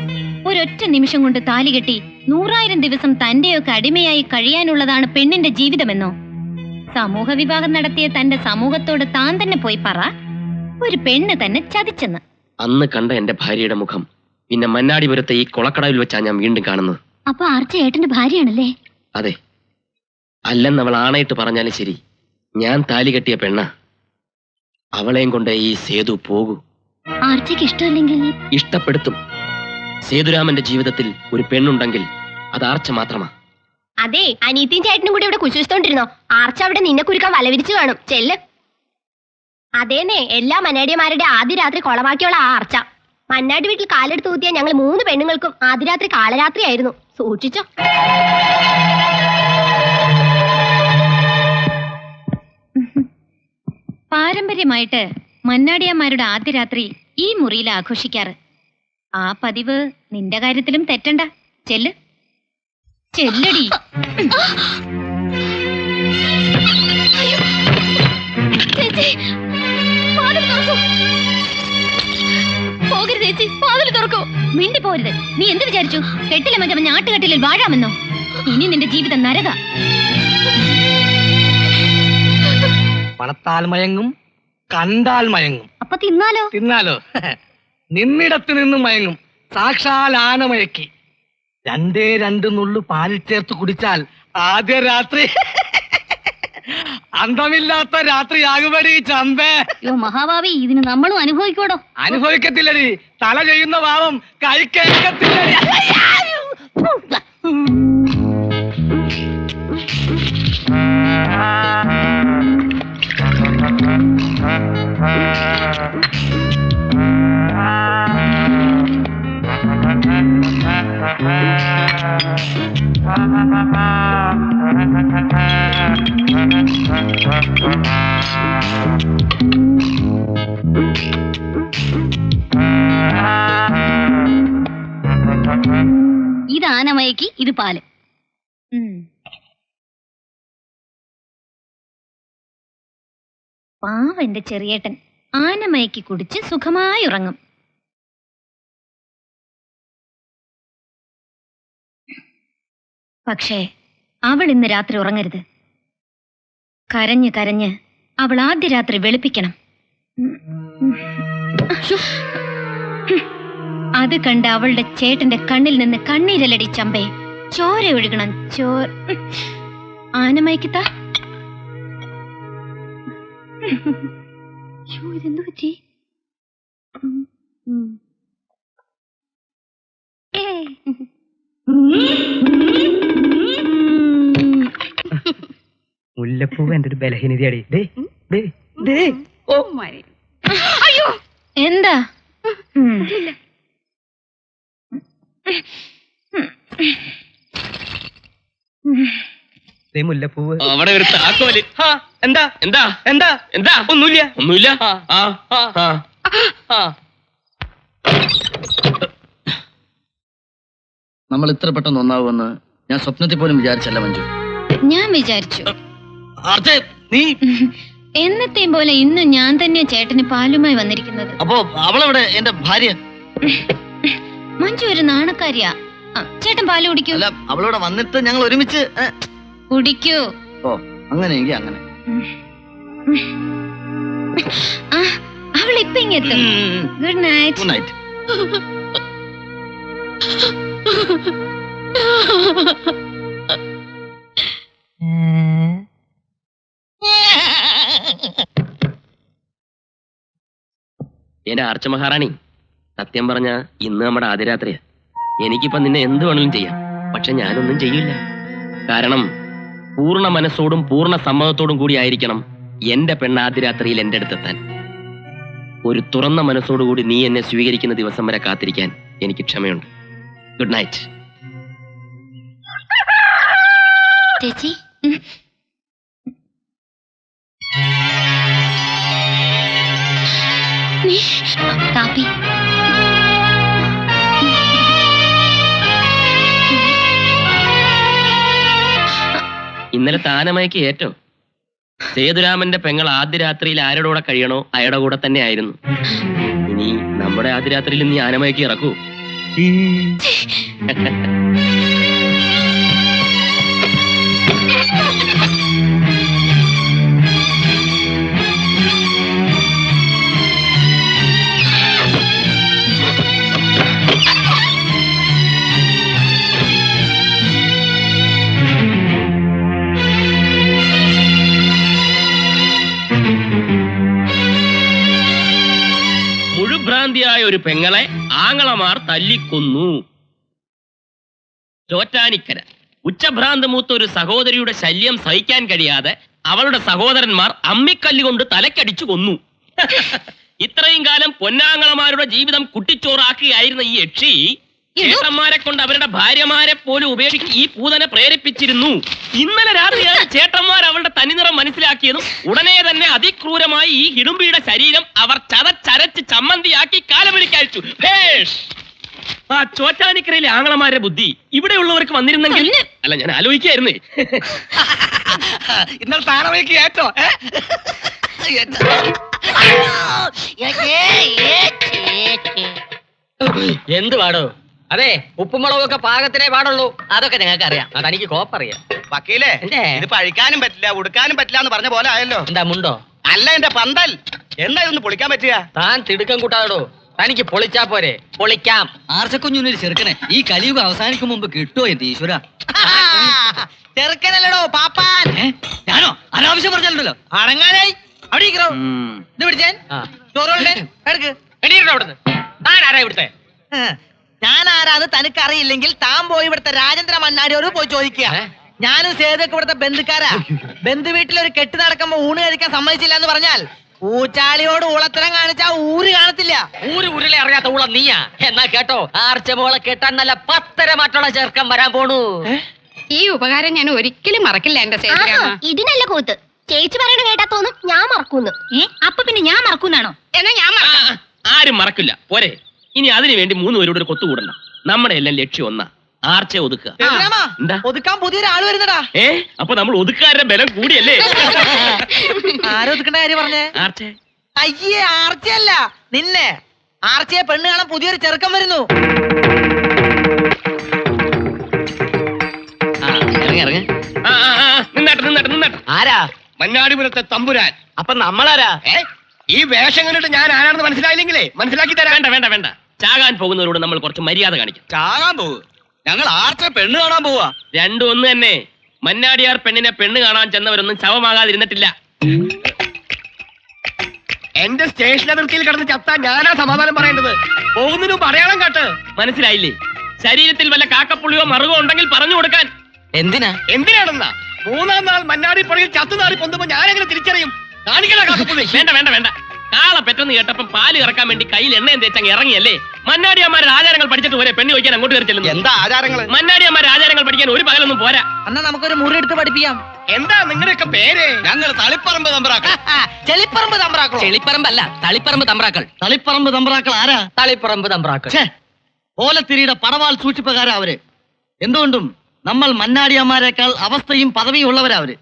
ഒരൊറ്റ നിമിഷം കൊണ്ട് താലി കെട്ടി 100,000 ദിവസം തന്റെയൊക്കെ അടിമയായി കഴിയാനുള്ളതാണ് പെണ്ണിന്റെ ജീവിതമെന്നോ? സമൂഹ വിവാഹം നടത്തിയ തന്റെ സമൂഹത്തോട് താൻ തന്നെ പോയി പറ, ഒരു പെണ്ണ് തന്നെ ചതിച്ചെന്ന്. അന്ന് കണ്ട എന്റെ ഭാര്യയുടെ മുഖം പിന്നെ മന്നാടിപുരത്തെ ഈ കൊളക്കടവിൽ വെച്ചാ ഞാൻ വീണ്ടും കാണുന്നത്. അപ്പൊ ആർച്ച ഏട്ടന്റെ ഭാര്യയാണല്ലേ? അതെ. അല്ലെന്ന് അവൾ ആണയിട്ട് പറഞ്ഞാലും ശരി, ഞാൻ താലി കെട്ടിയ പെണ്ണ. അവളെയും കൊണ്ട് ഈ സേതു പോകൂ. ആർച്ചയ്ക്ക് ഇഷ്ടമല്ലെങ്കിൽ? ഇഷ്ടപ്പെടുത്തും. സേതുരാമന്റെ ജീവിതത്തിൽ ഒരു പെണ്ണുണ്ടെങ്കിൽ അത് ആർച്ച മാത്രമാ. അതെ, അനീത്തിയും ചേട്ടനും കൂടി ഇവിടെ കുശിഷ്ടോണ്ടിരുന്നോ? ആർച്ച അവിടെ നിന്നെ കുരുക്കാൻ വലവിരിച്ചു കാണും. ചെല്ല്. അതേന്നെ, എല്ലാ മന്നാടിയമാരുടെ ആദ്യ രാത്രി കൊളമാക്കിയുള്ള ആ ആർച്ച. മന്നാടി വീട്ടിൽ കാലെടുത്ത് ഊത്തിയ ഞങ്ങൾ 3 പെണ്ണുങ്ങൾക്കും ആദ്യ രാത്രി കാളരാത്രിയായിരുന്നു. സൂക്ഷിച്ചോ. പാരമ്പര്യമായിട്ട് മന്നാടിയന്മാരുടെ ആദ്യ രാത്രി ഈ മുറിയിൽ ആഘോഷിക്കാറ്. ആ പതിവ് നിന്റെ കാര്യത്തിലും തെറ്റണ്ട. ചെല്ല് ചെല്ലടി. പോകരുത് ചേച്ചി, വാതിൽ തുറക്കൂ. മിണ്ടി പോരുത്. നീ എന്ത് വിചാരിച്ചു? കെട്ടിലെ മറ്റവൻ ആട്ടുകെട്ടിലിൽ വാഴാമെന്നോ? ഇനി നിന്റെ ജീവിതം നരക. പണത്താൽ മയങ്ങും, കണ്ടാൽ മയങ്ങും. അപ്പൊ തിന്നാലോ? തിന്നാലോ? നിന്നിടത്ത് നിന്ന് മയങ്ങും. സാക്ഷാൽ ആനമയക്കി. 2 നുള്ളു പാലിൽ ചേർത്ത് കുടിച്ചാൽ ആദ്യ രാത്രി അന്തമില്ലാത്ത രാത്രിയാകുമടി ചമ്പേ. യോ മഹാഭാവി, ഇതിന് നമ്മളും അനുഭവിക്കോടോ? അനുഭവിക്കത്തില്ലടി. തല ചെയ്യുന്ന പാവം കൈ കേൾക്കത്തില്ലടി. ഇത് ആനമയക്കി, ഇത് പാല്. പാവന്റെ ചെറിയേട്ടൻ ആനമയക്കി കുടിച്ച് സുഖമായി ഉറങ്ങും. പക്ഷേ അവൾ ഇന്ന് രാത്രി ഉറങ്ങരുത്. കരഞ്ഞ് കരഞ്ഞ് അവൾ ആദ്യ രാത്രി വെളുപ്പിക്കണം. അത് കണ്ട് അവളുടെ ചേട്ടന്റെ കണ്ണിൽ നിന്ന് കണ്ണീരലടി ചമ്പേ. ചോര ഒഴുകണം. ആനമയക്കിത്താ. ഇതെന്തു പറ്റി? മുല്ലപ്പൂവ് എന്റെ ഒരു ബലഹീനതയാടി. എന്താ? മുല്ലപ്പൂവ് അവിടെ ഒരു താക്കോല്. എന്താ എന്താ എന്താ എന്താ? ഒന്നുമില്ല. ഒന്നുമില്ല. നമ്മൾ ഇത്ര പെട്ടെന്ന് ഒന്നാവുമെന്ന് ഞാൻ സ്വപ്നത്തിൽ പോലും വിചാരിച്ചല്ല മഞ്ജു. ഞാൻ വിചാരിച്ചു. നീ എന്നത്തെയും പോലെ ഇന്ന് ഞാൻ തന്നെ ചേട്ടന് പാലുമായി വന്നിരിക്കുന്നത്. അപ്പോ അവളെവിടെ? എന്റെ ഭാര്യ. മഞ്ജു ഒരു നാണക്കാരിയാ. ചേട്ടൻ പാല് കുടിക്കൂ. അല്ല, അവളോടെ വന്നിട്ട് ഞങ്ങൾ ഒരുമിച്ച് കുടിക്കൂ. ഓ, അങ്ങനെയെങ്കിൽ അങ്ങനെ. അവൾ ഇപ്പൊ ഇങ്ങെത്തും. Good night. Good night. എന്റെ ആർച്ച മഹാറാണി, സത്യം പറഞ്ഞ ഇന്ന് നമ്മുടെ ആദ്യ രാത്രിയാ. എനിക്കിപ്പം നിന്നെ എന്ത് വേണമെങ്കിലും ചെയ്യാം. പക്ഷെ ഞാനൊന്നും ചെയ്യില്ല. കാരണം പൂർണ്ണ മനസ്സോടും പൂർണ്ണ സമ്മതത്തോടും കൂടി ആയിരിക്കണം എന്റെ പെണ്ണ് ആദ്യ രാത്രിയിൽ എന്റെ അടുത്തെത്താൻ. ഒരു തുറന്ന മനസ്സോടുകൂടി നീ എന്നെ സ്വീകരിക്കുന്ന ദിവസം വരെ കാത്തിരിക്കാൻ എനിക്ക് ക്ഷമയുണ്ട്. Good night. ചേച്ചി, കാപ്പി. ഇന്നലെ താനമയക്ക് ഏറ്റവും സേതുരാമന്റെ പെങ്ങൾ ആദ്യ രാത്രിയിൽ ആരുടെ കൂടെ കഴിയണോ അയാളുടെ കൂടെ തന്നെ ആയിരുന്നു. ഇനി നമ്മുടെ ആദ്യ രാത്രിയിൽ നീ ആനമയക്ക് ഇറക്കൂ. മുഴുഭ്രാന്തിയായ ഒരു പെങ്ങളെ ആങ്ങളമാർ തല്ലിക്കൊന്നു. ചോറ്റാനിക്കര ഉച്ചഭ്രാന്ത് മൂത്ത ഒരു സഹോദരിയുടെ ശല്യം സഹിക്കാൻ കഴിയാതെ അവളുടെ സഹോദരന്മാർ അമ്മിക്കല്ലുകൊണ്ട് തലക്കടിച്ചു കൊന്നു. ഇത്രയും കാലം പൊന്നാങ്ങളമാരുടെ ജീവിതം കുട്ടിച്ചോറാക്കുകയായിരുന്ന ഈ യക്ഷി ചേട്ടന്മാരെ കൊണ്ട് അവരുടെ ഭാര്യമാരെ പോലും ഉപേക്ഷിച്ച് ഈ പൂതനെ പ്രേരിപ്പിച്ചിരുന്നു. ഇന്നലെ രാത്രിയാണ് ചേട്ടന്മാർ അവളുടെ തനിനിറം മനസ്സിലാക്കിയതും ഉടനെ തന്നെ അതിക്രൂരമായി ഈ ഹിഡുംബിയുടെ ശരീരം അവർ ചതച്ചരച്ച് ചമ്മന്തിയാക്കി കാലപിടിക്കയച്ചു. ആ ചോറ്റാനിക്കരയിലെ ആങ്ങളമാരുടെ ബുദ്ധി ഇവിടെയുള്ളവർക്ക് വന്നിരുന്നെങ്കിൽ. അല്ല, ഞാൻ ആലോചിക്കായിരുന്നേ. ഇന്നലെ താറവയ്ക്ക് ഏറ്റോ എന്ത് പാടോ? അതെ, ഉപ്പുമുളകൊക്കെ പാകത്തിനേ പാടുള്ളൂ. അതൊക്കെ ഞങ്ങൾക്ക് അറിയാം. അതെനിക്ക് കോപ്പറിയാം. വക്കീലേ, ഇത് പഴിക്കാനും പറ്റില്ല ഉടുക്കാനും പറ്റില്ല എന്ന് പറഞ്ഞ പോലെ ആയല്ലോ. എന്താ മുണ്ടോ? അല്ല, എന്റെ പന്തൽ. എന്താ ഇതൊന്ന് പൊളിക്കാൻ പറ്റുക? താൻ തിടുക്കം കൂട്ടാടോ. തനിക്ക് പൊളിച്ചാ പോരെ? പൊളിക്കാം. ആർച്ചക്കുഞ്ഞൊരു ചെറുക്കനെ ഈ കലിയുഗം അവസാനിക്കും മുമ്പ് കിട്ടുമോ എന്റെ ഈശ്വര? ചെറുക്കനല്ലടോ പാപ്പാൻ. ഞാനോ അനാവശ്യം പറഞ്ഞല്ലോ. അടങ്ങാനായി അവിടെ ഇരിക്കണോ? ഇത് പിടിച്ചാൻ ചോറുണ്ട് എടുക്ക്. എണീറ്റോ അവിടുന്ന്. താൻ ആരാ ഇവിടുത്തെ? ഞാൻ ആരാന്ന് തനിക്ക് അറിയില്ലെങ്കിൽ താൻ പോയി ഇവിടുത്തെ രാജേന്ദ്ര മണ്ണാടിയോട് പോയി ചോദിക്കുക. ഞാനും സേതൊക്കെ ഇവിടുത്തെ ബന്ധുക്കാരാ. ബന്ധു വീട്ടിലൊരു കെട്ടി നടക്കുമ്പോ ഊണ് കഴിക്കാൻ സമ്മതിച്ചില്ല എന്ന് പറഞ്ഞാൽ ഊച്ചാളിയോട് ഊളത്തരം കാണിച്ചാ ഊര് കാണത്തില്ല. ഉരുളെ അറിയാത്ത ഊളം നീയാ. എന്നാ കേട്ടോ, ആർച്ചമോളെ കെട്ടാൻ നല്ല 10 മറ്റുള്ള ചെറുക്കം വരാൻ പോണു. ഈ ഉപകാരം ഞാൻ ഒരിക്കലും മറക്കില്ല എന്റെ സേതുരാമ. ഇതിനല്ല കൂത്ത്. ചേച്ചി പറയണ കേട്ടാ തോന്നും ഞാൻ മറക്കൂന്ന്. അപ്പൊ പിന്നെ ഞാൻ മറക്കൂന്നാണോ? എന്നാ ഞാൻ മറക്കാം. ആരും മറക്കില്ല. പോരെ, ഇനി അതിനു വേണ്ടി 3 പേരോട് ഒരു കൊത്തുകൂടണ്ട. നമ്മുടെ എല്ലാം ലക്ഷ്യം ഒന്നാ, ആർച്ചയെ ഒതുക്കുക. എന്താ ഒതുക്കാൻ പുതിയൊരാള് വരുന്നടാ. അപ്പൊ നമ്മൾ ഒതുക്കാരുടെ ബലം കൂടിയല്ലേ? ആരൊതുക്കണ്ട കാര്യം പറഞ്ഞേ? ആർച്ചെ. അയ്യേ, ആർച്ചയല്ല നിന്നെ. ആർച്ചയെ പെണ്ണ് കാണാൻ പുതിയൊരു ചെറുക്കം വരുന്നു. നിന്നട്ടെ. ആരാ? മന്നാടിപുരത്തെ തമ്പുരാൻ. അപ്പൊ നമ്മളാരാ? ഈ വേഷം കണ്ടിട്ട് ഞാൻ ആരാണെന്ന് മനസ്സിലായില്ലെങ്കിലേ മനസ്സിലാക്കി തരാം. വേണ്ട. ചാകാൻ പോകുന്നവരോട് നമ്മൾ കുറച്ച് മര്യാദ കാണിക്കും. ചാകാൻ പോവുക? ഞങ്ങൾ ആർച്ച പെണ്ണ് കാണാൻ പോവാ. രണ്ടും ഒന്ന് തന്നെ. മന്നാടിയാർ പെണ്ണിനെ പെണ്ണ് കാണാൻ ചെന്നവരൊന്നും ശവമാകാതിരുന്നിട്ടില്ല. എന്റെ സ്റ്റേഷൻ അതിർത്തിയിൽ കിടന്ന് ചത്താൻ ഞാനാ സമാധാനം പറയേണ്ടത്. പോകുന്നതിനും പറയാളം കാട്ട്. മനസ്സിലായില്ലേ? ശരീരത്തിൽ വല്ല കാക്കപ്പുള്ളിയോ മറുകോ ഉണ്ടെങ്കിൽ പറഞ്ഞു കൊടുക്കാൻ. എന്തിനാണെന്നാ? 3-ാം നാൾ മന്നാടി പുറകിൽ ചത്തുനാറി പൊന്തുമ്പോ ഞാനെങ്ങനെ തിരിച്ചറിയും? കാണിക്കണ കാക്കപ്പുള്ളി. വേണ്ട. കാള പെട്ടെന്ന് കേട്ടപ്പം പാല് കറക്കാൻ വേണ്ടി കയ്യിൽ എണ്ണയും തേച്ചങ്ങ് ഇറങ്ങിയല്ലേ? മന്നാടിയന്മാരുടെ ആചാരങ്ങൾ പഠിച്ചിട്ട് പോരെ പെണ്ണ് ചോദിക്കാൻ അങ്ങോട്ട് കയറി ചെല്ലുന്നു. എന്താ ആചാരങ്ങള്? മന്നാടിയന്മാരുടെ ആചാരങ്ങൾ പഠിക്കാൻ ഒരു പകലൊന്നും പോരാ. എന്നാ നമുക്കൊരു മുറി എടുത്ത് പഠിപ്പിക്കാം. എന്താ നിങ്ങളുടെയൊക്കെ പേര്? ഞങ്ങൾ തളിപ്പറമ്പ് തമ്പ്രാക്കൾ. ചെളിപ്പറമ്പ് തമ്പ്രാക്കളോ? ചെളിപ്പറമ്പല്ല, തളിപ്പറമ്പ് തമ്പ്രാക്കൾ. തളിപ്പറമ്പ് തമ്പ്രാക്കൾ ആരാ? തളിപ്പറമ്പ് തമ്പ്രാക്കൾ. ഓലത്തിരിയുടെ പടവാൾ സൂക്ഷിപ്പുകാരാ അവര്. എന്തുകൊണ്ടും നമ്മൾ മന്നാടിയന്മാരെക്കാൾ അവസ്ഥയും പദവിയും ഉള്ളവരാ അവര്.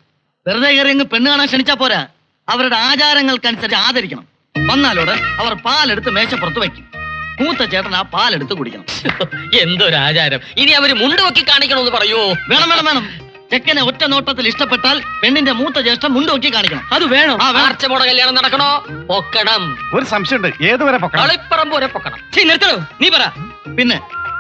വെറുതെ കയറി പെണ്ണ് കാണാൻ ക്ഷണിച്ചാ പോരാ, അവരുടെ ആചാരങ്ങൾക്കനുസരിച്ച് ആദരിക്കണം. വന്നാലോട് അവർ പാലെടുത്ത് മേശപ്പുറത്ത് വയ്ക്കും. മൂത്ത ചേട്ടൻ ആ പാലെടുത്ത് കുടിക്കണം. എന്തൊരു ആചാരം! ഇനി അവര് മുണ്ട് വെക്കി കാണിക്കണമെന്ന് പറയൂ. വേണം. ചെക്കനെ ഒറ്റ നോട്ടത്തിൽ ഇഷ്ടപ്പെട്ടാൽ പെണ്ണിന്റെ മൂത്ത ജ്യേഷ്ഠൻ മുണ്ട് വെക്കി കാണിക്കണം. അത് വേണം. ആർച്ചമോടെ കല്യാണം നടക്കണോ? പൊക്കണം. ഒരു സംശയമുണ്ട്, ഏതുവരെ പൊക്കണം? തളിപ്പറമ്പ് വരെ പൊക്കണം. നിർത്തണോ? നീ പറ. പിന്നെ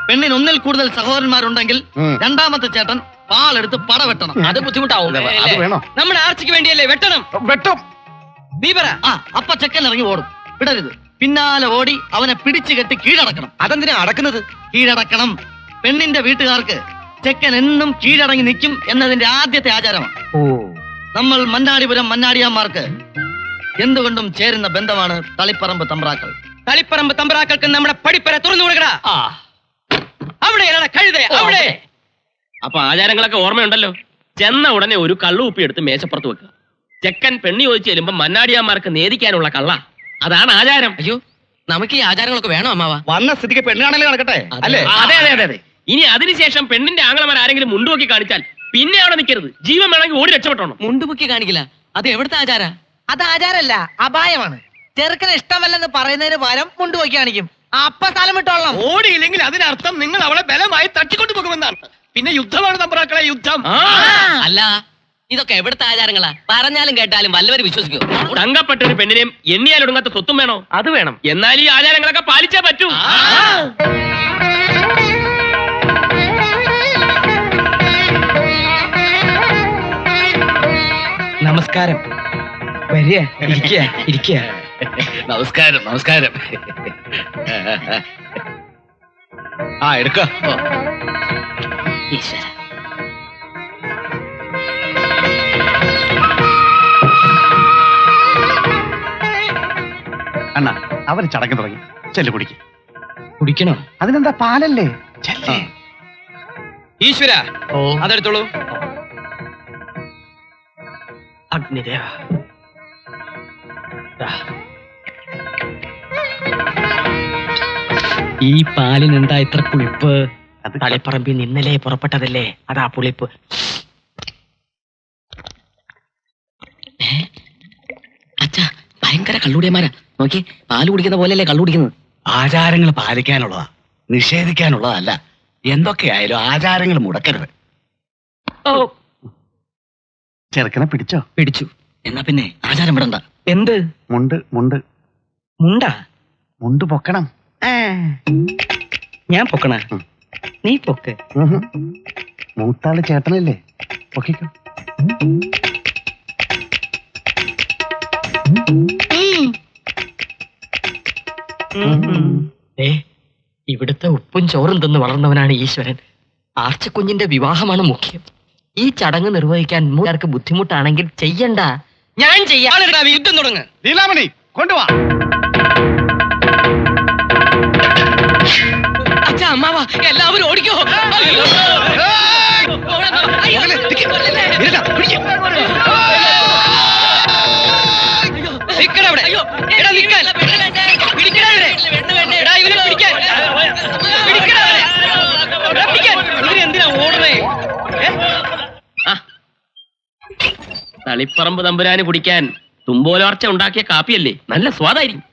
പെണ്ണിന് ഒന്നിൽ കൂടുതൽ സഹോദരന്മാരുണ്ടെങ്കിൽ രണ്ടാമത്തെ ചേട്ടൻ പാലെടുത്ത് പട വെട്ടണം. അത് ബുദ്ധിമുട്ടാവും. അത് വേണോ? നമ്മുടെ ആർച്ചയ്ക്ക് വേണ്ടിയല്ലേ വെട്ടണം. വെട്ടും. നീ പറ. അപ്പ ചെക്കൻ ഇറങ്ങി ഓടും. വിടരുത്. പിന്നാലെ ഓടി അവനെ പിടിച്ചു കെട്ടി കീഴടക്കണം. അതെന്തിനാ അടക്കുന്നത്? കീഴടക്കണം. പെണ്ണിന്റെ വീട്ടുകാർക്ക് ചെക്കൻ എന്നും കീഴടങ്ങി നിൽക്കും എന്നതിന്റെ ആദ്യത്തെ ആചാരമാണ്. നമ്മൾ മന്നാടിപുരം മന്നാടിയാന്മാർക്ക് എന്തുകൊണ്ടും ചേരുന്ന ബന്ധമാണ് തളിപ്പറമ്പ് തമ്പ്രാക്കൾ. തളിപ്പറമ്പ് തമ്പ്രാക്കൾക്ക് നമ്മുടെ പടിപ്പര തുറന്നു കൊടുക്കടാ. അവിടെയാണ് കഴുത. അവിടെ. അപ്പൊ ആചാരങ്ങളൊക്കെ ഓർമ്മയുണ്ടല്ലോ. ചെന്ന ഉടനെ ഒരു കള്ളുപ്പി എടുത്ത് മേശപ്പുറത്ത് വെക്കുക. ചെക്കൻ പെണ്ണി ചോദിച്ചു ചെല്ലുമ്പോ മന്നാടിയാന്മാർക്ക് നേദിക്കാനുള്ള കള്ള. അതാണ് ആചാരം. അയ്യോ, നമുക്ക് ഈ ആചാരങ്ങളൊക്കെ വേണോ അമ്മാവ? വന്ന സ്ഥിതിക്ക് പെണ്ണ് കാണലേ നടക്കട്ടെ അല്ലേ? അതെ. ഇനി അതിനുശേഷം പെണ്ണിന്റെ ആങ്ങളമാർ ആരെങ്കിലും മുണ്ടുപോക്കി കാണിച്ചാൽ പിന്നെ അവിടെ നിൽക്കരുത്. ജീവൻ വേണമെങ്കിൽ ഓടി രക്ഷപ്പെട്ടോണം. മുണ്ടുപൊക്കി കാണിക്കില്ല. അത് എവിടുത്തെ ആചാര? അത് ആചാരല്ല, അപായമാണ്. ചെറുക്കന് ഇഷ്ടമല്ലെന്ന് പറയുന്നതിന് പകരം മുണ്ടുപോക്കി കാണിക്കും. അപ്പ സ്ഥലം വിട്ടോളണം. ഓടിയില്ലെങ്കിൽ അതിനർത്ഥം നിങ്ങൾ അവളെ ബലമായി തട്ടിക്കൊണ്ടു പോകുമെന്നാണ്. പിന്നെ യുദ്ധമാണ് തമ്പ്രാക്കളെ, യുദ്ധം. അല്ല, ഇതൊക്കെ എവിടുത്തെ ആചാരങ്ങളാ? പറഞ്ഞാലും കേട്ടാലും വല്ലവരും വിശ്വസിക്കുമോ? തങ്കപ്പെട്ട ഒരു പെണ്ണിനെയും എണ്ണിയാലൊടുങ്ങാത്ത സ്വത്തും വേണോ? അത് വേണം. എന്നാൽ ഈ ആചാരങ്ങളൊക്കെ പാലിച്ചേ പറ്റൂ. നമസ്കാരം. വരിക, ഇരിക്കുക. നമസ്കാരം. എടുക്ക. അണ്ണ, അവര് ചടങ്ങ് തുടങ്ങി. ചെല്ലു കുടിക്കണോ? അതിനെന്താ, പാലല്ലേ? ചെല്ലേ. ഈശ്വര, അതെടുത്തോളൂ. അഗ്നിദേവ. ദാ. ഈ പാലിന് എന്താ ഇത്ര പുളിപ്പ്? തളിപ്പറമ്പിൽ നിന്ന് ഇന്നലെ പുറപ്പെട്ടതല്ലേ, അതാ പുളിപ്പ്. അച്ഛാ ഭയങ്കര കള്ളുടിയന്മാരാ. നോക്കി, പാല് കുടിക്കുന്ന പോലെയല്ലേ കള്ളു കുടിക്കുന്നത്. ആചാരങ്ങൾ പാലിക്കാനുള്ളതാ, നിഷേധിക്കാനുള്ളതല്ല. എന്തൊക്കെയായാലും ആചാരങ്ങൾ മുടക്കരുത്. ഓ, ചെറുക്കനെ പിടിച്ചോ? പിടിച്ചു. എന്നാ പിന്നെ ആചാരം വിടണ്ട. എന്ത് മുണ്ട് മുണ്ട് മുണ്ടാ? മുണ്ട് പൊക്കണം. ഞാൻ പൊക്കണ? നീ പൊക്ക്. മൂത്താള് ചേട്ടനല്ലേ, പൊക്കിക്കോ. ഇവിടുത്തെ ഉപ്പും ചോറും തിന്ന് വളർന്നവനാണ് ഈശ്വരൻ. ആർച്ചക്കുഞ്ഞിന്റെ വിവാഹമാണ് മുഖ്യം. ഈ ചടങ്ങ് നിർവഹിക്കാൻ മൂന്നാർക്ക് ബുദ്ധിമുട്ടാണെങ്കിൽ ചെയ്യണ്ട, ഞാൻ ചെയ്യാം. യുദ്ധം തുടങ്ങ്. ലീലാമണി കൊണ്ടുവാ. അച്ഛാ, അമ്മാവ, എല്ലാവരും ഓടിക്കോ. എന്തിനാ ഓടണേ? തളിപ്പറമ്പ് തമ്പുരാന് കുടിക്കാൻ തുമ്പോലോർച്ച ഉണ്ടാക്കിയ കാപ്പിയല്ലേ, നല്ല സ്വാദായിരിക്കും.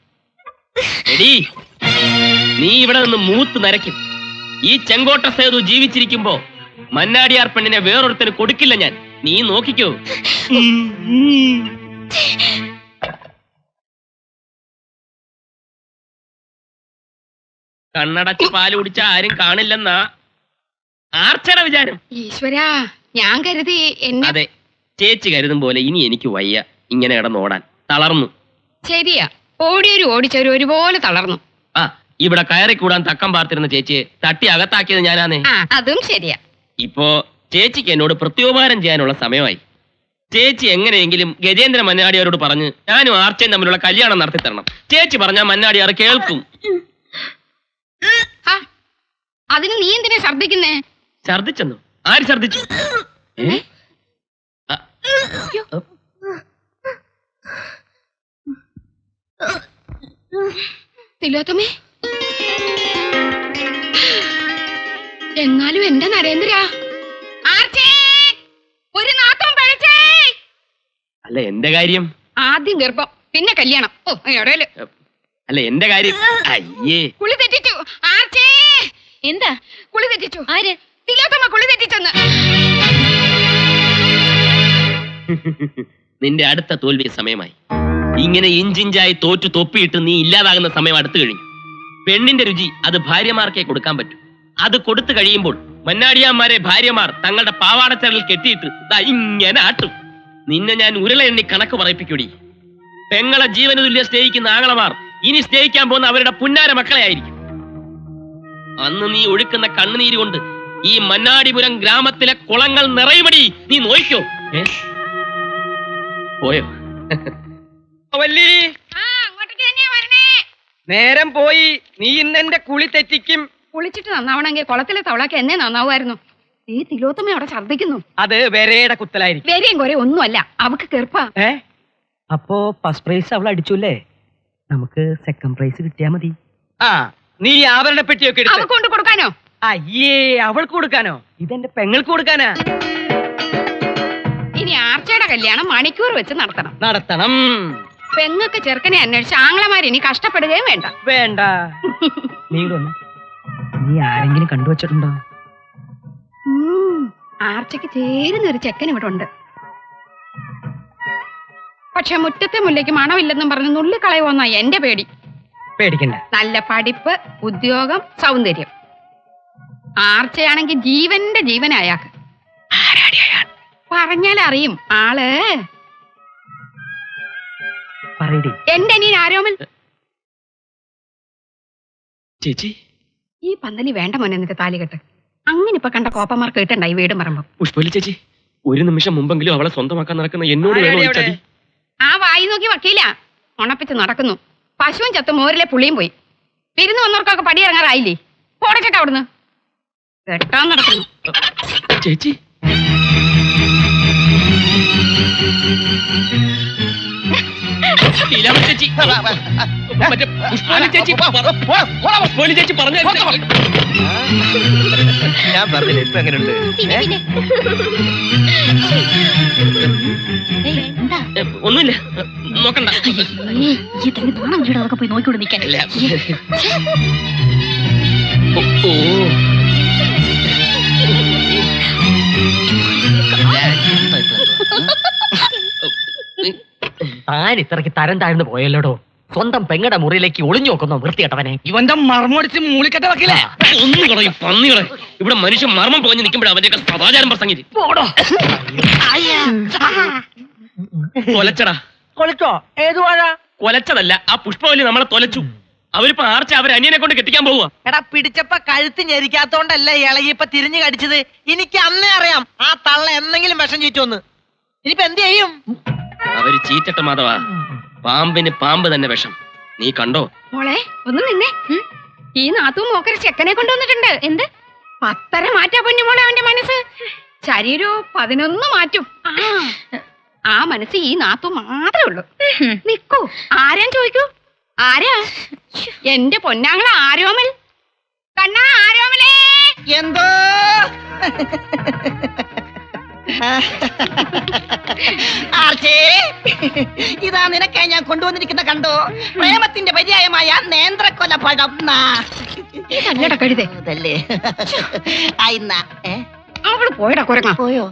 എടീ, നീ ഇവിടെ നിന്ന് മൂത്ത് നരയ്ക്കും. ഈ ചെങ്കോട്ട സേതു ജീവിച്ചിരിക്കുമ്പോ മന്നാടിയാർ പെണ്ണിനെ വേറൊരുത്തന് കൊടുക്കില്ല ഞാൻ, നീ നോക്കിക്കോ. കണ്ണടച്ച് പാല് കുടിച്ച ആരും കാണില്ലെന്നാ ആർച്ചയുടെ വിചാരം. ഈശ്വരാ, ഞാൻ കരുതി എന്നെ. അതെ, ചേച്ചി കരുതും പോലെ ഇനി എനിക്ക് വയ്യ ഇങ്ങനെ കിടന്നോടാൻ. തളർന്നു. ശരിയാ, ഓടിയൊരു ഓടിച്ചവരും ഒരുപോലെ തളർന്നു. ആ, ഇവിടെ കയറി കൂടാൻ തക്കം പാർത്തിരുന്ന ചേച്ചിയെ തട്ടി അകത്താക്കിയത് ഞാനാന്നേ. ആ, അതും ശരിയാ. ഇപ്പോ ചേച്ചിക്ക് എന്നോട് പ്രത്യോപകാരം ചെയ്യാനുള്ള സമയമായി. ചേച്ചി എങ്ങനെയെങ്കിലും ഗജേന്ദ്ര മന്നാടിയാരോട് പറഞ്ഞ് ഞാനും ആർച്ചയും തമ്മിലുള്ള കല്യാണം നടത്തി തരണം. ചേച്ചി പറഞ്ഞാൽ മന്നാടിയാർ കേൾക്കും. അതിന് നീ എന്തിനാ ഛർദിക്കുന്നേ? ഛർദിച്ചെന്നു? ആര് ഛർദിച്ചു? തിലോത്തമേ, എന്നാലും എന്റെ നരേന്ദ്ര, ഒരു നാത്തം പഴച്ചേ. അല്ല, എന്റെ കാര്യം. ആദ്യം ഗർഭം, പിന്നെ കല്യാണം. ഓ, എവിടെയല്ലേ. അല്ല, എന്റെ കാര്യം. അയ്യേ, കുളി തെറ്റിച്ചു. ആർച്ചേ, എന്താ കുളി തെറ്റിച്ചു. ആര്? തിലോത്തമ്മ കുളി തെറ്റിച്ചെന്ന്. നിന്റെ അടുത്ത തോൽവി സമയമായി. ഇങ്ങനെ ഇഞ്ചിഞ്ചായി തോറ്റു തൊപ്പിയിട്ട് നീ ഇല്ലാതാകുന്ന സമയം അടുത്തു കഴിഞ്ഞു. പെണ്ണിന്റെ രുചി അത് ഭാര്യമാർക്കേ കൊടുക്കാൻ പറ്റൂ. അത് കൊടുത്തു കഴിയുമ്പോൾ മന്നാടിയാന്മാരെ ഭാര്യമാർ തങ്ങളുടെ പാവാടച്ചരലിൽ കെട്ടിയിട്ട് ഇങ്ങനെ ആട്ടും. നിന്നെ ഞാൻ ഉരുള എണ്ണി കണക്ക് പറയിപ്പിക്കൂടി. പെങ്ങളെ ജീവന് തുല്യം സ്നേഹിക്കുന്ന ആങ്ങളമാർ ഇനി സ്നേഹിക്കാൻ പോകുന്ന അവരുടെ പുന്നാര മക്കളെ ആയിരിക്കും. അന്ന് നീ ഒഴുക്കുന്ന കണ്ണുനീര് കൊണ്ട് ഈ മന്നാടിപുരം ഗ്രാമത്തിലെ കുളങ്ങൾ നിറയുമടി. നീ നോയിക്കോ. പോയോ? വല്ലി, നേരം പോയി. നീ ഇന്ന് എന്റെ കുളി തെറ്റിക്കും. കുളിച്ചിട്ട് നന്നാവണമെങ്കിൽ കുളത്തിലെ തവളാക്കി എന്നെ നന്നാവുമായിരുന്നു. ഈ തിലോത്തമ്മ അവിടെ ഛർദ്ദിക്കുന്നു. അത് വരയുടെ കുത്തലായിരിക്കും. വരെയും കുറെ ഒന്നുമല്ല, അവക്ക് കെറുപ്പാ. അപ്പോ ഫസ്റ്റ് പ്രൈസ് അവൾ അടിച്ചുല്ലേ, നമുക്ക് സെക്കൻഡ് പ്രൈസ് കിട്ടിയാ മതി. ആ, നീ ആഭരണ പെട്ടിയൊക്കെ എടുത്ത്. അവക്ക് കൊണ്ട് കൊടുക്കാനോ? അയ്യേ, അവൾക്ക് കൊടുക്കാനോ? ഇതെന്റെ പെങ്ങൾക്ക് കൊടുക്കാനാ. ഇനി ആർച്ചയുടെ കല്യാണം മണിക്കൂർ വെച്ച് നടത്തണം. പെങ്ങൾക്ക് ചെറുക്കനെ അന്വേഷിച്ച് ആങ്ങളമാർ ഇനി കഷ്ടപ്പെടുകയും വേണ്ട. വേണ്ട. നീ ആരെങ്കിലും കണ്ടുവച്ചിട്ടുണ്ടോ? ആർച്ചയ്ക്ക് ചേരുന്നൊരു ചെക്കൻ ഇവിടെ ഉണ്ട്. പക്ഷെ മുറ്റത്തെ മുല്ലയ്ക്ക് മണമില്ലെന്നും പറഞ്ഞ് നുള്ളിക്കളയുമെന്നാ എന്റെ പേടി. പേടിക്കണ്ട. നല്ല പഠിപ്പ്, ഉദ്യോഗം, സൗന്ദര്യം. ആർച്ചയാണെങ്കിൽ ജീവന്റെ ജീവനായാക്ക്. പറഞ്ഞാലറിയും ആള്. എന്റെ അനിയൻ ആരോമൽ. ചേച്ചി, ഈ പന്തലി വേണ്ട മോനെ നിന്റെ താലികെട്ട്. അങ്ങനെ ഇപ്പൊ കണ്ട കോപ്പമാർക്ക് കിട്ടണ്ടായി വീടും പറമ്പും. പുഷ്പലി ചേച്ചി, ഒരു നിമിഷം മുമ്പെങ്കിലും അവളെ സ്വന്തമാക്കാൻ നടക്കുന്ന എന്നോട് വേണം. ആ വായി നോക്കി വക്കീല ഉണപ്പിച്ച് നടക്കുന്നു. പശുവും ചത്ത് മോരിലെ പുള്ളിയും പോയി. വിരുന്ന് വന്നവർക്കൊക്കെ പടിയിറങ്ങാറായില്ലേ? പോടച്ചക്ക അവിടുന്ന് കെട്ടാൻ നടക്കുന്നു. ചേച്ചി, ലീലാവതി ചേച്ചി, മറ്റേ പുഷ്പാവതി ചേച്ചി, പുഷ്പാവതി ചേച്ചി പറഞ്ഞു. ഞാൻ പറഞ്ഞില്ലേ ഇപ്പൊ എങ്ങനെയുണ്ട്? ഒന്നുമില്ല, നോക്കണ്ട. അതൊക്കെ പോയി നോക്കിക്കൊണ്ട് നിൽക്കാൻ. താൻ ഇത്രയ്ക്ക് തരം താഴ്ന്നു പോയല്ലോടോ. സ്വന്തം പെങ്ങടെ മുറിയിലേക്ക് ഒളിഞ്ഞു നോക്കുന്നോ വൃത്തികെട്ടവനെ. ഇവന്റെ മർമ്മടിച്ച് മൂളിക്കട്ട വക്കില്ലേ? ഒന്നും കളയും പന്നികളെ. ഇവിടെ മനുഷ്യൻ മർമ്മം പോഞ്ഞ് നിൽക്കുമ്പോഴാണ് അവന്റെ സദാചാരം പ്രസംഗിച്ച്. കൊലച്ചടാ. കൊളിച്ചോ? ഏതു വാഴ? കൊലച്ചതല്ല, ആ പുഷ്പവല്ലി നമ്മളെ തൊലച്ചു. അവരിപ്പോ ആർച്ച അവർ അനിയനെ കൊണ്ട് കെട്ടിക്കാൻ പോവുക. എടാ പിടിച്ചപ്പ കഴുത്ത് ഞെരിക്കാത്തോണ്ടല്ല ഇളകിയപ്പ തിരിഞ്ഞു കടിച്ചത്. എനിക്ക് അന്നേ അറിയാം ആ തള്ള എന്തെങ്കിലും വിഷം ചീറ്റോന്ന്. ഇനിയിപ്പോ എന്ത് ചെയ്യും? അവര് ചീറ്റട്ട മാധവ. പാമ്പിന് പാമ്പ് തന്നെ വിഷം. നീ കണ്ടോ? മോളെ ഒന്ന് നിന്നെ. ഈ നാത്തും മോക്കര ചെക്കനെ കൊണ്ടുവന്നിട്ടുണ്ട്. എന്ത് 10 മാറ്റാ പൊന്നുമോളെ അവന്റെ മനസ്സ്. ശരീരോ 11 മാറ്റും. ആ മനസ്സ് ഈ നാത്തു മാത്രമേ ഉള്ളൂ. നിക്കൂ, ആരാൻ ചോദിക്കൂ. ആരാ? എന്റെ പൊന്നാങ്ങള ആരോമൽ. കണ്ണാ ആരോമലേ. എന്തോ ഇതാ നിനക്കായി ഞാൻ കൊണ്ടുവന്നിരിക്കുന്ന കണ്ടോ, പ്രേമത്തിന്റെ പര്യായമായ നേന്ത്രക്കൊല പഴം. കഴുതേ അവള് പോയടാ കുരങ്ങ. പോയോ?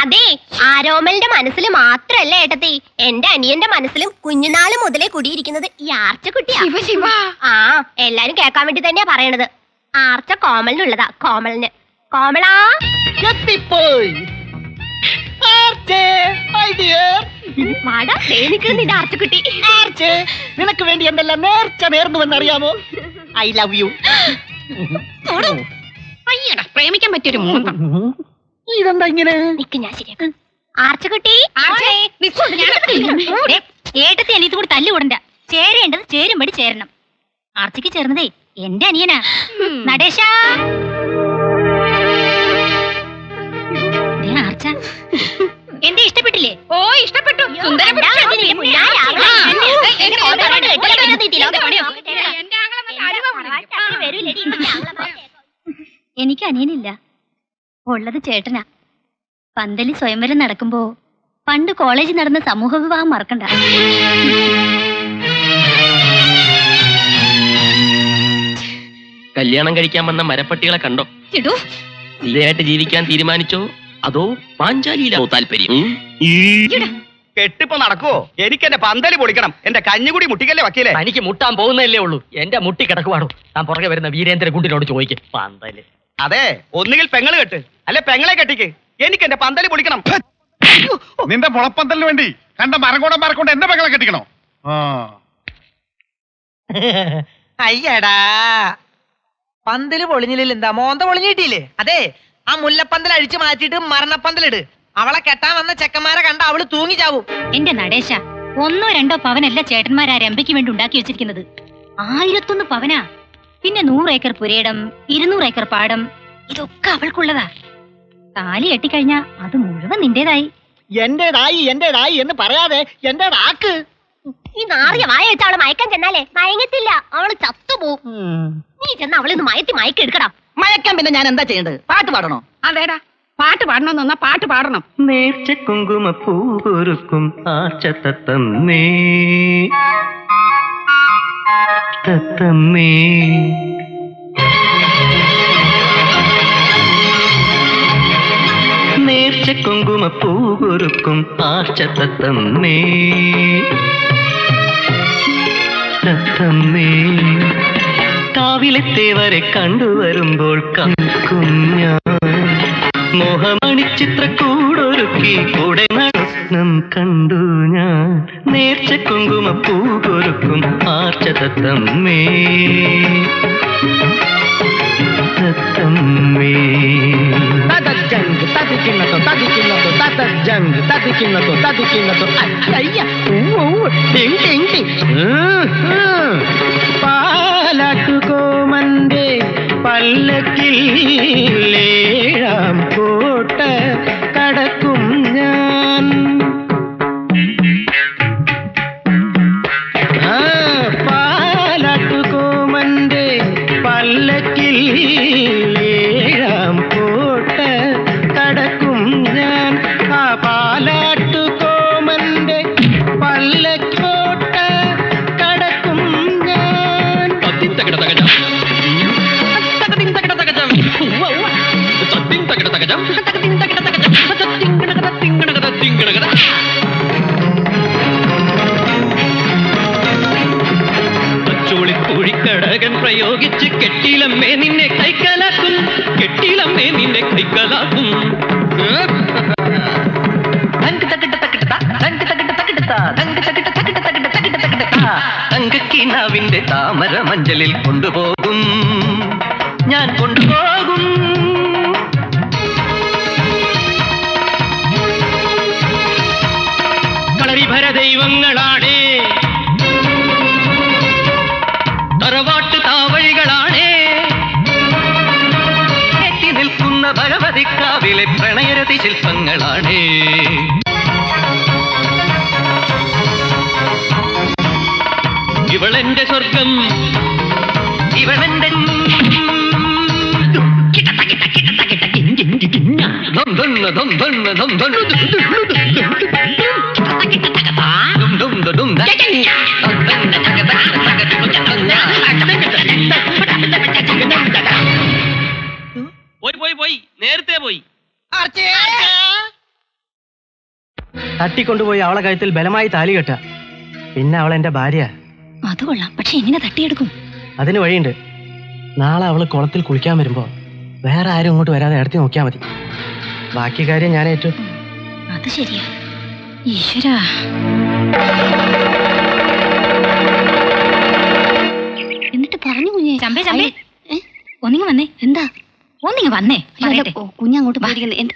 അതെ, ആരോമലിന്റെ മനസ്സിൽ മാത്രല്ല ഏട്ടത്തി, എന്റെ അനിയന്റെ മനസ്സിലും കുഞ്ഞുനാള് മുതലേ കുടിയിരിക്കുന്നത് ഈ ആർച്ചക്കുട്ടിയാ. ശിവ ശിവ. ആ, എല്ലാരും കേൾക്കാൻ വേണ്ടി തന്നെയാ പറയണത്. ആർച്ച കോമലിനുള്ളതാ. കോമലിന്. കോമളാ എത്തിപ്പോയി. വാടാ, നിന്റെ ആർച്ചക്കുട്ടി. നിനക്ക് വേണ്ടി എന്തെല്ലാം നേർച്ച നേർന്നുവെന്നറിയാമോ? I love you. അയ്യടാ, പ്രേമിക്കാൻ പറ്റിയൊരു മൂന്ന്. ഇതെന്താ ഇങ്ങനെ? നിക്ക്, ഞാൻ ശരിയാക്കാം. ആർച്ചക്കുട്ടി, ഏട്ടത്തി അനിയത്ത് കൂടി തല്ലുകൂടണ്ട. ചേരേണ്ടത് ചേരുമ്പടി ചേരണം. ആർച്ചയ്ക്ക് ചേർന്നതേ എന്റെ അനിയനാ. നടേശ ആർച്ച എന്റെ ഇഷ്ടപ്പെട്ടില്ലേ? ഓ, ഇഷ്ടപ്പെട്ടു. എനിക്ക് അനിയനില്ല, ഉള്ളത് ചേട്ടനാ. പന്തലി സ്വയംവരം നടക്കുമ്പോ പണ്ട് കോളേജിൽ നടന്ന സമൂഹ വിവാഹം മറക്കണ്ട. കല്യാണം കഴിക്കാൻ വന്ന മരപ്പട്ടികളെ കണ്ടോ? ഇതായിട്ട് ജീവിക്കാൻ തീരുമാനിച്ചോ അതോ പാഞ്ചാലിയിലാവോ താല്പര്യം? കെട്ടിപ്പോ നടക്കുവോ? എനിക്ക് എന്റെ പന്തല് പൊളിക്കണം. എന്റെ കഞ്ഞുകൂടി മുട്ടിക്കല്ലേ വക്കീലെ? എനിക്ക് മുട്ടാൻ പോകുന്നതല്ലേ ഉള്ളൂ. എന്റെ മുട്ടി കിടക്കുവാണോ? താൻ പുറകെ വരുന്ന വീരേന്ദ്ര ഗുണ്ടിനോട് ചോദിക്കും. പന്തല് അതെ, ഒന്നുകിൽ പെങ്ങള് കെട്ട്, അല്ലെ പെങ്ങളെ കെട്ടിക്ക്. എനിക്ക് എന്റെ പന്തല് പൊളിക്കണം. നിന്റെ മുളപ്പന്തലിന് വേണ്ടി കണ്ട മരംകൂടം മരക്കൊണ്ട് എന്റെ പെങ്ങളെ കെട്ടിക്കണോ? അയ്യടാ, പന്തല് പൊളിഞ്ഞില്ല. എന്താ മോന്ത പൊളിഞ്ഞു കിട്ടിയില്ലേ? അതെ, ആ മുല്ലപ്പന്തൽ അഴിച്ചു മാറ്റിയിട്ട് മരണപ്പന്തലിട്. അവളെ കെട്ടാൻ വന്ന ചെക്കന്മാരെ കണ്ട അവള് തൂങ്ങി ചാവും. എന്റെ നടേശ, 1 or 2 പവനല്ല ചേട്ടന്മാരാ രമ്പയ്ക്ക് വേണ്ടി ഉണ്ടാക്കി വെച്ചിരിക്കുന്നത്. 1001 പവനാ. പിന്നെ 100 ഏക്കർ പുരയിടം, 200 ഏക്കർ പാടം, ഇതൊക്കെ അവൾക്കുള്ളതാ. താലി കെട്ടിക്കഴിഞ്ഞാ അത് മുഴുവൻ നിന്റേതായി. എന്റേതായി എന്ന് പറയാതെ എന്റേതാക്ക്. ഈ നാറിയ വായ വെച്ച് അവളെ മയക്കാൻ ചെന്നാലേ മയങ്ങത്തില്ല, അവള് ചത്തുപോകും. നീ ചെന്ന് അവളിന്ന് മയക്കെടുക്കണം. മയക്കാൻ പിന്നെ ഞാൻ എന്താ ചെയ്യേണ്ടത്? പാട്ട് പാടണോ? അതേടാ, പാട്ട് പാടണമെന്ന് പാട്ട് പാടണം. നേർച്ച കുങ്കുമ പൂകൊരുക്കും ആർച്ച തത്തമ്മേ തത്തമ്മേ. നേർച്ച കുങ്കുമ പൂകൊരുക്കും ആർച്ച തത്തമ്മേ തത്തമ്മേ. കാവിലെത്തേവരെ കണ്ടുവരുമ്പോൾ കുഞ്ഞാ മോഹമണിച്ചിത്രക്കൂടൊരുക്കി കൂടെ നടനം കണ്ടു ഞാൻ. നേർച്ച കുങ്കുമ പൂകൊരുക്കും ആർച്ച തത്തമ്മേ തത്തമ്മേ. പാലാട്ടുകോമന്റെ പല്ലക്കിൽ 7 കോട്ട കടക്കും ഞാൻ. കോഴിക്കടകൻ പ്രയോഗിച്ച് കെട്ടിലമ്മേ നിന്നെ കൈക്കലാക്കും, കെട്ടിലമ്മേ നിന്നെ കൈക്കലാക്കും. തങ്കക്കിനാവിന്റെ താമര മഞ്ചലിൽ കൊണ്ടുപോകും, ഞാൻ കൊണ്ടുപോകും. കളരിഭര ദൈവങ്ങളാണേ, തറവാട്ട് താവഴികളാണേ, എത്തി നിൽക്കുന്ന ഭഗവതിക്കാവിലെ പ്രണയരതി ശില്പങ്ങളാണേ. ഇവളെന്റെ സ്വർഗം, ഇവളെന്റെ പോയി നേരത്തെ പോയി. തട്ടിക്കൊണ്ടുപോയി അവളെ കഴുത്തിൽ ബലമായി താലി കെട്ട, പിന്നെ അവൾ എന്റെ ഭാര്യ. അത് കൊള്ളാം, പക്ഷെ എങ്ങനെ തട്ടിയെടുക്കും? അതിന് വഴിയുണ്ട്. നാളെ അവള് കുളത്തിൽ കുളിക്കാൻ വരുമ്പോ വേറെ ആരും ഇങ്ങോട്ട് വരാതെ അടുത്ത് നോക്കിയാ മതി. ബാക്കി കാര്യം ഞാൻ ഏറ്റു. അത് ശരിയാ. ഈശ്വരാ, എന്നിട്ട് പറഞ്ഞു കുഞ്ഞെ. ചമ്പേ ചമ്പേ, ഒന്നിങ്ങ വന്നേ. എന്താ ഒന്നിങ്ങ വന്നേ? കുഞ്ഞങ്ങോട്ട് പേടിക്കുന്നത്.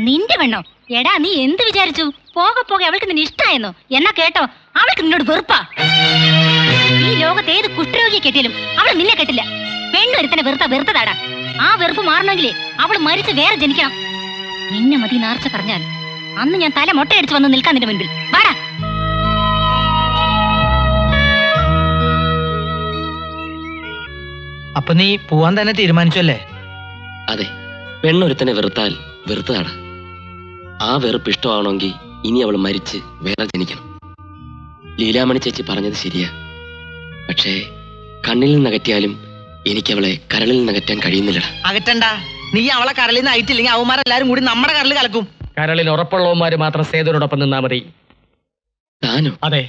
നിന്റെ പെണ്ണോ? എടാ, നീ എന്ത് വിചാരിച്ചു? പോകെ പോകെ അവൾക്ക് നിന്നെ ഇഷ്ടായെന്നോ? എന്നാ കേട്ടോ, അവൾക്ക് നിന്നോട് വെറുപ്പാ. ഈ ലോകത്ത് ഏത് കുഷ്ഠരോഗിയെ കെട്ടിയാലും അവൾ നിന്നെ കെട്ടില്ല. പെണ്ണൊരുത്തനെ വെറുത്തതാടാ. ആ വെറുപ്പ് മാറണമെങ്കിലേ അവൾ മരിച്ച് വേറെ ജനിക്കണം. നിന്നെ മതി നാർച്ച പറഞ്ഞാൽ അന്ന് ഞാൻ തല മൊട്ടയടിച്ച് വന്ന് നിൽക്കാൻ നിന്റെ മുൻപിൽ. വാടാ. അപ്പൊ നീ പോവാൻ തന്നെ തീരുമാനിച്ചല്ലേ? അതെ, പെണ്ണൊരുത്തനെ വെറുത്താൽ വെറുത്തതാണ്. ആ വെറുപ്പ് ഇഷ്ടമാണെങ്കിൽ ഇനി അവൾ മരിച്ച് വേറെ ജനിക്കണം. ലീലാമണി ചേച്ചി പറഞ്ഞത് ശരിയാ. പക്ഷേ കണ്ണിൽ നിന്നകറ്റിയാലും എനിക്ക് അവളെ കരളിൽ നിന്നകറ്റാൻ കഴിയുന്നില്ലടാ. അകറ്റണ്ട. നീ അവളെ കരളിൽ നിന്ന് അയറ്റില്ലെങ്കിൽ അവന്മാരെല്ലാരും കൂടി നമ്മുടെ കരളിൽ കലക്കും. കരളിൽ ഉറപ്പുള്ളവന്മാര് മാത്രം സേതുവിനോടൊപ്പം നിന്നാ മതി. താനോ? അതെ,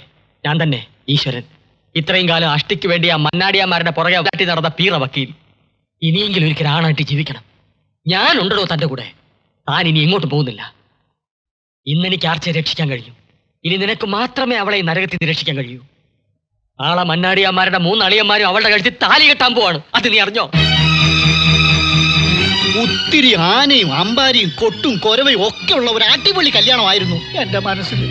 ഞാൻ തന്നെ, ഈശ്വരൻ. ഇത്രയും കാലം അഷ്ടിക്ക് വേണ്ടി ആ മന്നാടിയാന്മാരുടെ പുറകെ തട്ടി നടന്ന പീറ വക്കീൽ. ഇനിയെങ്കിലും ഒരിക്കൽ ആണായിട്ട് ജീവിക്കണം. ഞാനുണ്ടോ തന്റെ കൂടെ. താൻ ഇനി എങ്ങോട്ടും പോകുന്നില്ല. ഇന്നെനിക്ക് ആർച്ചയെ രക്ഷിക്കാൻ കഴിയും. ഇനി നിനക്ക് മാത്രമേ അവളെ നരകത്തിൽ നിന്ന് രക്ഷിക്കാൻ കഴിയൂ. ആളെ മന്നാടിയാന്മാരുടെ 3 അളിയന്മാരും അവളുടെ കഴുത്തിൽ താലി കെട്ടാൻ പോവാണ്. അത് നീ അറിഞ്ഞോ? ഒത്തിരി ആനയും അമ്പാരിയും കൊട്ടും കൊരവയും ഒക്കെ ഉള്ള ഒരു അടിപൊളി കല്യാണമായിരുന്നു എന്റെ മനസ്സിൽ.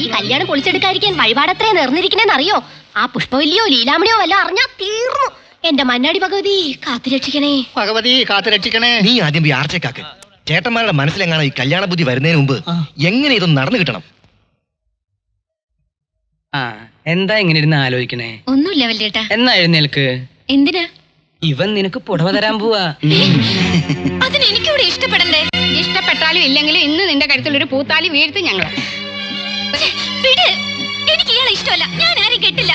ഈ കല്യാണം പൊളിച്ചെടുക്കാതിരിക്കാൻ വഴിപാടത്രേ നേർന്നിരിക്കണേന്ന് അറിയോ? ആ പുഷ്പവല്ലിയോ ലീലാമണിയോ വല്ല അറിഞ്ഞാ തീർന്നു. എന്റെ മന്നാടി ഭഗവതി കാത്തുരക്ഷിക്കണേ. ഭഗവതി കാത്തുരക്ഷിക്കണേ. നീ ആദ്യം പോയി ആർച്ചക്കാക്ക്. ചേട്ടന്മാരുടെ മനസ്സിലെങ്ങാണോ ഈ കല്യാണ ബുദ്ധി വരുന്നതിന് മുമ്പ് എങ്ങനെ ഇതൊന്നും നടന്നു കിട്ടണം. എന്താ ഇങ്ങനെ ഇരുന്ന് ആലോചിക്കണേ? ഒന്നുമില്ല വല്യേട്ടാ. എന്നാ എഴുന്നേൽക്ക്. എന്തിനാ? ഇവൻ നിനക്ക് പുടവ തരാൻ പോവാ. അതിന് എനിക്കൂടെ ഇഷ്ടപ്പെടണ്ടേ? ഇഷ്ടപ്പെട്ടാലും ഇല്ലെങ്കിലും ഇന്ന് നിന്റെ കഴുത്തിൽ ഒരു പൂത്താലി വീഴ്ത്തും ഞങ്ങൾ. എനിക്ക് ഇയാളെ ഇഷ്ടമല്ല. ഞാൻ ആരും കെട്ടില്ല.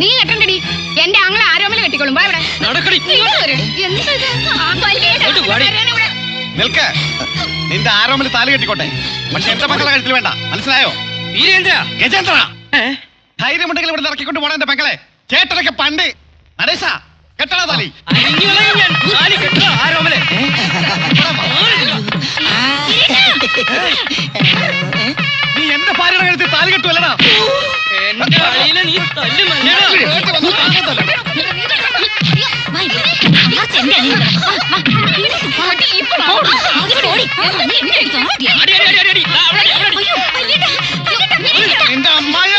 നീ കെട്ടണ്ടടി. എന്റെ ആങ്ങളെ ആരോമല കെട്ടിക്കോളും. വാ ഇവിടെ. നിൽക്ക്. നിന്റെ ആരോമിൽ താലി കെട്ടിക്കോട്ടെ. പക്ഷെ എന്റെ മക്കളെ കഴുത്തിൽ വേണ്ട. മനസ്സിലായോ? ഗജേന്ദ്ര, ധൈര്യമുണ്ടെങ്കിൽ ഇവിടെ ഇറക്കിക്കൊണ്ട് പോണ എന്റെ മക്കളെ. ചേട്ടനൊക്കെ പണ്ട് നടേശ കെട്ടണ താലി. നീ എന്റെ ഭാര്യയുടെ കഴുത്തിൽ താലി കെട്ടുമല്ലടാ. എന്റെ അളിയനെ നീ തല്ലുമല്ലേ? എന്റെ അമ്മായ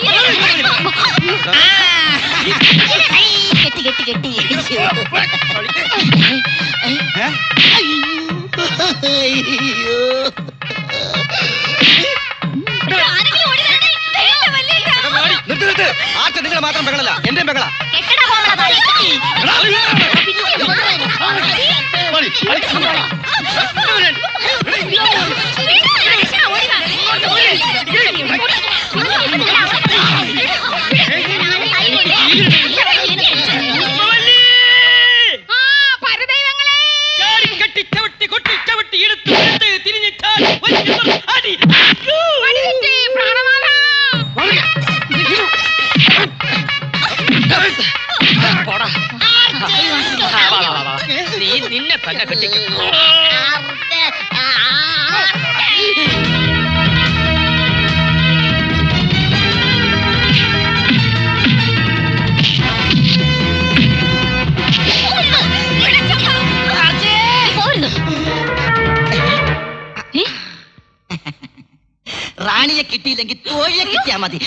നിർത്ത് ആർച്ച നിങ്ങൾ മാത്രം പെങ്ങളല്ല എന്റെയും പെങ്ങളാ. നീ നിന്നെ തന്നെ കെട്ടിക്കും. റാണിയെ കിട്ടിയില്ലെങ്കിൽ തോഴിയെ കിട്ടിയാ മതി.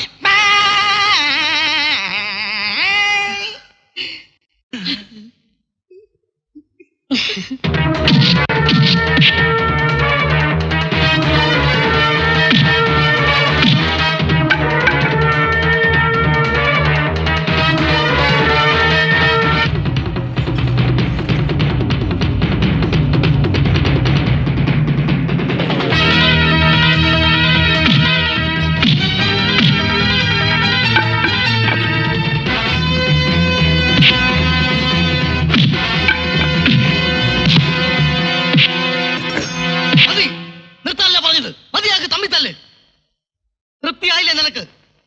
തൃപ്തിയായില്ലേ നിനക്ക്?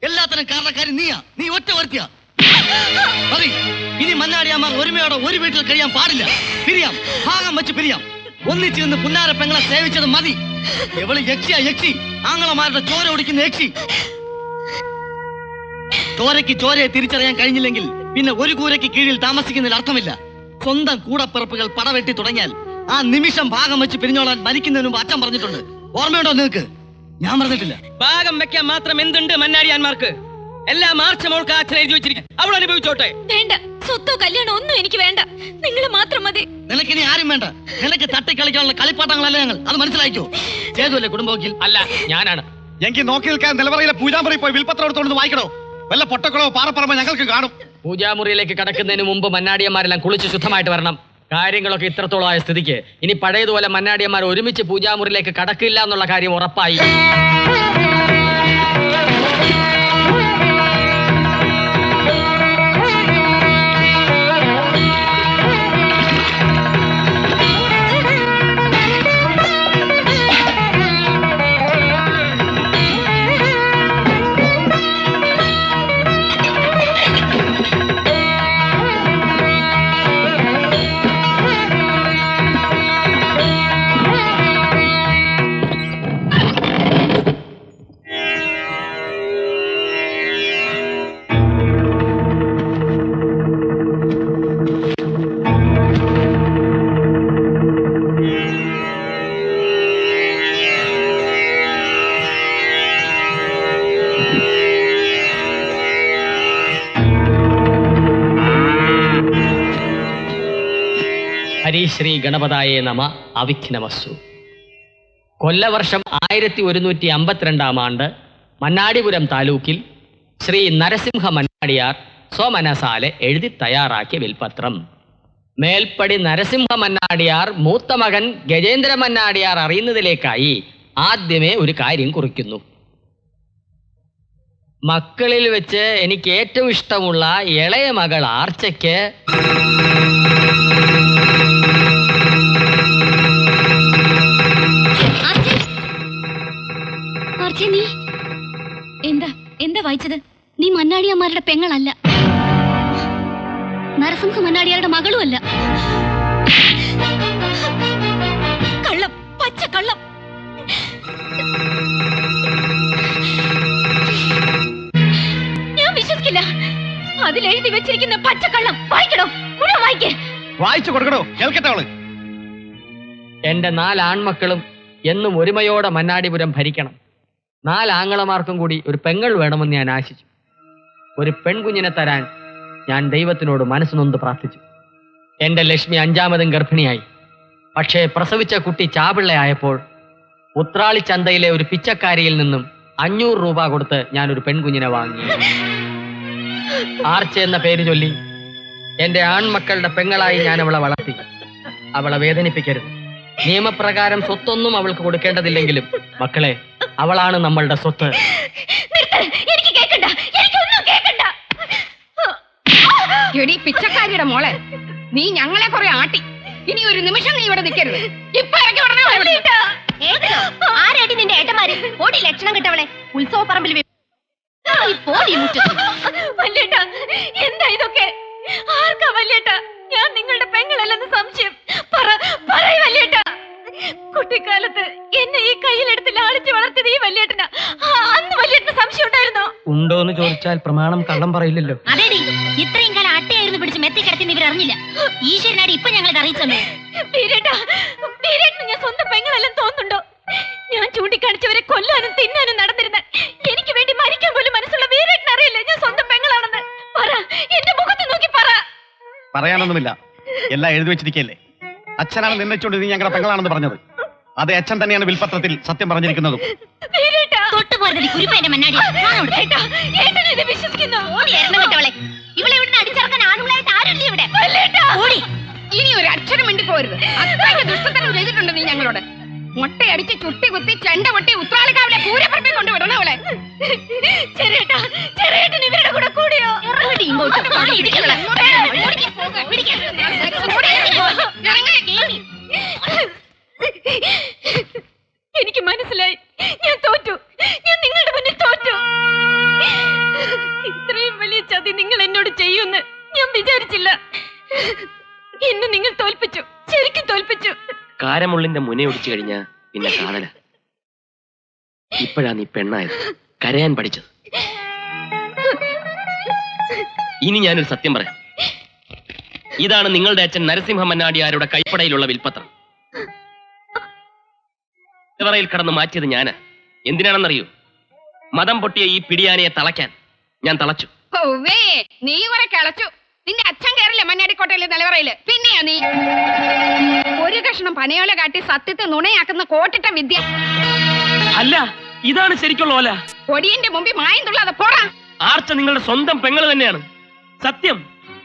എല്ലാത്തിനും കാരണക്കാരി നീയാ. നീ ഒറ്റ വരുത്തിയാ മതി. ഇനി മന്നാടിയാമാർ ഒരുമയോടെ ഒരു വീട്ടിൽ കഴിയാൻ പാടില്ല. പിരിയാം, ഭാഗം വെച്ച് പിരിയാം. ഒന്നിച്ച് നിന്ന് പുന്നാര പെങ്ങളെ സേവിച്ചത് മതി. എവള് യക്ഷിയാ യക്ഷി, ആങ്ങളമാരുടെ ചോര ഒടിക്കുന്ന യക്ഷി. ചോരയ്ക്ക് ചോരയെ തിരിച്ചറിയാൻ കഴിഞ്ഞില്ലെങ്കിൽ പിന്നെ ഒരു കൂരയ്ക്ക് കീഴിൽ താമസിക്കുന്നതിൽ അർത്ഥമില്ല. സ്വന്തം കൂടപ്പിറപ്പുകൾ പടവെട്ടി തുടങ്ങിയാൽ ആ നിമിഷം ഭാഗം വെച്ച് പിരിഞ്ഞോളാൻ മരിക്കുന്നതിന് മുമ്പ് അച്ഛൻ പറഞ്ഞിട്ടുണ്ട്. ഓർമ്മയുണ്ടോ നിങ്ങൾക്ക്? ഞാൻ പറഞ്ഞിട്ടില്ല. ഭാഗം വെക്കാൻ മാത്രം എന്തുണ്ട് മന്നാടിയാന്മാർക്ക്? എല്ലാം മാർച്ച് മോൾക്ക് അച്ഛൻ എഴുതി വെച്ചിരിക്കും. അവൾ അനുഭവിച്ചോട്ടെ. വേണ്ട, സ്വത്തോ കല്യാണോ ഒന്നും എനിക്ക് വേണ്ട. നിങ്ങൾ മാത്രം മതി. നിനക്കിനി ആരും വേണ്ട. നിനക്ക് തട്ടിക്കളിക്കാനുള്ള കളിപ്പാട്ടങ്ങളല്ല ഞങ്ങൾ. അത് മനസ്സിലാക്കിയോ? ചെയ്തല്ലേ കുടുംബവക്കീൽ? അല്ല, ഞാനാണ്. എനിക്ക് നോക്കി നിൽക്കാൻ നിലവറയിലെ പൂജാമുറി പോയി വിൽപ്പത്രം എടുത്തോണ്ട് വായിക്കണോ? വല്ല പൊട്ടക്കളോ പാറപ്പറമ്പോ ഞങ്ങൾക്ക് കാണും. പൂജാമുറിയിലേക്ക് കടക്കുന്നതിന് മുമ്പ് മന്നാടിയന്മാരെല്ലാം കുളിച്ച് ശുദ്ധമായിട്ട് വരണം. കാര്യങ്ങളൊക്കെ ഇത്രത്തോളമായ സ്ഥിതിക്ക് ഇനി പഴയതുപോലെ മന്നാടിയന്മാർ ഒരുമിച്ച് പൂജാമുറിയിലേക്ക് കടക്കില്ല എന്നുള്ള കാര്യം ഉറപ്പായി. ഹരിശ്രീ ഗണപതായേ നമ. അവിഘ്നമസ്സു. കൊല്ലവർഷം 1152 ആണ്ട് മന്നാടിപുരം താലൂക്കിൽ ശ്രീ നരസിംഹ മന്നാടിയാർ സ്വമനസാലെ എഴുതി തയ്യാറാക്കിയ വിൽപത്രം. മേൽപ്പടി നരസിംഹ മന്നാടിയാർ മൂത്ത മകൻ ഗജേന്ദ്ര മന്നാടിയാർ അറിയുന്നതിലേക്കായി ആദ്യമേ ഒരു കാര്യം കുറിക്കുന്നു. മക്കളിൽ വെച്ച് എനിക്ക് ഏറ്റവും ഇഷ്ടമുള്ള ഇളയ മകൾ ആർച്ചയ്ക്ക് നീ എന്താ വായിച്ചത്? നീ മന്നാടിയന്മാരുടെ പെങ്ങളല്ല, നരസിംഹ മന്നാടിയാരുടെ മകളുമല്ല. കള്ളം, പച്ച കള്ളം. ഞാൻ വിശ്വസിക്കില്ല. അതിലെഴുതി വെച്ചിരിക്കുന്ന പച്ചക്കള്ളം വായിക്കണോ? മുഴുവൻ വായിക്കേ. വായിച്ചു കൊടുക്കണോ, കേൾക്കട്ടെ അവള്. എന്റെ 4 ആൺമക്കളും എന്നും ഒരുമയോടെ മന്നാടിപുരം ഭരിക്കണം. 4 ആങ്ങളമാർക്കും കൂടി ഒരു പെങ്ങൾ വേണമെന്ന് ഞാൻ ആശിച്ചു. ഒരു പെൺകുഞ്ഞിനെ തരാൻ ഞാൻ ദൈവത്തിനോട് മനസ്സ് നൊന്ത് പ്രാർത്ഥിച്ചു. എന്റെ ലക്ഷ്മി 5ാമതും ഗർഭിണിയായി. പക്ഷേ പ്രസവിച്ച കുട്ടി ചാപിള്ളയായപ്പോൾ ഉത്രാളി ചന്തയിലെ ഒരു പിച്ചക്കാരിയിൽ നിന്നും 500 രൂപ കൊടുത്ത് ഞാൻ ഒരു പെൺകുഞ്ഞിനെ വാങ്ങി. ആർച്ച എന്ന പേര് ചൊല്ലി എന്റെ ആൺമക്കളുടെ പെങ്ങളായി ഞാൻ അവളെ വളർത്തി. അവളെ വേദനിപ്പിക്കരുത്. നിയമപ്രകാരം സ്വത്തൊന്നും അവൾക്ക് കൊടുക്കേണ്ടതില്ലെങ്കിലും മക്കളെ, അവളാണ് നമ്മളുടെ സ്വത്ത്. എനിക്ക് കേൾക്കണ്ട, എനിക്കൊന്നും കേൾക്കണ്ട. എടി പിച്ചക്കാരിയുടെ മോളെ, നീ ഞങ്ങളെ കുറെ ആട്ടി. ഇനി ഒരു നിമിഷം നീ ഇവിടെ നിൽക്കരുത്. ഇപ്പൊ ഇറങ്ങി ഉടനെ വാ ഇവിടുന്ന്. ആരേടി നിന്റെ ഏട്ടന്മാര്? ഓടി ലക്ഷണം കിട്ടവളെ. ഉത്സവ പറമ്പിൽ വല്യേട്ടാ, എന്താ ഇതൊക്കെ? ആർക്കാ വല്യേട്ടാ? ഞാൻ നിങ്ങളുടെ പെങ്ങളല്ലെന്ന് സംശയം. പറയ് വല്യേട്ടാ. കുട്ടിക്കാലത്ത് എന്നെ ഈ കയ്യിലെടുത്ത് ലാളിച്ച് വളർത്തിയത് ഈ വല്യേട്ടനാ. അന്ന് വല്യേട്ടന് സംശയം ഉണ്ടായിരുന്നോ? ഉണ്ടോന്ന് ചോദിച്ചാൽ പ്രമാണം കള്ളം പറയില്ലല്ലോ. അതേടി, ഇത്രയും കാലം അട്ടയായിരുന്നു പിടിച്ച് മെത്തി കിടത്തിന്ന് ഇവരറിഞ്ഞില്ല. ഈശ്വരനാടി ഇപ്പൊ ഞങ്ങളത് അറിയിച്ചല്ലോ. ഞാൻ സ്വന്തം പെങ്ങളല്ലെന്ന് തോന്നുന്നുണ്ടോ? ഞാൻ ചൂണ്ടിക്കാണിച്ചവരെ കൊല്ലാനും തിന്നാനും നടന്നിരുന്ന, എനിക്ക് വേണ്ടി മരിക്കാൻ പോലും മനസ്സുള്ള വീരേട്ടൻ അറിയില്ലേ ഞാൻ സ്വന്തം പെങ്ങളാണെന്ന്? പറ, എന്റെ മുഖത്ത് നോക്കി പറ. പറയാനൊന്നുമില്ല, എല്ലാം എഴുതി വെച്ചിരിക്കല്ലേ. അച്ഛനാണ് നിന്നച്ചുകൊണ്ട് നീ ഞങ്ങളുടെ പെങ്ങളാണെന്ന് പറഞ്ഞത്. അതേ അച്ഛൻ തന്നെയാണ് വിൽപത്രത്തിൽ സത്യം പറഞ്ഞിരിക്കുന്നതും. ഇനി ഒരു അക്ഷരം വേണ്ടി പോരുത്. അത്രയ്ക്ക് ദുഷ്ടത്തരം ചെയ്തിട്ടുണ്ട് നീ ഞങ്ങളോട്. മുട്ടയടിച്ച് ചുട്ടി കുത്തി ചെണ്ട പൊട്ടി ഉത്രാളിക്കാവിലെ പൂരപ്പറമ്പിൽ കൊണ്ടുവിടണം അവളെ. ചെറിയേട്ടൻ ഇവരുടെ കൂടെ കൂടിയോ? എനിക്ക് മനസ്സിലായി, ഞാൻ തോറ്റു. ഞാൻ നിങ്ങളുടെ മുന്നിൽ തോറ്റു. ഇത്രയും വലിയ ചതി നിങ്ങൾ എന്നോട് ചെയ്യുമെന്ന് ഞാൻ വിചാരിച്ചില്ല. എന്നെ നിങ്ങൾ തോൽപ്പിച്ചു, ശരിക്കും തോൽപ്പിച്ചു. കാരമുള്ളിന്റെ മുനെ ഒടിച്ചു കഴിഞ്ഞാ പിന്നെ കാതല. ഇപ്പോഴാ നീ പെണ്ണായത്, കരയാൻ പഠിച്ചത്. ഇനി ഞാനൊരു സത്യം പറയാം. ഇതാണ് നിങ്ങളുടെ അച്ഛൻ നരസിംഹ മന്നാടിയാരുടെ കൈപ്പടയിലുള്ള വിൽപത്രം. ിൽ കടന്ന് മാറ്റിയത് ഞാന്. എന്തിനാണെന്നറിയൂ? മതം പൊട്ടിയ ഈ പിടിയാനയെ തളയ്ക്കാൻ ഞാൻ തളച്ചു. നീ കുറെ കിളച്ചു. നിന്റെ അച്ഛൻ കയറില്ല മന്നാടിക്കോട്ടയിലെ നിലവറയില്. പിന്നെയാ നീ ഒരു കഷ്ണം പനയോല കാട്ടി സത്യത്തെ നുണയാക്കുന്ന കോട്ടിട്ട വിദ്യ. അല്ല, ഇതാണ് ശരിക്കുള്ള ഓല. കൊടിയന്റെ മുമ്പിൽ മായം തുള്ളാതെ പോടാ. ആർച്ച നിങ്ങളുടെ സ്വന്തം പെങ്ങള് തന്നെയാണ് സത്യം.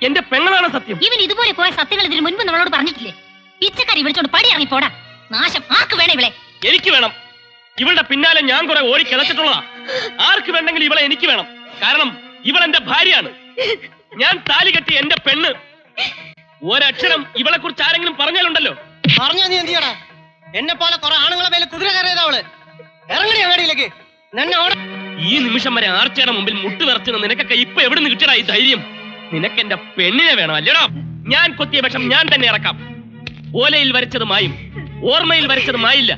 എന്റെ പെങ്ങളാണ് സത്യം. ഇവൻ ഇതുപോലെ പോയ സത്യങ്ങൾ ഇതിന് മുൻപ് നമ്മളോട് പറഞ്ഞിട്ടില്ലേ? പിച്ചക്കാരി വിളിച്ചോണ്ട് പടി ഇറങ്ങി പോടാ. നാശം ആർക്ക് വേണം ഇവളെ? എനിക്ക് വേണം. ഇവളുടെ പിന്നാലെ ഞാൻ കുറെ ഓടി കിളച്ചിട്ടുള്ളതാ. ആർക്ക് വേണ്ടെങ്കിൽ ഇവളെ എനിക്ക് വേണം. കാരണം ഇവൾ എന്റെ ഭാര്യയാണ്. ഞാൻ താലി കെട്ടി എന്റെ പെണ്ണ്. ഒരക്ഷരം ഇവളെ കുറിച്ച് ആരെങ്കിലും പറഞ്ഞാലുണ്ടല്ലോ. പറഞ്ഞാ നീ എന്ത് ചെയ്യടാ? എന്നെ പോലെ കുറെ ആണുങ്ങളെ മേലെ കുതിര കയറിയതാ അവള്. ഇറങ്ങണി അങ്ങടിയിലേക്ക്. ഈ നിമിഷം വരെ ആർച്ചയുടെ മുമ്പിൽ മുട്ട് വിറച്ചെന്ന് നിനക്കൊക്കെ ഇപ്പൊ എവിടെ നിന്ന് കിട്ടിയടാ ഈ ധൈര്യം? നിനക്ക് എന്റെ പെണ്ണിനെ വേണം അല്ലേടാ? ഞാൻ കൊത്തിയ വിഷം ഞാൻ തന്നെ ഇറക്കാം. ഓലയിൽ വരച്ചത് മായും, ഓർമ്മയിൽ വരച്ചത് മായില്ല.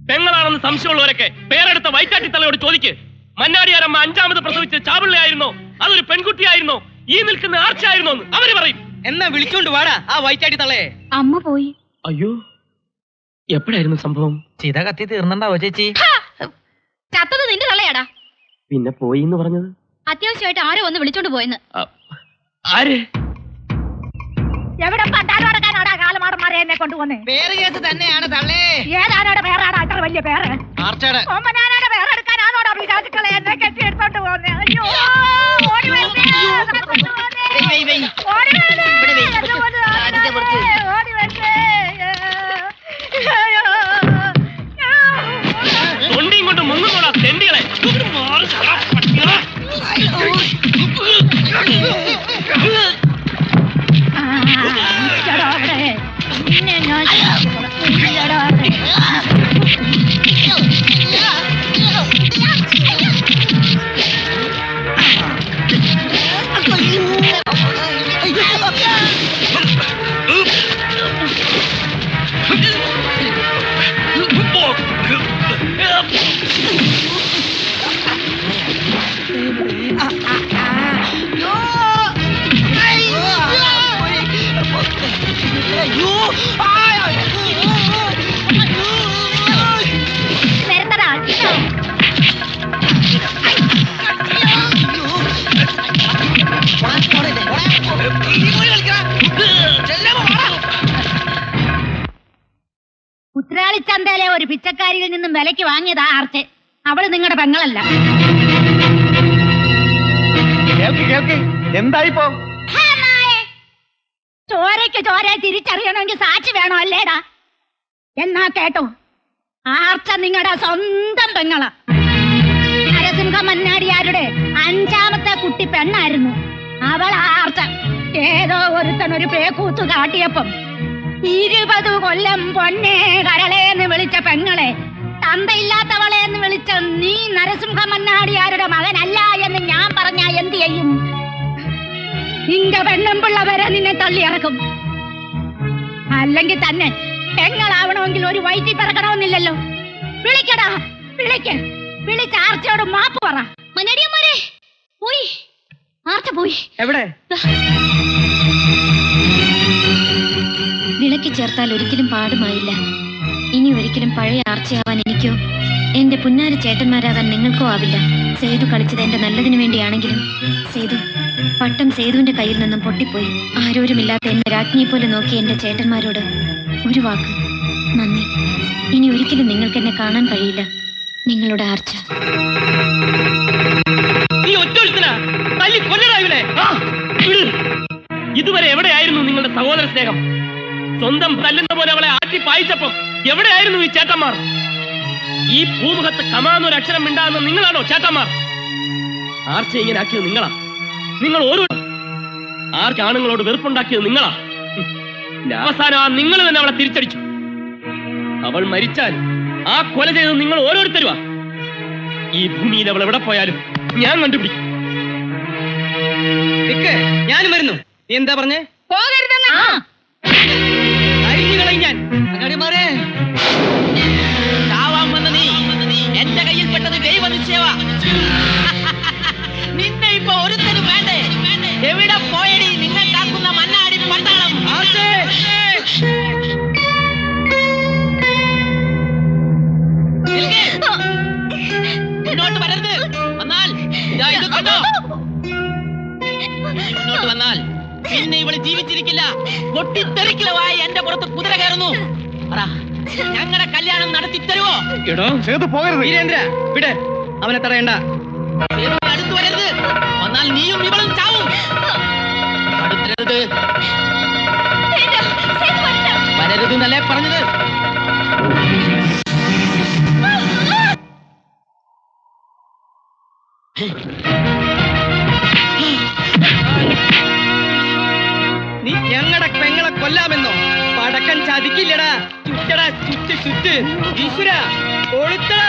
പെങ്ങളാണെന്ന് സംശയമുള്ളവരൊക്കെ പേരെടുത്ത വൈറ്റാട്ടിത്തലയോട് ചോദിക്ക്. മന്നാടിയാരമ്മ 5ാമത് പ്രസവിച്ചത് ചാപിള്ളയായിരുന്നോ, അതൊരു പെൺകുട്ടിയായിരുന്നോ, ഈ നിൽക്കുന്ന ആർച്ചയായിരുന്നോ എന്ന് അവര് പറയും. എന്നാ വിളിച്ചോണ്ട് വാടാ ആ വൈറ്റാട്ടി തള്ളയെ. അമ്മ പോയി. അയ്യോ, എപ്പോഴായിരുന്നു സംഭവം? ചിത കത്തി തീർന്നുണ്ടാവോ ചേച്ചി? ചത്തത് നിന്റെ തള്ളയാടാ. പിന്നെ പോയി എന്ന് പറഞ്ഞത്? അത്യാവശ്യമായിട്ട് ആരോ ഒന്ന് വിളിച്ചോണ്ട് പോയെന്ന്. ആര്? എവിടെ പണ്ടാരോടക്കാനാടാ കാലമാടന്മാരെ എന്നെ കൊണ്ടുപോന്നെ? പേര് കേസ് തന്നെയാണ് തള്ളേ. ഏതാനോടെ പേരാടാ ഇത്ര വലിയ പേര്? ആർച്ചയുടെ ഓമനാനോടെ പേരെടുക്കാനാണോടാ വിചാരിക്കളെ എന്നെ കെട്ടി എടുത്തോണ്ട് പോന്നെ? അയ്യോ, ഓടി വരണേ. ഓടി വരണേ. ഓടി വരണേ. തൊണ്ടിയും കൊണ്ട് മുങ്ങുന്നോടാ തെണ്ടികളെ. ചന്തയിലെ ഒരു പിച്ചക്കാരിയിൽ നിന്നും വിലക്ക് വാങ്ങിയതാ ആർച്ച്. അവള് നിങ്ങളുടെ പെങ്ങളല്ല. എന്തായിപ്പോ? ചോരയ്ക്ക് ചോര തിരിച്ചറിയണമെങ്കിൽ സാക്ഷി വേണോ അല്ലേടാ? എന്നാ കേട്ടോ, ആർച്ച നിങ്ങളുടെ സ്വന്തം പെങ്ങള. നരസിംഹ മന്നാടിയാരുടെ 5ാമത്തെ കുട്ടി പെണ്ണായിരുന്നു അവൾ. ആർച്ച ഏതോ ഒരുത്തൻ ഒരു പേക്കൂത്ത് കാട്ടിയപ്പം 20 കൊല്ലം പൊന്നേ കരളേന്ന് വിളിച്ച പെങ്ങളെ തന്തയില്ലാത്തവളെ എന്ന് വിളിച്ച നീ നരസിംഹ മന്നാടിയാരുടെ മകനല്ല എന്ന് ഞാൻ പറഞ്ഞാ എന്ത് ചെയ്യും? നിന്റെ പെണ്ണുമ്പിള്ള വരെ നിന്നെ തള്ളിയിറക്കും. അല്ലെങ്കിൽ തന്നെ പെങ്ങളാവണമെങ്കിൽ ഒരു വയറ്റി പിറക്കണമെന്നില്ലല്ലോ. വിളിക്കടാ, വിളിച്ച് ആർച്ചയോട് മാപ്പ് പറ. മന്നാടിയമ്മാരെ പോയി, ആർച്ച പോയി. എവിടെ? വിളക്കി ചേർത്താൽ ഒരിക്കലും പാടുമായില്ല. ഇനി ഒരിക്കലും പഴയ ആർച്ചയാവാൻ എനിക്കോ എന്റെ പുന്നാര ചേട്ടന്മാരാകാൻ നിങ്ങൾക്കോ ആവില്ല. സേതു കളിച്ചത് എന്റെ നല്ലതിനു വേണ്ടിയാണെങ്കിലും സേതു പട്ടം സേതുവിന്റെ കയ്യിൽ നിന്നും പൊട്ടിപ്പോയി. ആരോരുമില്ലാത്ത എന്നെ രാജ്ഞിയെ പോലെ നോക്കിയ എന്റെ ചേട്ടന്മാരോട് ഒരു വാക്ക് നന്ദി. ഇനി ഒരിക്കലും നിങ്ങൾക്ക് എന്നെ കാണാൻ കഴിയില്ല. നിങ്ങളുടെ ആർച്ച. ഇതുവരെ എവിടെയായിരുന്നു നിങ്ങളുടെ സഹോദര സ്നേഹം? സ്വന്തം തല്ലുന്ന പോലെ അവളെ ആറ്റി പായിച്ചപ്പം എവിടെയായിരുന്നു ഈ ചേട്ടന്മാർ? ഈ ഭൂമുഖത്ത് കമാന്നൊരു അക്ഷരം മിണ്ടാകുന്ന നിങ്ങളാണോ ചേട്ടന്മാർ? ആർച്ച ഇങ്ങനെ ആക്കിയത് നിങ്ങളാ. നിങ്ങൾ ഓരോ ആർക്കാണുങ്ങളോട് വെറുപ്പുണ്ടാക്കിയത് നിങ്ങളാ. അവസാനം ആ നിങ്ങൾ തന്നെ അവളെ തിരിച്ചടിച്ചു. അവൾ മരിച്ചാൽ ആ കൊല ചെയ്തത് നിങ്ങൾ ഓരോരുത്തരുവാ. ഈ ഭൂമിയിൽ അവൾ എവിടെ പോയാലും ഞാൻ കണ്ടുപിടിക്കും. ഞാനും വരുന്നു. നീ എന്താ പറഞ്ഞേ? പോകരുതെന്ന്. ഞാൻ ചാവാൻ വന്ന നീ എന്റെ കയ്യിൽപ്പെട്ടത് ദൈവ നിശ്ചയവാ. നിന്നെ ഇപ്പൊ ഒരുത്തരും വേണ്ടേ? എവിടെ പോയടി നിന്നെ കാക്കുന്ന മന്നാടി പട്ടാളം? മുന്നോട്ട് വരരുത്. വന്നാൽ ഇത് കണ്ടോ? മുന്നോട്ട് വന്നാൽ പിന്നെ ഇവള് ജീവിച്ചിരിക്കില്ല. പൊട്ടിത്തെറിക്കലവായി എന്റെ പുറത്ത് കുതിര കയറുന്നു. ഞങ്ങളുടെ കല്യാണം നടത്തി തരുവോ? വീരേന്ദ്ര വിടെ, അവനെ തടയണ്ട. അടുത്ത് വരരുത്. വന്നാൽ നീയും ഇവളും ചാവും. അടുത്തരുത്. വരരുത് എന്നല്ലേ പറഞ്ഞത്? നീ ഞങ്ങളുടെ പെങ്ങളെ കൊല്ലാമെന്നോ? പടക്കൻ ചതിക്കില്ലടാ. ചുറ്റടാ, ചുറ്റ്. ഈശ്വര കൊളുത്തടാ.